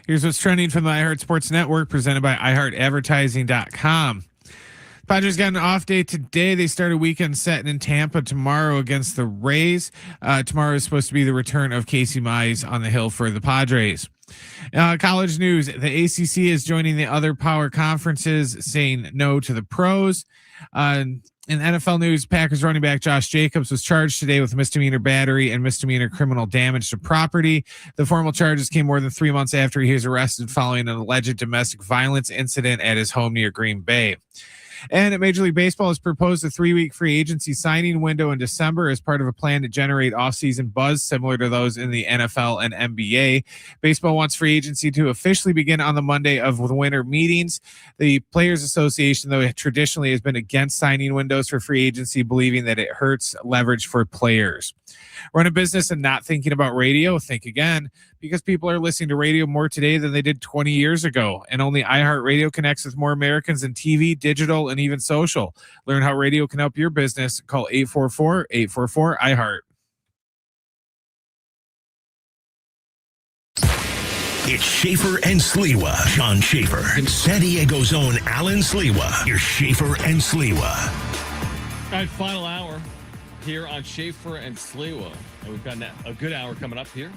Here's what's trending from the iHeart Sports Network, presented by iHeartAdvertising.com. Padres got an off day today. They start a weekend setting in Tampa tomorrow against the Rays. Tomorrow is supposed to be the return of Casey Mize on the hill for the Padres. College news. The ACC is joining the other power conferences, saying no to the pros. In NFL news, Packers running back Josh Jacobs was charged today with misdemeanor battery and misdemeanor criminal damage to property. The formal charges came more than 3 months after he was arrested following an alleged domestic violence incident at his home near Green Bay. And at Major League Baseball has proposed a 3-week free agency signing window in December as part of a plan to generate offseason buzz similar to those in the NFL and NBA. Baseball wants free agency to officially begin on the Monday of the winter meetings. The Players Association, though, traditionally has been against signing windows for free agency, believing that it hurts leverage for players. Run a business and not thinking about radio? Think again, because people are listening to radio more today than they did 20 years ago. And only iHeartRadio connects with more Americans than TV, digital, and even social. Learn how radio can help your business. Call 844-844-iHeart. It's Schaefer and Sliwa. John Schaefer and San Diego's own Alan Sliwa. Here's Schaefer and Sliwa. All right, final hour here on Schaefer and Sliwa. And we've got a good hour coming up here,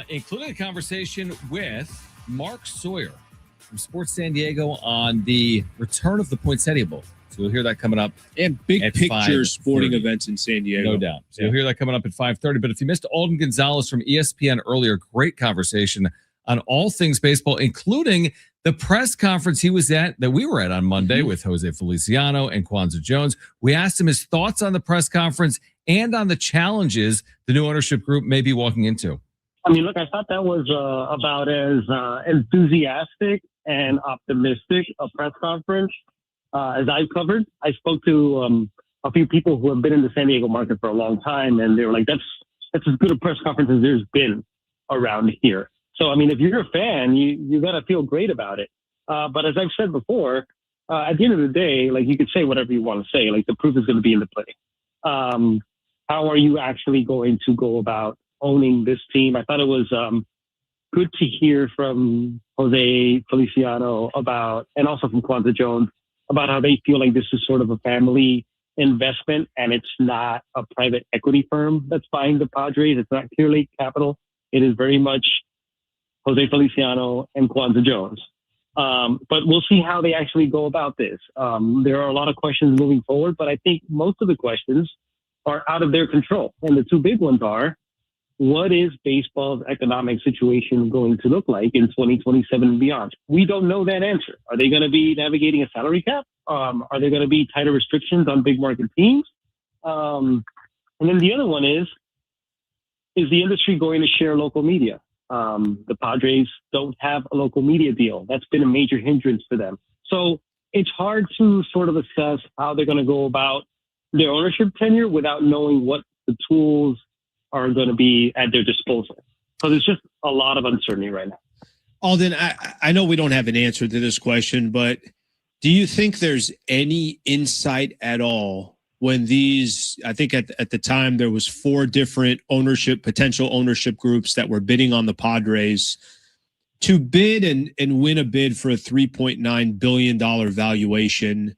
including a conversation with Mark Sawyer from Sports San Diego on the return of the Poinsettia Bowl. So you'll hear that coming up. And big picture 5:30. sporting events in San Diego. No doubt. So you'll hear that coming up at 5:30. But if you missed Alden Gonzalez from ESPN earlier, great conversation on all things baseball, including the press conference he was at that we were at on Monday with Jose Feliciano and Kwanzaa Jones. We asked him his thoughts on the press conference and on the challenges the new ownership group may be walking into. I mean, look, I thought that was about as enthusiastic and optimistic a press conference as I've covered. I spoke to a few people who have been in the San Diego market for a long time, and they were like, that's as good a press conference as there's been around here. So, I mean, if you're a fan, you got to feel great about it. But as I've said before, at the end of the day, like, you could say whatever you want to say. Like, the proof is going to be in the pudding. How are you actually going to go about owning this team? I thought it was good to hear from Jose Feliciano and also from Kwanzaa Jones about how they feel like this is sort of a family investment and it's not a private equity firm that's buying the Padres. It's not Clear Lake Capital. It is very much Jose Feliciano and Kwanzaa Jones. But we'll see how they actually go about this. There are a lot of questions moving forward, but I think most of the questions are out of their control. And the two big ones are, what is baseball's economic situation going to look like in 2027 and beyond? We don't know that answer. Are they going to be navigating a salary cap? Are there going to be tighter restrictions on big market teams? And then the other one is the industry going to share local media? The Padres don't have a local media deal. That's been a major hindrance for them. So it's hard to sort of assess how they're going to go about their ownership tenure without knowing what the tools are going to be at their disposal. So there's just a lot of uncertainty right now. Alden, I know we don't have an answer to this question, but do you think there's any insight at all when these, I think at the time there was 4 different potential ownership groups that were bidding on the Padres to bid and win a bid for a $3.9 billion valuation?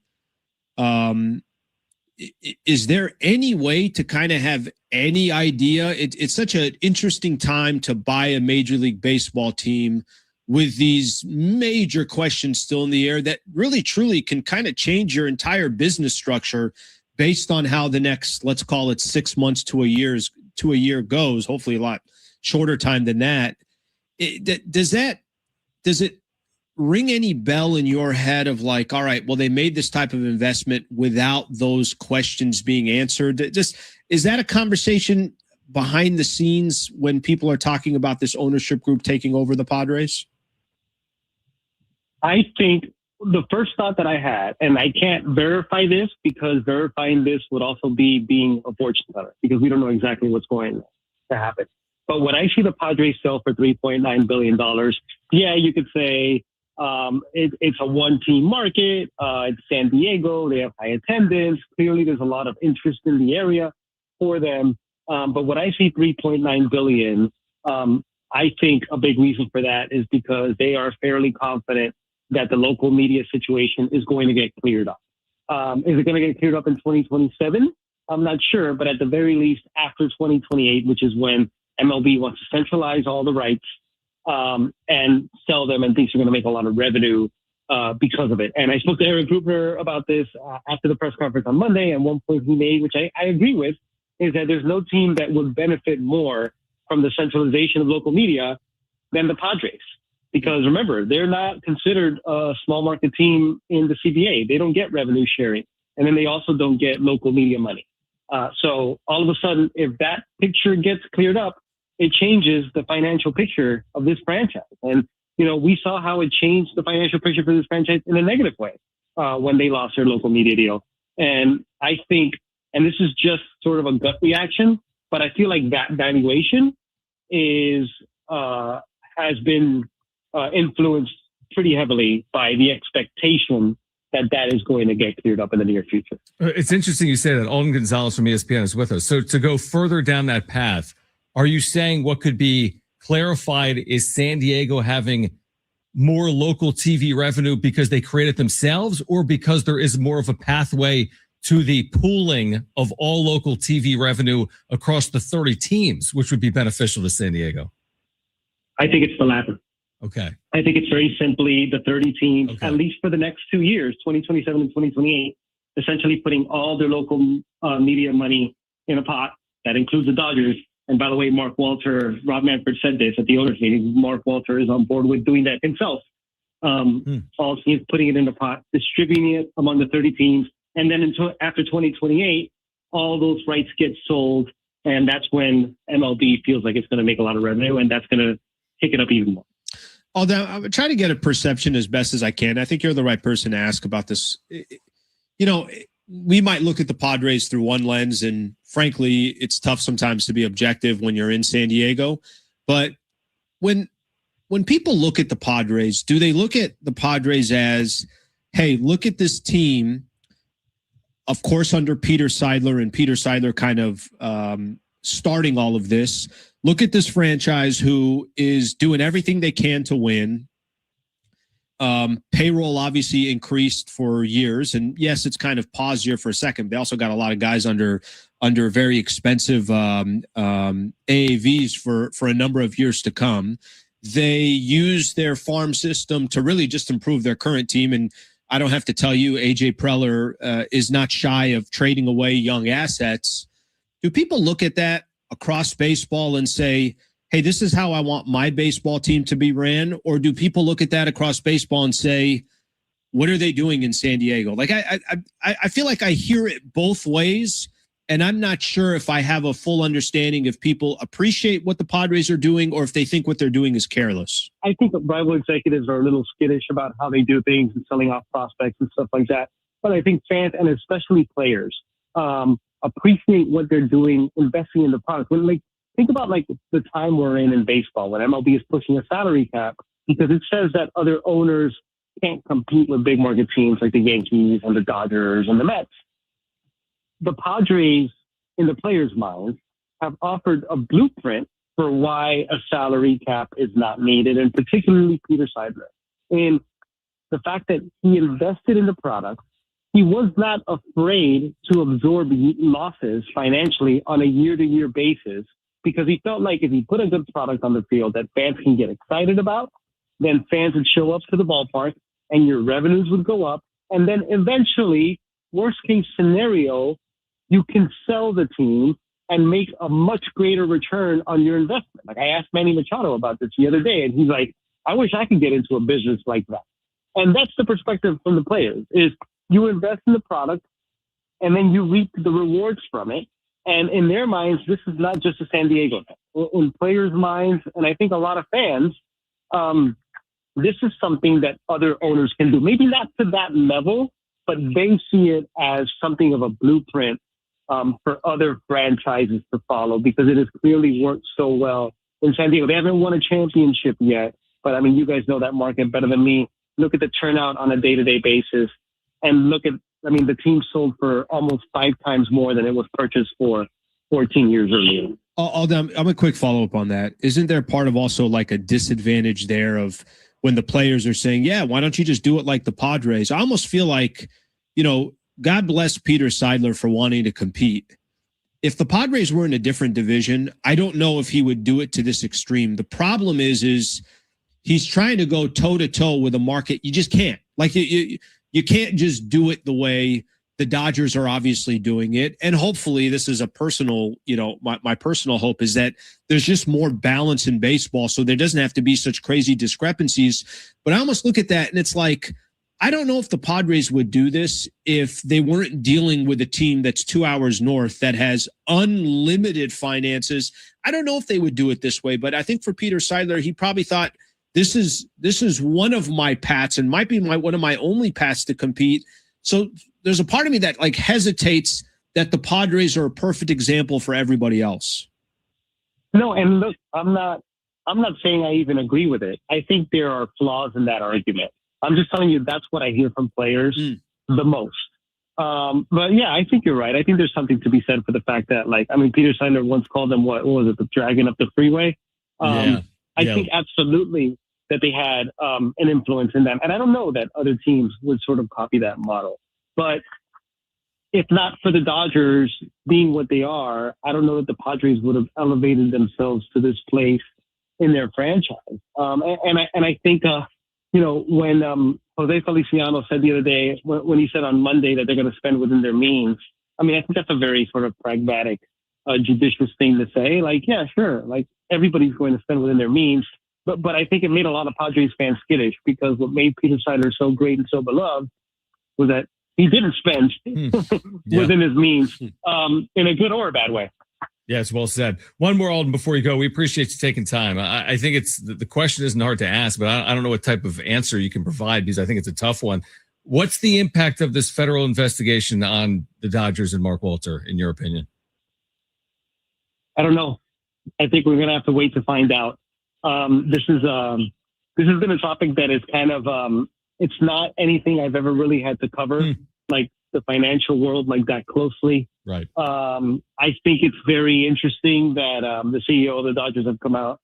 Is there any way to kind of have any idea? It's such an interesting time to buy a Major League Baseball team with these major questions still in the air that really truly can kind of change your entire business structure based on how the next, let's call it 6 months to a year goes, hopefully a lot shorter time than that. Does it ring any bell in your head of like, all right, well, they made this type of investment without those questions being answered? Is that a conversation behind the scenes when people are talking about this ownership group taking over the Padres? I think the first thought that I had, and I can't verify this because verifying this would also be being a fortune teller because we don't know exactly what's going to happen. But when I see the Padres sell for $3.9 billion, yeah, you could say it's a one-team market. It's San Diego. They have high attendance. Clearly, there's a lot of interest in the area for them. But when I see $3.9 billion, I think a big reason for that is because they are fairly confident that the local media situation is going to get cleared up. Is it going to get cleared up in 2027? I'm not sure, but at the very least after 2028, which is when MLB wants to centralize all the rights and sell them and thinks they're going to make a lot of revenue because of it. And I spoke to Eric Gruber about this after the press conference on Monday, and one point he made, which I agree with, is that there's no team that would benefit more from the centralization of local media than the Padres. Because remember, they're not considered a small market team in the CBA. They don't get revenue sharing. And then they also don't get local media money. So all of a sudden, if that picture gets cleared up, it changes the financial picture of this franchise. And, you know, we saw how it changed the financial picture for this franchise in a negative way when they lost their local media deal. And I think, and this is just sort of a gut reaction, but I feel like that valuation has been influenced pretty heavily by the expectation that is going to get cleared up in the near future. It's interesting you say that. Alden Gonzalez from ESPN is with us. So to go further down that path, are you saying what could be clarified is San Diego having more local TV revenue because they create it themselves, or because there is more of a pathway to the pooling of all local TV revenue across the 30 teams, which would be beneficial to San Diego? I think it's the latter. Okay. I think it's very simply the 30 teams, at least for the next 2 years, 2027 and 2028, essentially putting all their local media money in a pot. That includes the Dodgers. And by the way, Rob Manfred said this at the owners meeting. Mark Walter is on board with doing that himself. All teams putting it in the pot, distributing it among the 30 teams. And then after 2028, all those rights get sold. And that's when MLB feels like it's going to make a lot of revenue, and that's going to pick it up even more. Although I'm trying to get a perception as best as I can. I think you're the right person to ask about this. You know, we might look at the Padres through one lens, and frankly, it's tough sometimes to be objective when you're in San Diego. But when people look at the Padres, do they look at the Padres as, hey, look at this team, of course, under Peter Seidler, and Peter Seidler kind of starting all of this. Look at this franchise who is doing everything they can to win. Payroll obviously increased for years, and yes, it's kind of paused here for a second. They also got a lot of guys under very expensive AAVs for a number of years to come. They use their farm system to really just improve their current team, and I don't have to tell you, AJ Preller is not shy of trading away young assets. Do people look at that across baseball and say, hey, this is how I want my baseball team to be ran? Or do people look at that across baseball and say, what are they doing in San Diego? Like, I feel like I hear it both ways, and I'm not sure if I have a full understanding if people appreciate what the Padres are doing or if they think what they're doing is careless. I think rival executives are a little skittish about how they do things and selling off prospects and stuff like that. But I think fans, and especially players, appreciate what they're doing, investing in the product. Think about the time we're in baseball when MLB is pushing a salary cap because it says that other owners can't compete with big market teams like the Yankees and the Dodgers and the Mets. The Padres, in the players' minds, have offered a blueprint for why a salary cap is not needed, and particularly Peter Seidler. And the fact that he invested in the product, he was not afraid to absorb losses financially on a year-to-year basis because he felt like if he put a good product on the field that fans can get excited about, then fans would show up to the ballpark and your revenues would go up. And then eventually, worst case scenario, you can sell the team and make a much greater return on your investment. Like I asked Manny Machado about this the other day, and he's like, I wish I could get into a business like that. And that's the perspective from the players is you invest in the product and then you reap the rewards from it. And in their minds, this is not just a San Diego thing. In players' minds, and I think a lot of fans, this is something that other owners can do. Maybe not to that level, but they see it as something of a blueprint for other franchises to follow because it has clearly worked so well in San Diego. They haven't won a championship yet, but I mean, you guys know that market better than me. Look at the turnout on a day-to-day basis and look at, the team sold for almost 5 times more than it was purchased for 14 years earlier. Alden, I'm a quick follow up on that. Isn't there part of also like a disadvantage there of when the players are saying, yeah, why don't you just do it like the Padres? I almost feel like, God bless Peter Seidler for wanting to compete. If the Padres were in a different division, I don't know if he would do it to this extreme. The problem is he's trying to go toe to toe with a market. You just can't. Like you can't just do it the way the Dodgers are obviously doing it. And hopefully this is a personal, my personal hope is that there's just more balance in baseball. So there doesn't have to be such crazy discrepancies. But I almost look at that and it's like, I don't know if the Padres would do this if they weren't dealing with a team that's 2 hours north that has unlimited finances. I don't know if they would do it this way, but I think for Peter Seidler, he probably thought this is one of my paths and might be one of my only paths to compete. So there's a part of me that like hesitates that the Padres are a perfect example for everybody else. No, and look, I'm not saying I even agree with it. I think there are flaws in that argument. I'm just telling you that's what I hear from players the most. But yeah, I think you're right. I think there's something to be said for the fact that, Peter Seidler once called them what was it, the dragon up the freeway? I think absolutely that they had an influence in them. And I don't know that other teams would sort of copy that model. But if not for the Dodgers being what they are, I don't know that the Padres would have elevated themselves to this place in their franchise. And I think, when Jose Feliciano said the other day, when he said on Monday that they're going to spend within their means, I think that's a very sort of pragmatic, judicious thing to say. Like, yeah, sure. Like everybody's going to spend within their means. But I think it made a lot of Padres fans skittish because what made Peter Seidler so great and so beloved was that he didn't spend within his means in a good or a bad way. Yes, well said. One more, Alden, before you go. We appreciate you taking time. I think the question isn't hard to ask, but I don't know what type of answer you can provide because I think it's a tough one. What's the impact of this federal investigation on the Dodgers and Mark Walter, in your opinion? I don't know. I think we're going to have to wait to find out. This has been a topic that is kind of it's not anything I've ever really had to cover, like the financial world like that closely. Right. I think it's very interesting that the CEO of the Dodgers has come out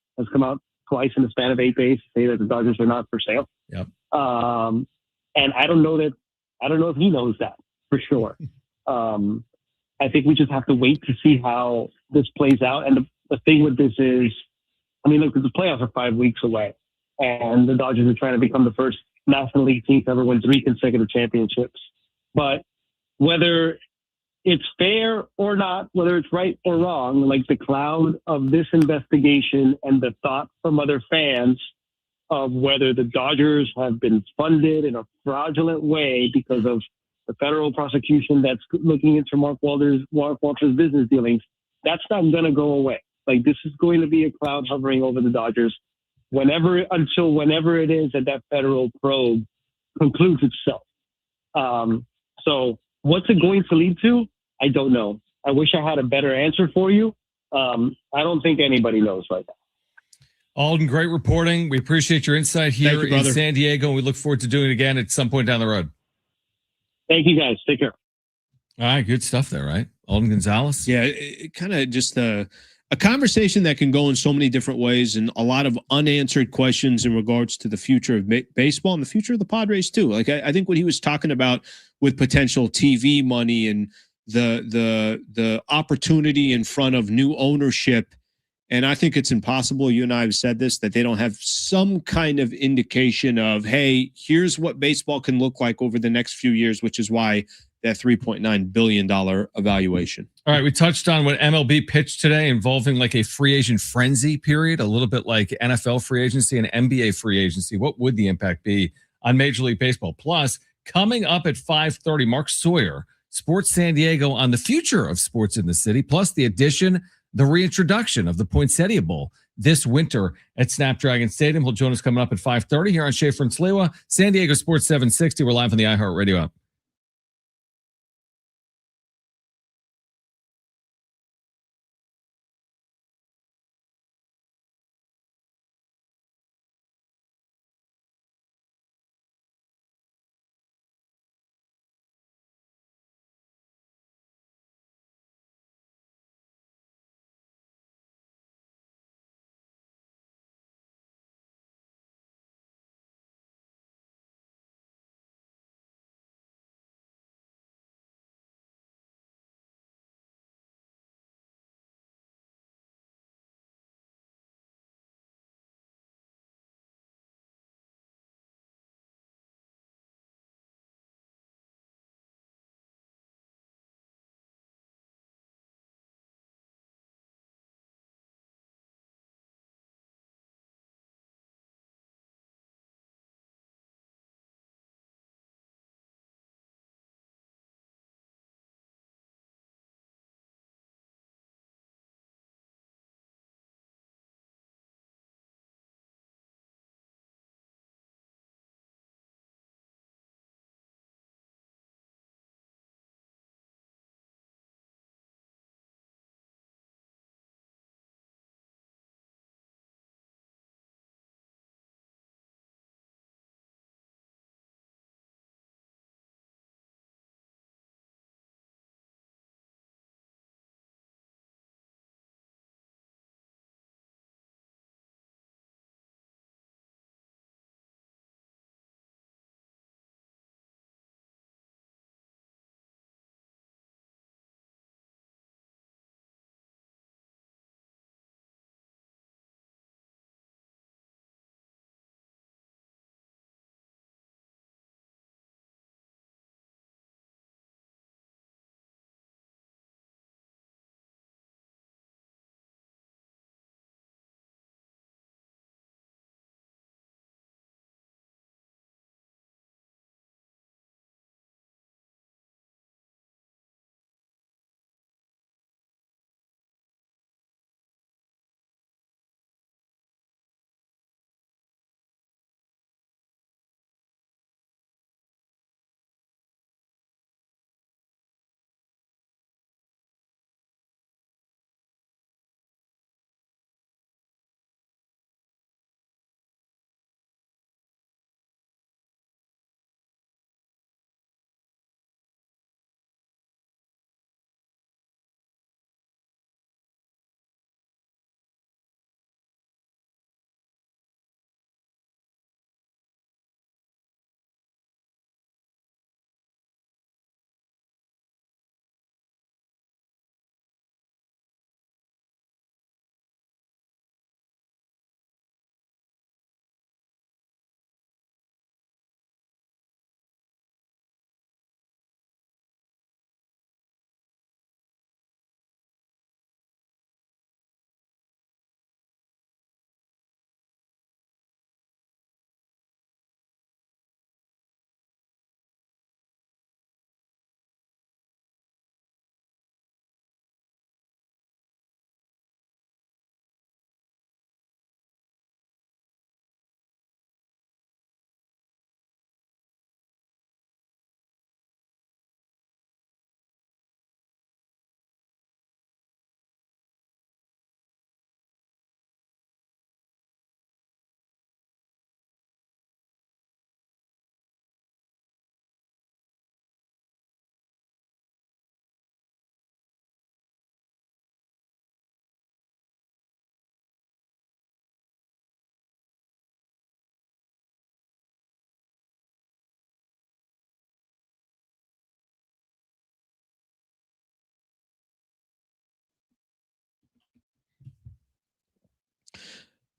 twice in the span of 8 days to say that the Dodgers are not for sale. Yep. And I don't know if he knows that for sure. I think we just have to wait to see how this plays out. And the thing with this is, look, the playoffs are 5 weeks away, and the Dodgers are trying to become the first National League team to ever win 3 consecutive championships. But whether it's fair or not, whether it's right or wrong, like the cloud of this investigation and the thought from other fans of whether the Dodgers have been funded in a fraudulent way because of the federal prosecution that's looking into Mark Walter's business dealings, that's not going to go away. Like, this is going to be a cloud hovering over the Dodgers whenever it is that federal probe concludes itself. So what's it going to lead to? I don't know. I wish I had a better answer for you. I don't think anybody knows right now. Alden, great reporting. We appreciate your insight here in San Diego, and we look forward to doing it again at some point down the road. Thank you, guys. Take care. All right, good stuff there, right? Alden Gonzalez. Yeah, it kind of just a conversation that can go in so many different ways, and a lot of unanswered questions in regards to the future of baseball and the future of the Padres too. Like I think what he was talking about with potential TV money and the opportunity in front of new ownership. And I think it's impossible, you and I have said this, that they don't have some kind of indication of, hey, here's what baseball can look like over the next few years, which is why that $3.9 billion evaluation. All right, we touched on what MLB pitched today involving like a free agent frenzy period, a little bit like NFL free agency and NBA free agency. What would the impact be on Major League Baseball? Plus, coming up at 5:30, Mark Sawyer, Sports San Diego, on the future of sports in the city, plus the reintroduction of the Poinsettia Bowl this winter at Snapdragon Stadium. He'll join us coming up at 5:30 here on Schaefer and Sliwa, San Diego Sports 760. We're live on the iHeartRadio app.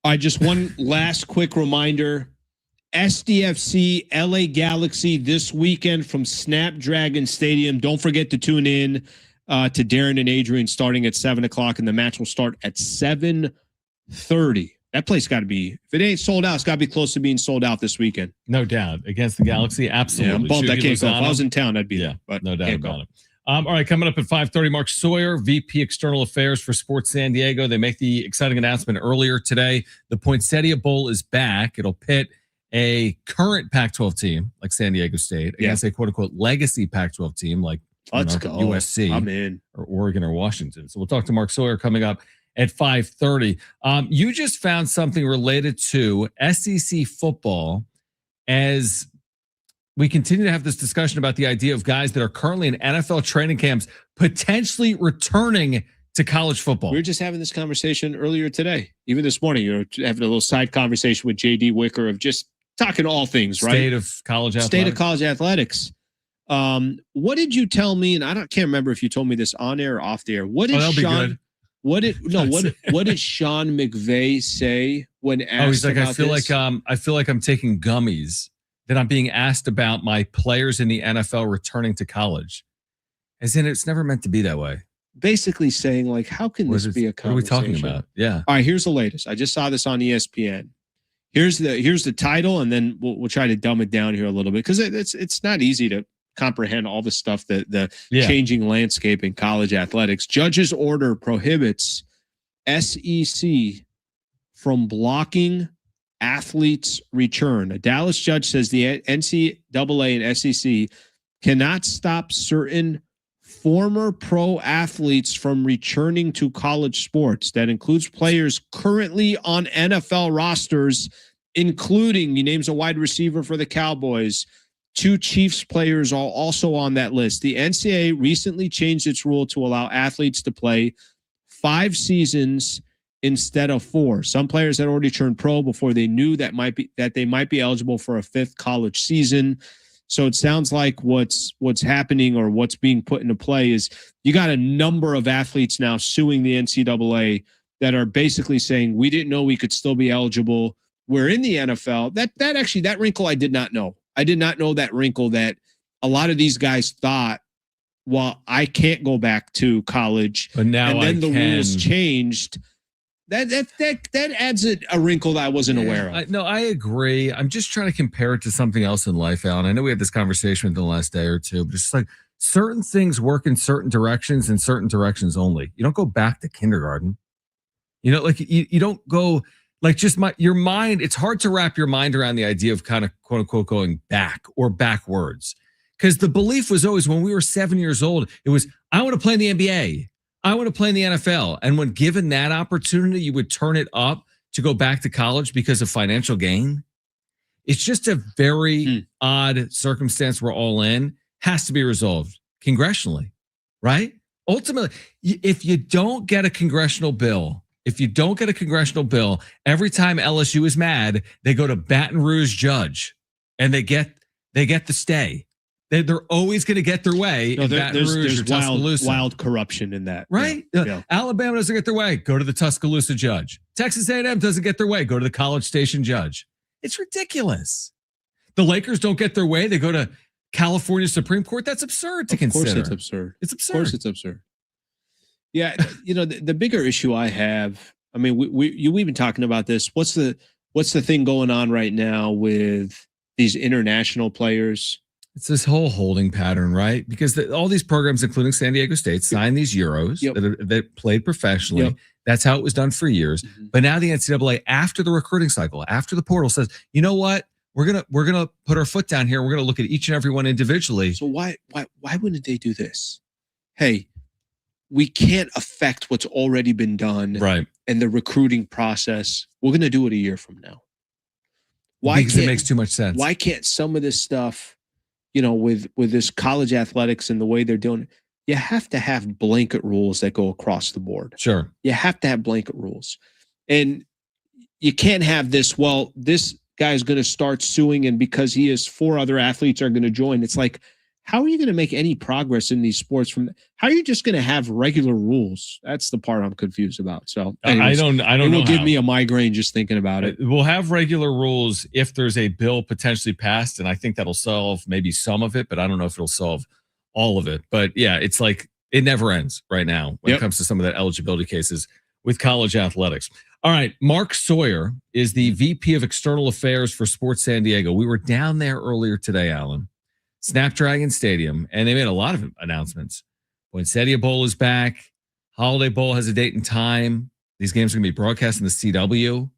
All right, just one last quick reminder. SDFC LA Galaxy this weekend from Snapdragon Stadium. Don't forget to tune in to Darren and Adrian starting at 7 o'clock, and the match will start at 7:30. That place got to be, if it ain't sold out, it's got to be close to being sold out this weekend. No doubt. Against the Galaxy, absolutely. Yeah, I'm bummed I can't go. If I was Lozano. in town, I'd be there. But no doubt can't about go. it. All right, coming up at 5:30, Mark Sawyer, VP External Affairs for Sports San Diego. They make the exciting announcement earlier today. The Poinsettia Bowl is back. It'll pit a current Pac-12 team like San Diego State against a quote-unquote legacy Pac-12 team like Let's go. USC I'm in. or Oregon or Washington. So we'll talk to Mark Sawyer coming up at 5:30. You just found something related to SEC football as we continue to have this discussion about the idea of guys that are currently in NFL training camps potentially returning to college football. We were just having this conversation earlier today. Even this morning, you're having a little side conversation with JD Wicker of just talking all things, right? State of college athletics. State of college athletics. What did you tell me? And can't remember if you told me this on air or off the air. What did Sean? What did Sean McVay say when asked? He's like, about I feel this? I feel like I'm taking gummies. That I'm being asked about my players in the NFL returning to college. As in, it's never meant to be that way. Basically saying, like, how can this be a conversation? What are we talking about? Yeah. All right, here's the latest. I just saw this on ESPN. Here's the title, and then we'll try to dumb it down here a little bit because it's not easy to comprehend all the stuff that the changing landscape in college athletics. Judge's order prohibits SEC from blocking athletes' return. A Dallas judge says the NCAA and SEC cannot stop certain former pro athletes from returning to college sports. That includes players currently on NFL rosters, including, he names a wide receiver for the Cowboys. 2 Chiefs players are also on that list. The NCAA recently changed its rule to allow athletes to play 5 seasons instead of 4. Some players had already turned pro before they knew that they might be eligible for a 5th college season. So it sounds like what's happening or what's being put into play is you got a number of athletes now suing the NCAA that are basically saying we didn't know we could still be eligible. We're in the NFL. That wrinkle I did not know. I did not know that wrinkle that a lot of these guys thought, well, I can't go back to college. But now and then the rules changed. That adds a wrinkle that I wasn't aware of. I agree. I'm just trying to compare it to something else in life, Alan. I know we had this conversation within the last day or two, but it's just like certain things work in certain directions and certain directions only. You don't go back to kindergarten. Like you don't go like just your mind. It's hard to wrap your mind around the idea of kind of quote unquote going back or backwards. Because the belief was always when we were 7 years old, it was, I want to play in the NBA. I want to play in the NFL. And when given that opportunity, you would turn it up to go back to college because of financial gain. It's just a very odd circumstance we're all in. Has to be resolved congressionally, right? Ultimately, if you don't get a congressional bill, every time LSU is mad, they go to Baton Rouge judge and they get the stay. They're always going to get their way. No, in Baton Rouge or Tuscaloosa. wild corruption in that. Right? Yeah. Alabama doesn't get their way. Go to the Tuscaloosa judge. Texas A&M doesn't get their way. Go to the College Station judge. It's ridiculous. The Lakers don't get their way. They go to California Supreme Court. That's absurd to consider. Of course it's absurd. It's absurd. Of course it's absurd. Yeah, the bigger issue I have, I mean, we've been talking about this. What's the thing going on right now with these international players? It's this whole holding pattern, right? Because all these programs, including San Diego State, signed these Euros that played professionally. Yep. That's how it was done for years. Mm-hmm. But now the NCAA, after the recruiting cycle, after the portal, says, you know what? We're gonna put our foot down here. We're gonna look at each and every one individually. So why wouldn't they do this? Hey, we can't affect what's already been done, right? And the recruiting process. We're gonna do it a year from now. Because it makes too much sense. Why can't some of this stuff? With this college athletics and the way they're doing it, you have to have blanket rules that go across the board. Sure. You have to have blanket rules. And you can't have this, well, this guy's going to start suing and because he is 4 other athletes are going to join. It's like, how are you going to make any progress in these sports how are you just going to have regular rules? That's the part I'm confused about. So anyways, I don't it know. will give me a migraine just thinking about it. We'll have regular rules if there's a bill potentially passed, and I think that'll solve maybe some of it, but I don't know if it'll solve all of it. But yeah, it's like it never ends right now when it comes to some of that eligibility cases with college athletics. All right, Mark Sawyer is the VP of External Affairs for Sports San Diego. We were down there earlier today, Alan. Snapdragon Stadium, and they made a lot of announcements. Poinsettia Bowl is back. Holiday Bowl has a date and time. These games are going to be broadcast in the CW.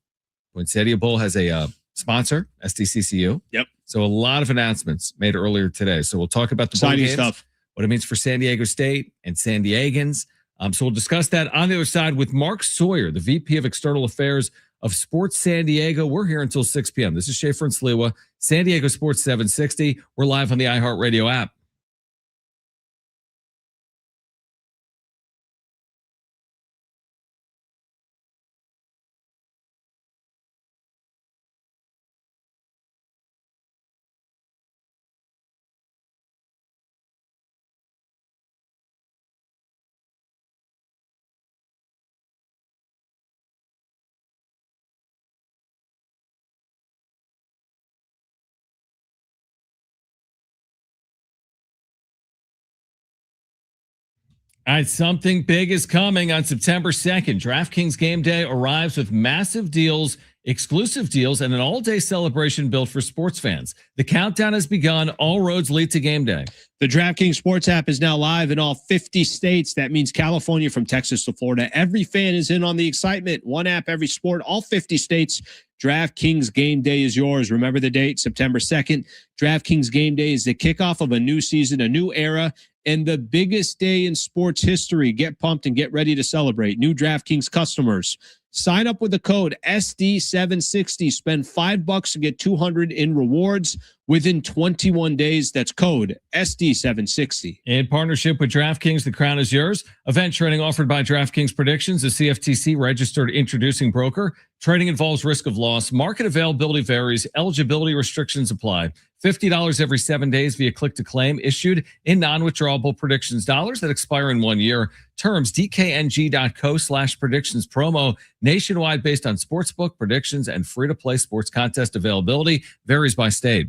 Poinsettia Bowl has a sponsor, SDCCU. Yep. So a lot of announcements made earlier today. So we'll talk about the bowl games, stuff, what it means for San Diego State and San Diegans. So we'll discuss that on the other side with Mark Sawyer, the VP of External Affairs of Sports San Diego. We're here until 6 p.m. This is Schaefer and Sliwa, San Diego Sports 760. We're live on the iHeartRadio app. All right, something big is coming on September 2nd. DraftKings Game Day arrives with massive deals, exclusive deals, and an all-day celebration built for sports fans. The countdown has begun. All roads lead to Game Day. The DraftKings Sports app is now live in all 50 states. That means California from Texas to Florida. Every fan is in on the excitement. One app, every sport, all 50 states. DraftKings Game Day is yours. Remember the date, September 2nd. DraftKings Game Day is the kickoff of a new season, a new era, and the biggest day in sports history. Get pumped and get ready to celebrate. New DraftKings customers, sign up with the code SD760. Spend $5 to get $200 in rewards within 21 days. That's code SD760. In partnership with DraftKings, the crown is yours. Event trading offered by DraftKings Predictions, a CFTC registered introducing broker. Trading involves risk of loss. Market availability varies. Eligibility restrictions apply. $50 every 7 days via click to claim, issued in non-withdrawable predictions dollars that expire in 1 year. Terms dkng.co/predictions promo, nationwide based on sportsbook predictions and free-to-play sports contest availability varies by state.